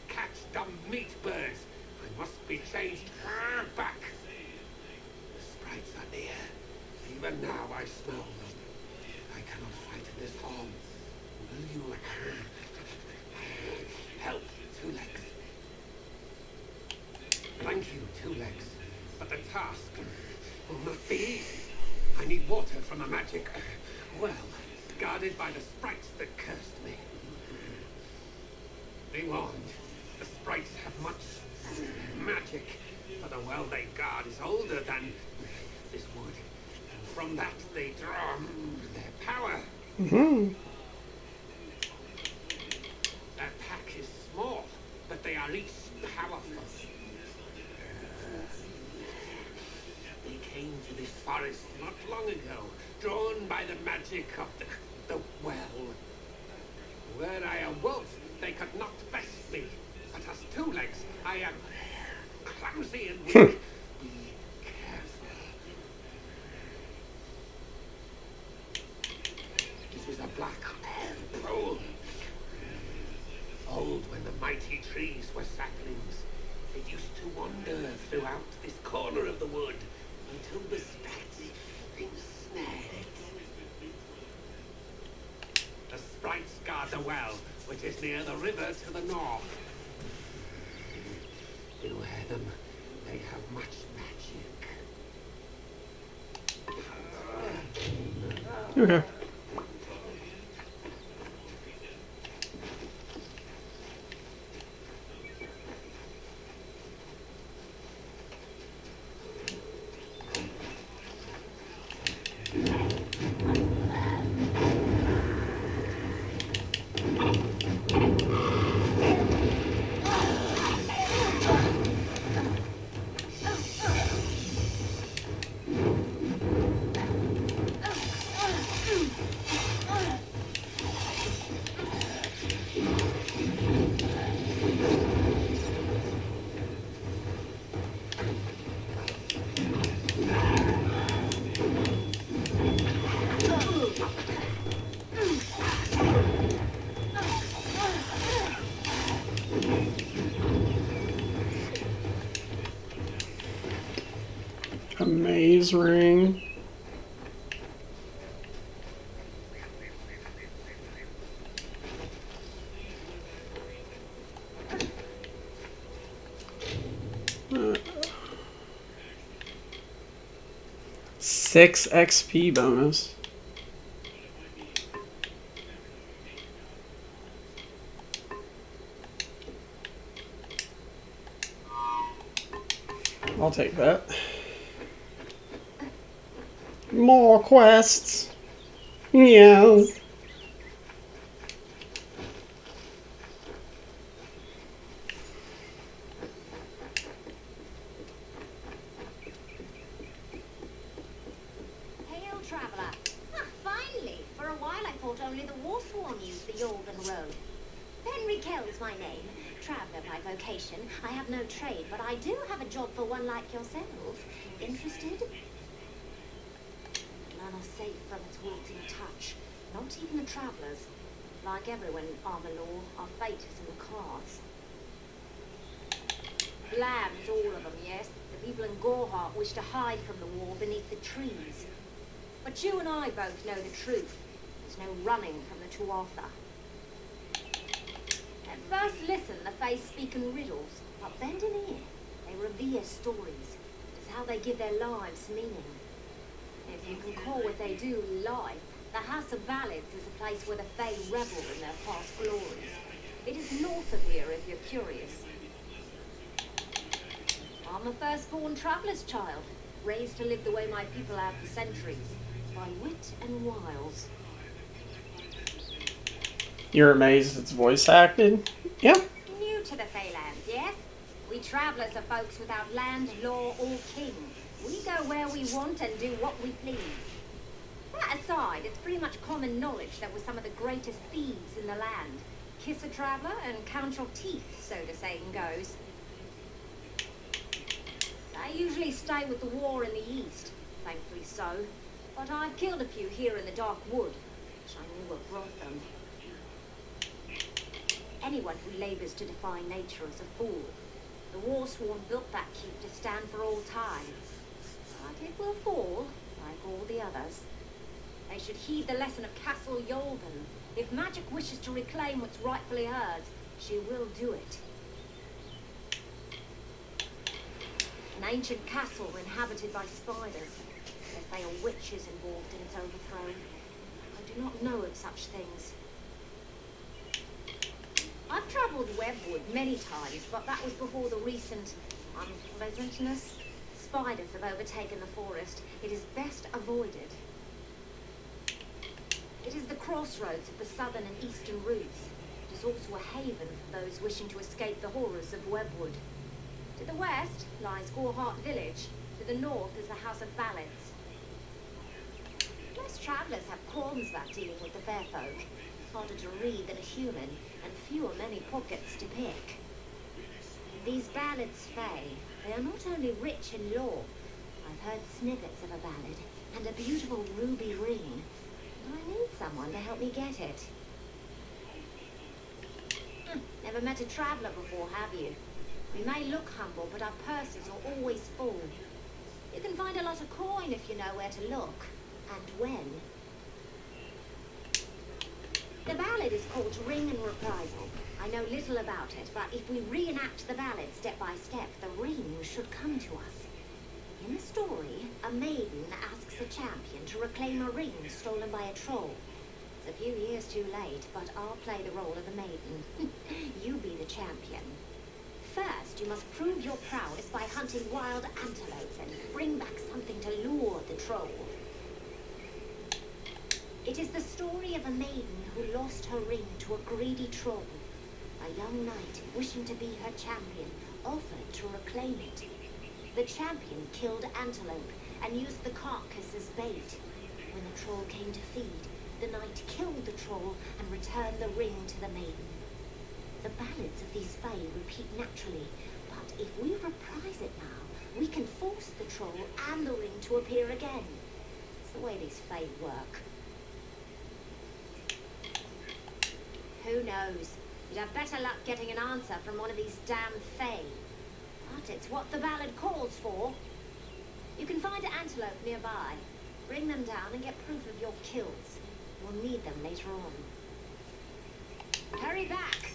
catch dumb meat birds. I must be changed back. The sprites are near. Even now I smell them. I cannot fight in this hall. Will you help, Two Legs? Thank you, Two Legs. But the task will not be easy. I need water from a magic well, guarded by the sprites that cursed me. Be warned, the sprites have much magic, but the well they guard is older than this wood. And from that they draw their power. Mm-hmm. Their pack is small, but they are each powerful. They came to this forest not long ago, drawn by the magic of the well. Were I a wolf, they could not best me. But as Two Legs, I am clumsy and weak. Be careful. This is a black pool. Old when the mighty trees were saplings. It used to wander throughout this corner of the wood until the sprites ensnared it. The sprites guard the well, which is near the river to the north. Beware them. They have much magic. Okay. A maze ring. Six XP bonus. I'll take that. More quests. Yes. Hail, traveller. Ah, finally. For a while I thought only the Warsworn used the Yorvan Road. Henry Kell's my name. Traveller by vocation. I have no trade, but I do have a job for one like yourself. Interested? None are safe from its wilting touch. Not even the travellers. Like everyone in Armalor, our fate is in the cards. Lambs, all of them, yes. The people in Gorhart wish to hide from the war beneath the trees. But you and I both know the truth. There's no running from the Tuatha. At first listen, the Fae speak in riddles, but bend an ear. They revere stories. It is how they give their lives meaning. If you can call what they do life, the House of Ballads is a place where the Fae revel in their past glories. It is north of here if you're curious. I'm a firstborn traveller's child, raised to live the way my people have for centuries, by wit and wiles. You're amazed it's voice acted? Yeah. New to the Feylands, yes? We travellers are folks without land, law, or king. We go where we want and do what we please. That aside, it's pretty much common knowledge that we're some of the greatest thieves in the land. Kiss a traveller and count your teeth, so the saying goes. They usually stay with the war in the east, thankfully so. But I've killed a few here in the Dark Wood, which I knew what brought them. Anyone who labours to defy nature is a fool. The Warsworn built that keep to stand for all time. But it will fall, like all the others. They should heed the lesson of Castle Yolden. If magic wishes to reclaim what's rightfully hers, she will do it. An ancient castle inhabited by spiders. They say a witch is involved in its overthrow. I do not know of such things. I've travelled Webwood many times, but that was before the recent unpleasantness. Spiders have overtaken the forest. It is best avoided. It is the crossroads of the southern and eastern routes. It is also a haven for those wishing to escape the horrors of Webwood. To the west lies Gorehart Village. To the north is the House of Ballads. Most travellers have qualms about dealing with the fair folk. Harder to read than a human, and fewer many pockets to pick. These ballads fey, they are not only rich in lore. I've heard snippets of a ballad, and a beautiful ruby ring. And I need someone to help me get it. Never met a traveller before, have you? We may look humble, but our purses are always full. You can find a lot of coin if you know where to look, and when. The ballad is called Ring and Reprisal. I know little about it, but if we reenact the ballad step by step, the ring should come to us. In the story, a maiden asks a champion to reclaim a ring stolen by a troll. It's a few years too late, but I'll play the role of the maiden. You be the champion. First, you must prove your prowess by hunting wild antelope and bring back something to lure the troll. It is the story of a maiden who lost her ring to a greedy troll. A young knight, wishing to be her champion, offered to reclaim it. The champion killed antelope and used the carcass as bait. When the troll came to feed, the knight killed the troll and returned the ring to the maiden. The ballads of these fae repeat naturally, but if we reprise it now, we can force the troll and the ring to appear again. It's the way these fae work. Who knows? You'd have better luck getting an answer from one of these damn fae. But it's what the ballad calls for. You can find an antelope nearby. Bring them down and get proof of your kills. We'll need them later on. Hurry back!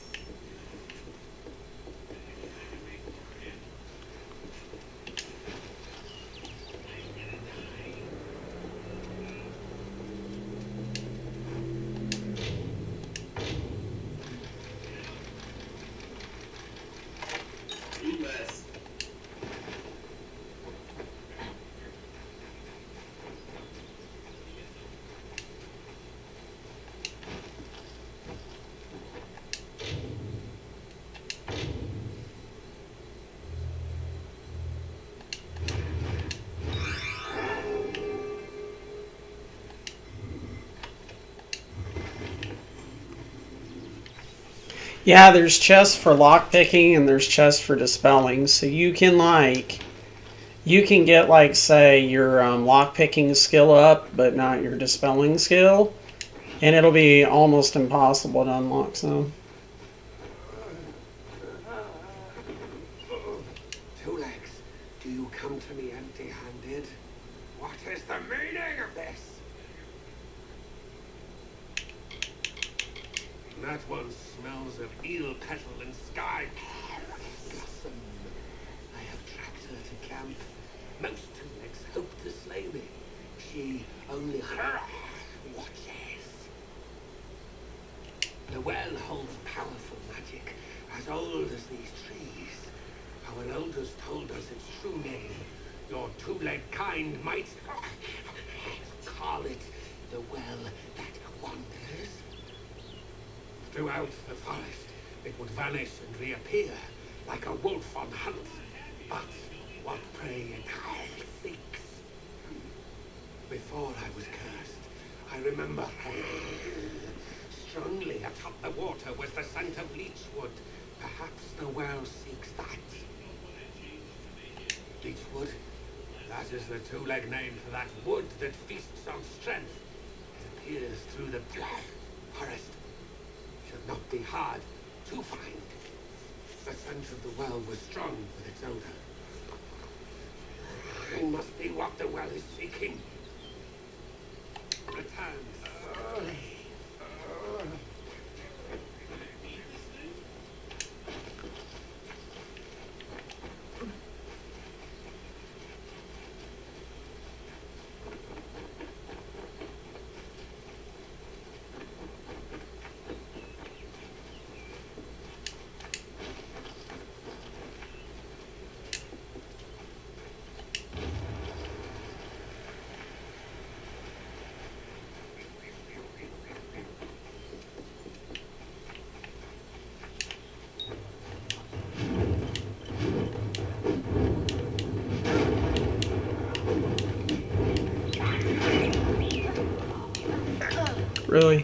Yeah, there's chests for lockpicking and there's chests for dispelling. So you can get like, say, your lockpicking skill up, but not your dispelling skill, and it'll be almost impossible to unlock some. Two Legs, do you come to me empty-handed? What is the meaning of this? That one smells of eel petal and sky blossom. I have tracked her to camp. Most Two Legs hope to slay me. She only watches. The well holds powerful magic, as old as these trees. Our elders told us its true name. Your two-legged kind might call it the well that wanders. Throughout the forest, it would vanish and reappear, like a wolf on hunt. But what prey it seeks. Before I was cursed, I remember strongly atop the water was the scent of leechwood. Perhaps the well seeks that. Beechwood. That is the two-leg name for that wood that feasts on strength. It appears through the black forest. Should not be hard to find. The scent of the well was strong with its odor. It must be what the well is seeking. Returns. Really?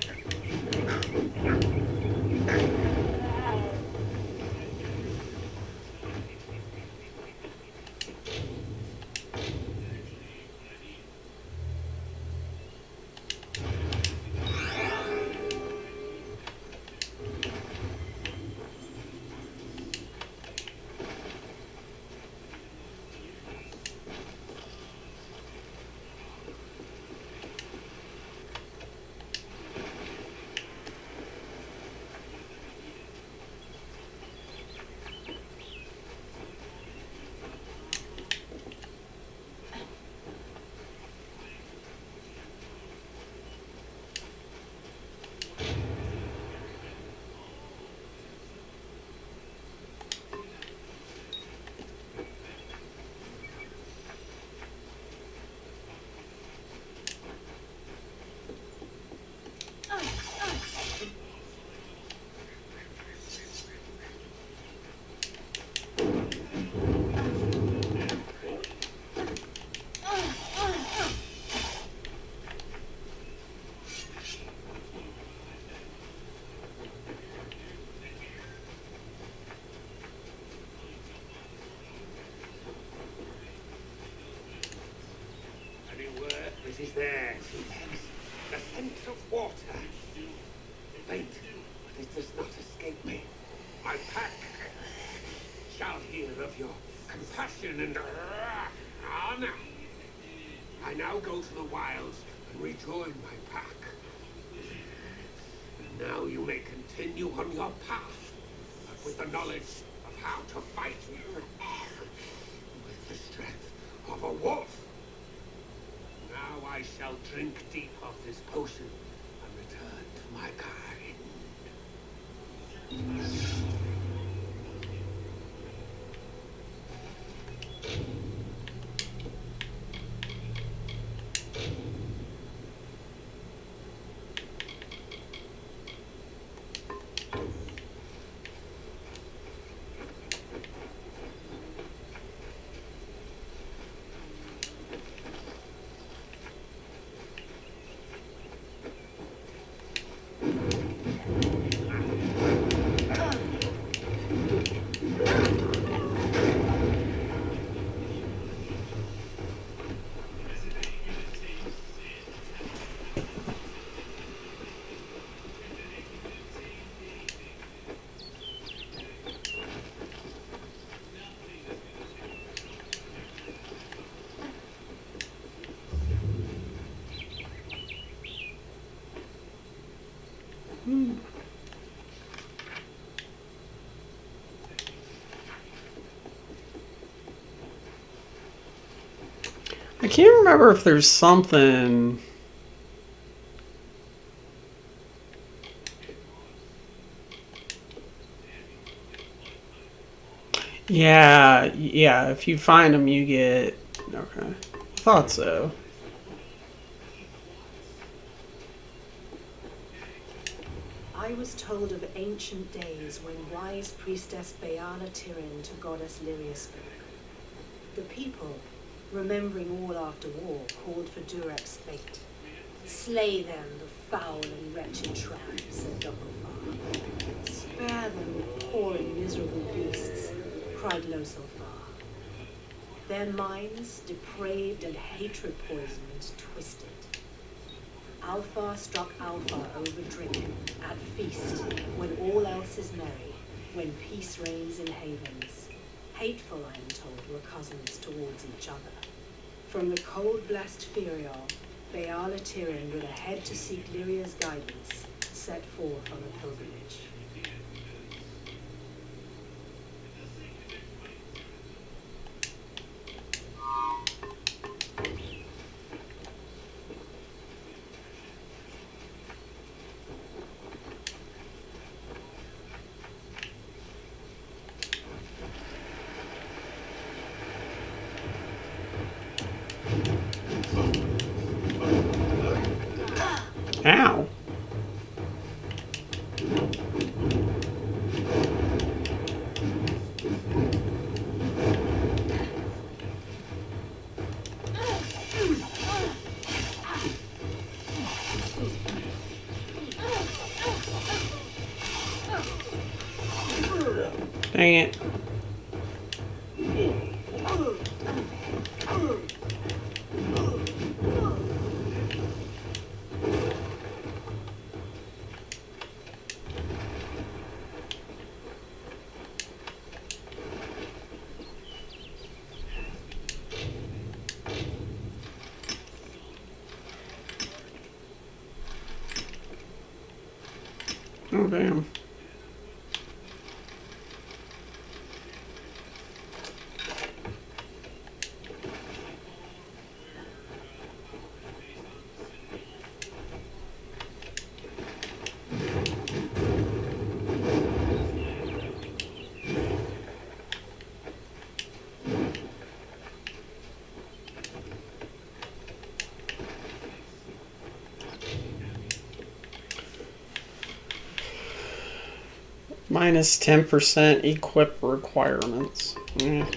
It is there, the scent of water. Faint, but it does not escape me. My pack shall hear of your compassion and honor. I now go to the wilds and rejoin my pack. And now you may continue on your path, but with the knowledge of how to fight with the strength of a wolf. Now I shall drink deep of this potion and return to my kind. I can't remember if there's something. Yeah, if you find them, you get. Okay. Thought so. I was told of ancient days when wise priestess Bayana Tirin to goddess Lyria spoke. The people, remembering all after war, called for Durek's fate. Slay them, the foul and wretched tribe, said Dokofar. Spare them, poor and miserable beasts, cried Loselfar. their minds depraved and hatred poisoned, twisted. Alpha struck Alpha over drink, at feast, when all else is merry, when peace reigns in havens. Hateful, I am told, were cousins towards each other. From the cold blessed Ferial, Baal Tyrion, with a head to seek Lyria's guidance, set forth on a pilgrimage. Ow. Dang it. Oh, damn. Minus 10% equip requirements. Yeah.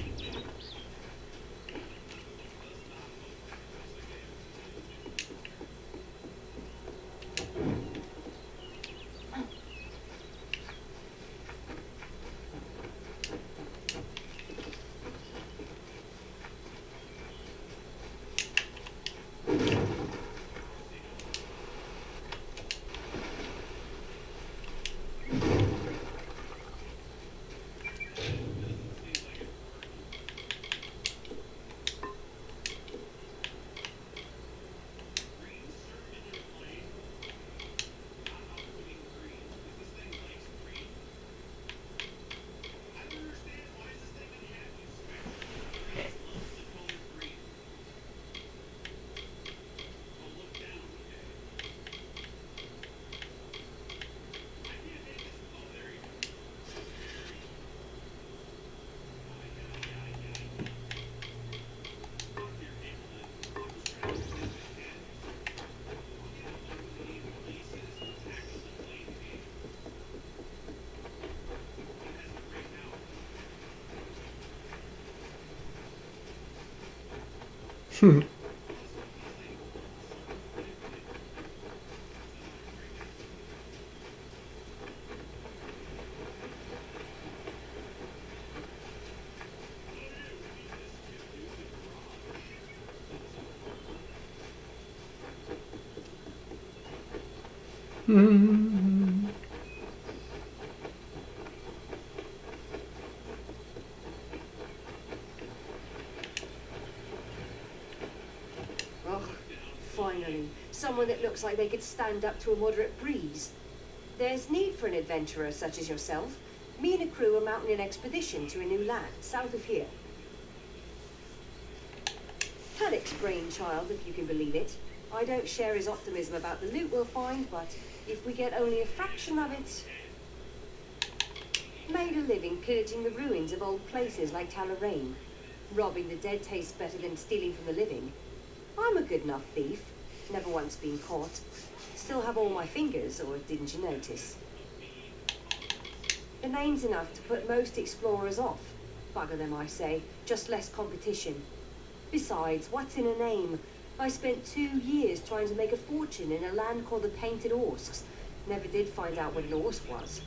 Oh, finally, someone that looks like they could stand up to a moderate breeze. There's need for an adventurer such as yourself. Me and a crew are mounting an expedition to a new land, south of here. Talik's brainchild, if you can believe it. I don't share his optimism about the loot we'll find, but if we get only a fraction of it... Made a living pillaging the ruins of old places like Talarain. Robbing the dead tastes better than stealing from the living. I'm a good enough thief. Never once been caught. Still have all my fingers, or didn't you notice? The name's enough to put most explorers off. Bugger them, I say. Just less competition. Besides, what's in a name? I spent 2 years trying to make a fortune in a land called the Painted Orsks. Never did find out what an Orsk was.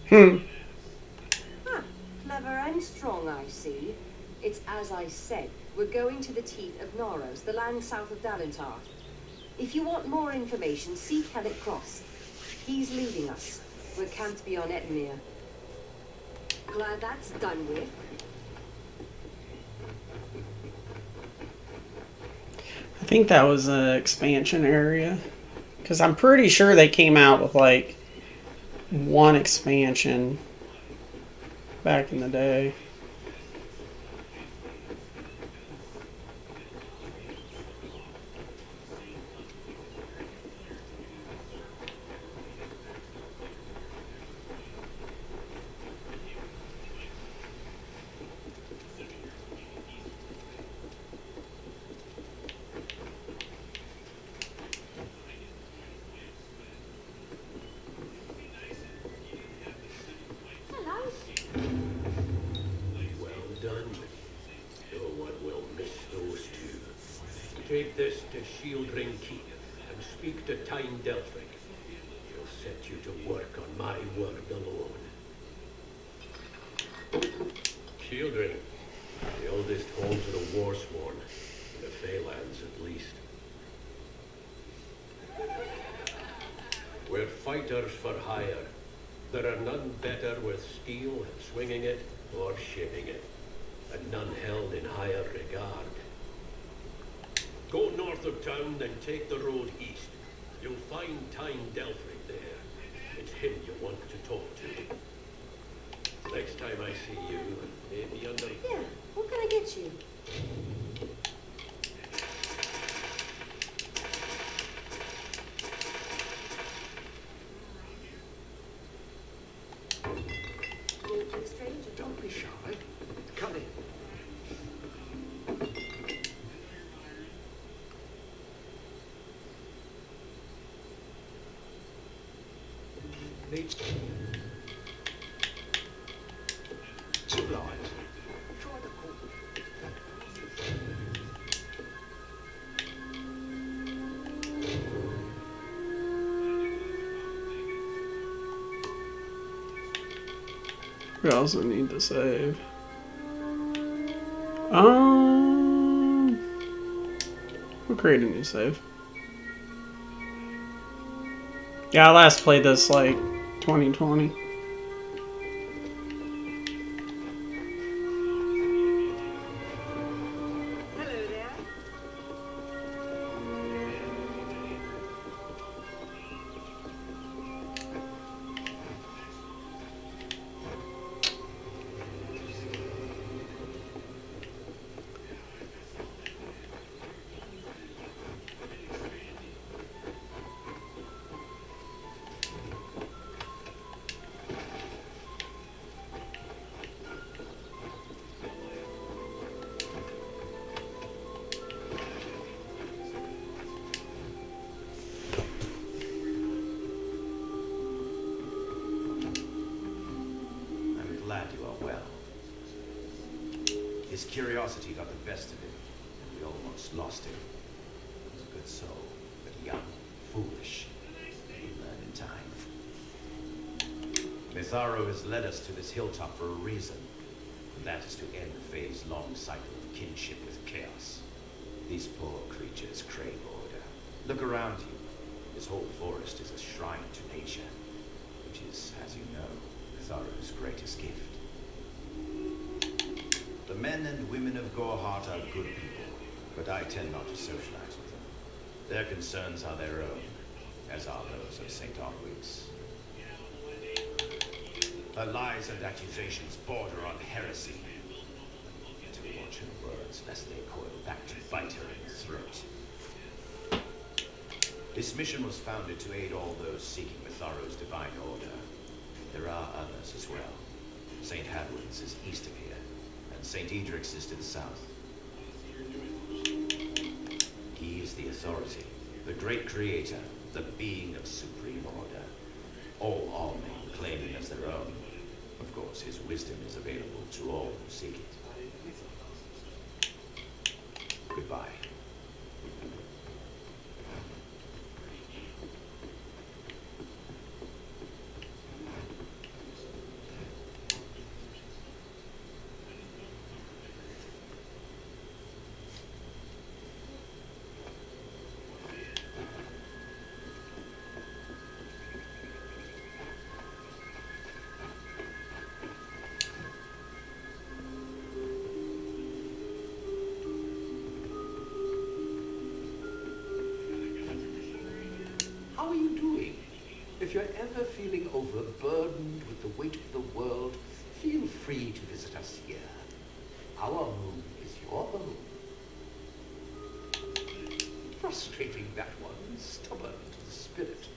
Ah, clever and strong, I see. It's as I said. We're going to the teeth of Naros, the land south of Dalentar. If you want more information, see Kellic Cross. He's leading us. We're camped beyond Ettenmere. Glad that's done with. I think that was an expansion area. Because I'm pretty sure they came out with like one expansion back in the day. Take this to Shieldring Keep and speak to Tyne Delphric. She'll set you to work on my word alone. Shieldring, the oldest home to the Warsworn, in the Feylands at least. We're fighters for hire. There are none better with steel, swinging it, or shaping it, and none held in higher regard. Go north of town, then take the road east. You'll find Tyne Delphric there. It's him you want to talk to. Next time I see you, maybe under... Yeah, what can I get you? Stranger, don't be shy. Come in. Neat. Too light. Try the cork. We also need to save. We'll create a new save. Yeah, I last played this like 2020. Hello there. I'm glad you are well. His curiosity got the best of him, and we almost lost him. He was a good soul, but young, foolish. He learned in time. Mitharo has led us to this hilltop for a reason, and that is to end Faye's long cycle of kinship with chaos. These poor creatures crave order. Look around you. This whole forest is a shrine to nature, which is, as you know, Mitharo's greatest gift. The men and women of Gorhart are good people, but I tend not to socialize with them. Their concerns are their own, as are those of St. Arwig's. Her lies and accusations border on heresy. To watch her words, lest they coil back to bite her in the throat. This mission was founded to aid all those seeking Mitharo's divine order. There are others as well. St. Hadwin's is east of here, and St. Edric's is to the south. He is the authority, the great creator, the being of supreme order. All men claim him as their own. Of course, his wisdom is available to all who seek it. Goodbye. doing. If you're ever feeling overburdened with the weight of the world, feel free to visit us here. Our moon is your home. Frustrating, that one, stubborn to the spirit.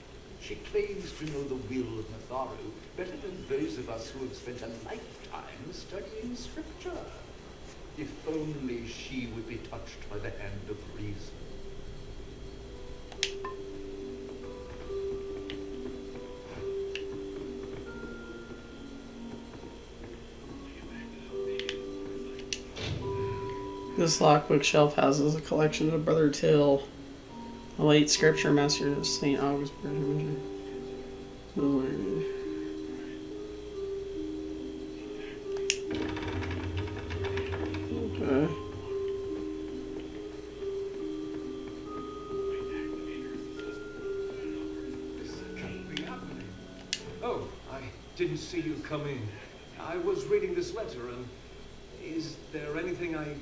She claims to know the will of Natharu better than those of us who have spent a lifetime studying scripture. If only she would be touched by the hand of reason. This locked bookshelf houses a collection of Brother Till, a late scripture master of St. Augustine. Okay. Oh, I didn't see you come in. I was reading this letter, and is there anything I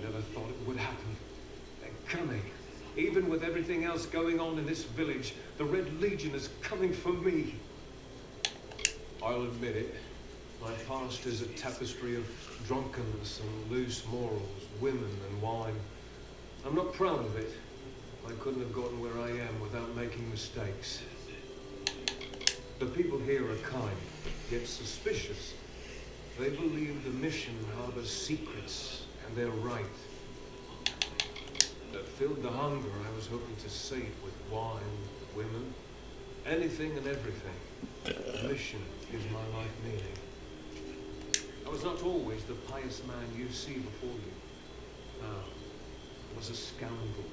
never thought it would happen. They're coming. Even with everything else going on in this village, the Red Legion is coming for me. I'll admit it. My past is a tapestry of drunkenness and loose morals, women and wine. I'm not proud of it. I couldn't have gotten where I am without making mistakes. The people here are kind, yet suspicious. They believe the mission harbors secrets, and they're right. That filled the hunger I was hoping to sate with wine, women, anything and everything. The mission is my life meaning. I was not always the pious man you see before you. No, I was a scoundrel,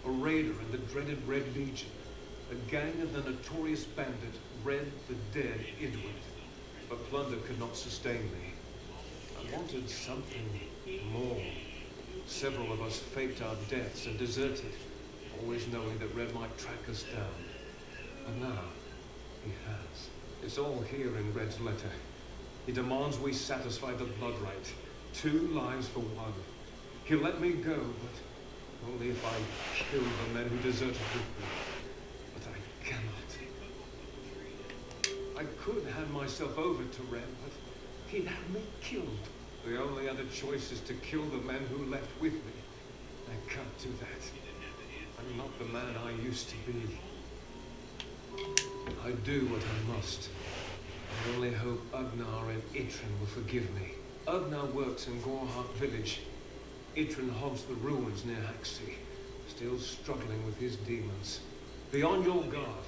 a raider in the dreaded Red Legion, a gang of the notorious bandit Red the Dead Idward. But plunder could not sustain me. I wanted something more. Several of us faked our deaths and deserted, always knowing that Red might track us down. And now, he has. It's all here in Red's letter. He demands we satisfy the blood right. 2 lives for 1. He'll let me go, but only if I kill the men who deserted with me. But I cannot. I could hand myself over to Red, but he'd have me killed. The only other choice is to kill the men who left with me. I can't do that. I'm not the man I used to be. I do what I must. I only hope Ugnar and Itrin will forgive me. Ugnar works in Gorhart village. Itrin haunts the ruins near Haxi, still struggling with his demons. Be on your guard.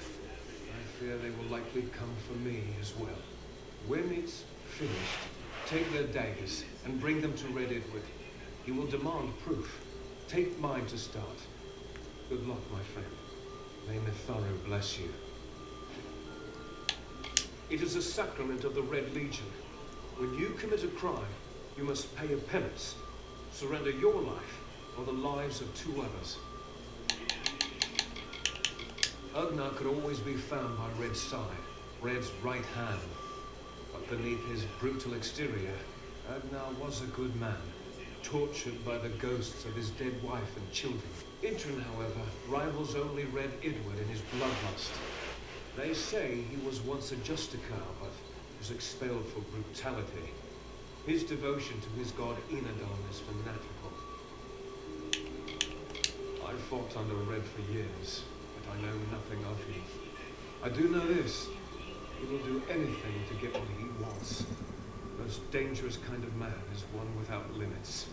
I fear they will likely come for me as well. When it's finished, take their daggers and bring them to Red Edward. He will demand proof. Take mine to start. Good luck, my friend. May Natharu bless you. It is a sacrament of the Red Legion. When you commit a crime, you must pay a penance. Surrender your life or the lives of 2 others. Ugnar could always be found by Red's side, Red's right hand. But beneath his brutal exterior, Ugnar was a good man, tortured by the ghosts of his dead wife and children. Itrin, however, rivals only Red Idward in his bloodlust. They say he was once a Justicar, but was expelled for brutality. His devotion to his god Enadon is fanatical. I fought under Red for years, but I know nothing of him. I do know this. He will do anything to get what he wants. The most dangerous kind of man is one without limits.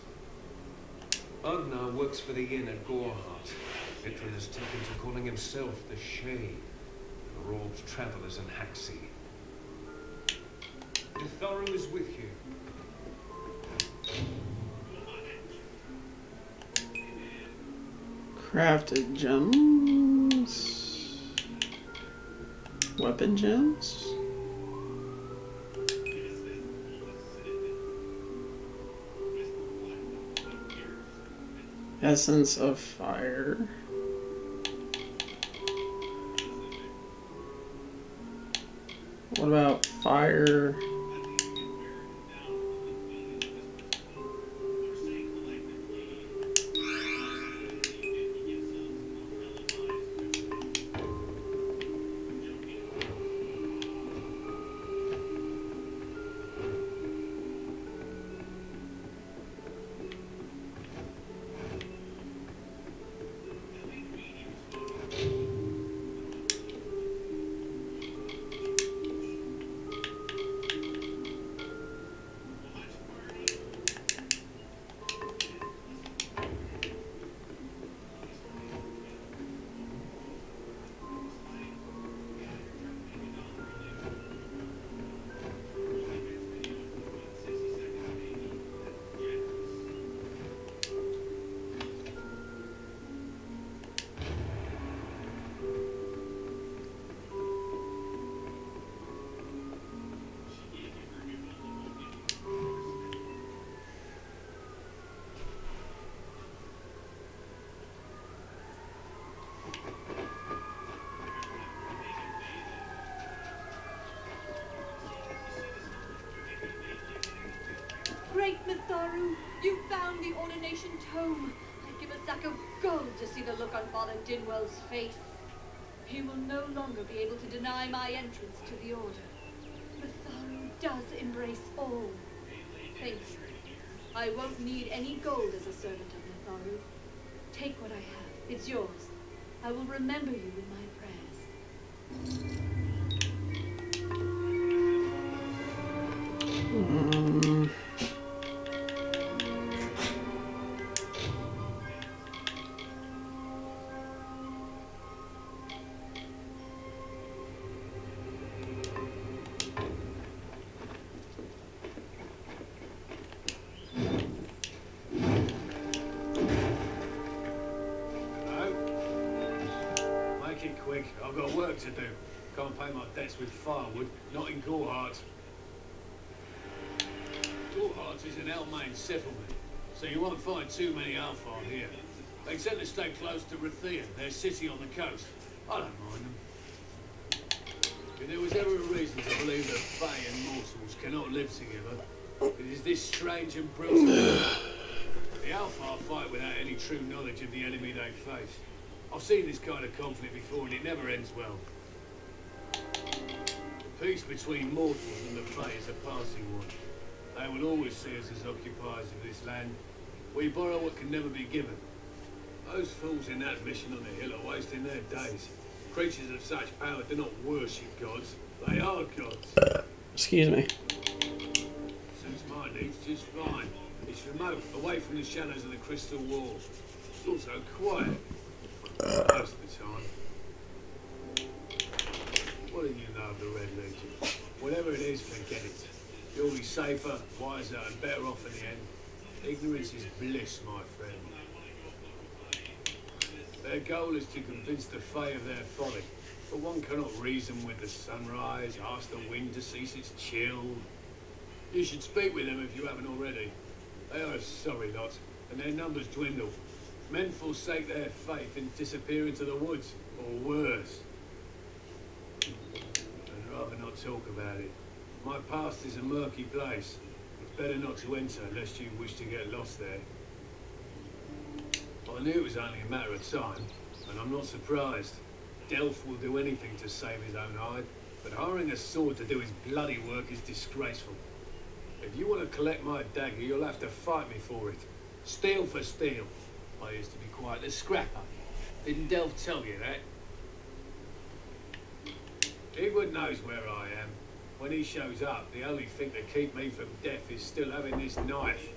Ugnar works for the inn at Gorhart. Itrin has taken to calling himself the Shade, the robed travelers in Haxi. Natharu is with you. Crafted gems. Weapon gems. Essence of fire. What about fire? home, I'd give a sack of gold to see the look on Father Dinwell's face. He will no longer be able to deny my entrance to the Order. Matharu does embrace all. Thanks. I won't need any gold as a servant of Matharu. Take what I have. It's yours. I will remember you in my prayers. Make it quick. I've got work to do. Can't pay my debts with firewood, not in Gorhart. Gorhart is an Elmain settlement, so you won't find too many Alfar here. They tend to stay close to Rathian, their city on the coast. I don't mind them. If there was ever a reason to believe that Fae and mortals cannot live together, it is this strange and brutal. The Alfar fight without any true knowledge of the enemy they face. I've seen this kind of conflict before and it never ends well. The peace between mortals and the Fae is a passing one. They will always see us as occupiers of this land. We borrow what can never be given. Those fools in that mission on the hill are wasting their days. Creatures of such power do not worship gods. They are gods. Excuse me. Suits my needs just fine. It's remote, away from the shadows of the Crystal Wall. It's also quiet. Most of the time. What do you know of the Red Legion? Whatever it is, forget it. You'll be safer, wiser, and better off in the end. Ignorance is bliss, my friend. Their goal is to convince the Fae of their folly. But one cannot reason with the sunrise, ask the wind to cease its chill. You should speak with them if you haven't already. They are a sorry lot, and their numbers dwindle. Men forsake their faith and disappear into the woods, or worse. I'd rather not talk about it. My past is a murky place. It's better not to enter unless you wish to get lost there. I knew it was only a matter of time, and I'm not surprised. Delph will do anything to save his own hide, but hiring a sword to do his bloody work is disgraceful. If you want to collect my dagger, you'll have to fight me for it. Steel for steel. I used to be quite a scrapper. Didn't Delph tell you that? Edward knows where I am. When he shows up, the only thing to keep me from death is still having this knife.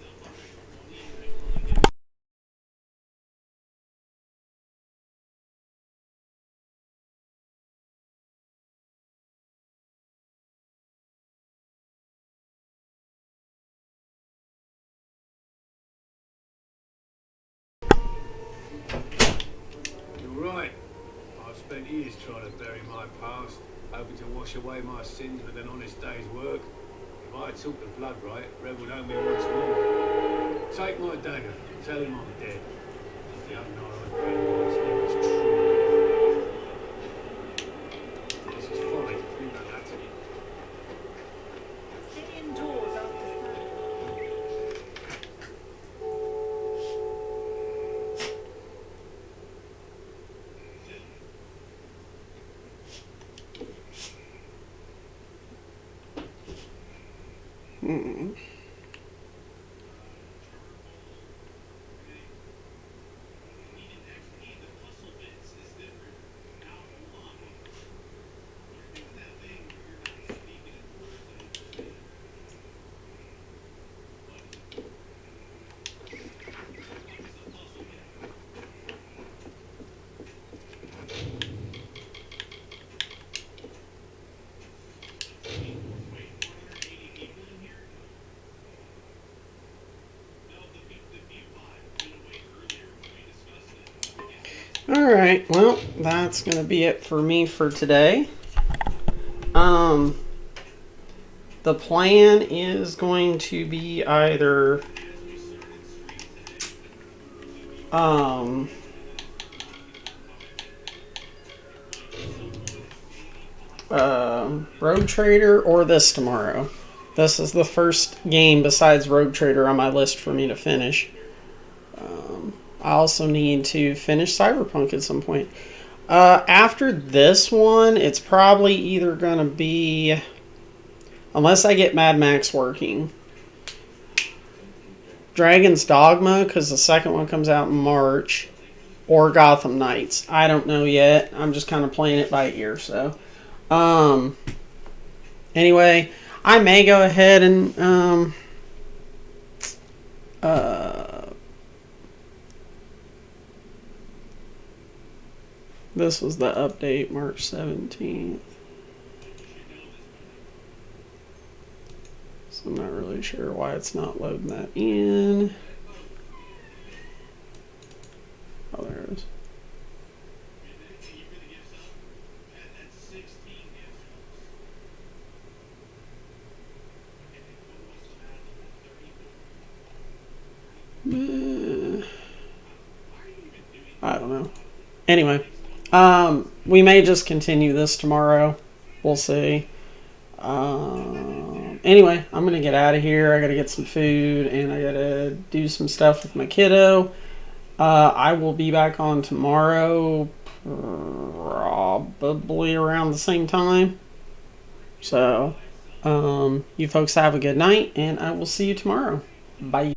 You're right. I've spent years trying to bury my past, hoping to wash away my sins with an honest day's work. If I took the blood right, Red would own me once more. Take my dagger, tell him I'm dead. The unknown is true. This is folly, you know that. Stay indoors after Alright, well, that's going to be it for me for today. The plan is going to be either Rogue Trader or this tomorrow. This is the first game besides Rogue Trader on my list for me to finish. I also need to finish Cyberpunk at some point. After this one, it's probably either going to be, unless I get Mad Max working, Dragon's Dogma, because the second one comes out in March, or Gotham Knights. I don't know yet. I'm just kind of playing it by ear. So, anyway, I may go ahead and this was the update, March 17th. So I'm not really sure why it's not loading that in. Oh, there it is. I don't know. Anyway, we may just continue this tomorrow. We'll see. Anyway, I'm gonna get out of here. I gotta get some food and I gotta do some stuff with my kiddo. I will be back on tomorrow, probably around the same time. So, you folks have a good night, and I will see you tomorrow. Bye.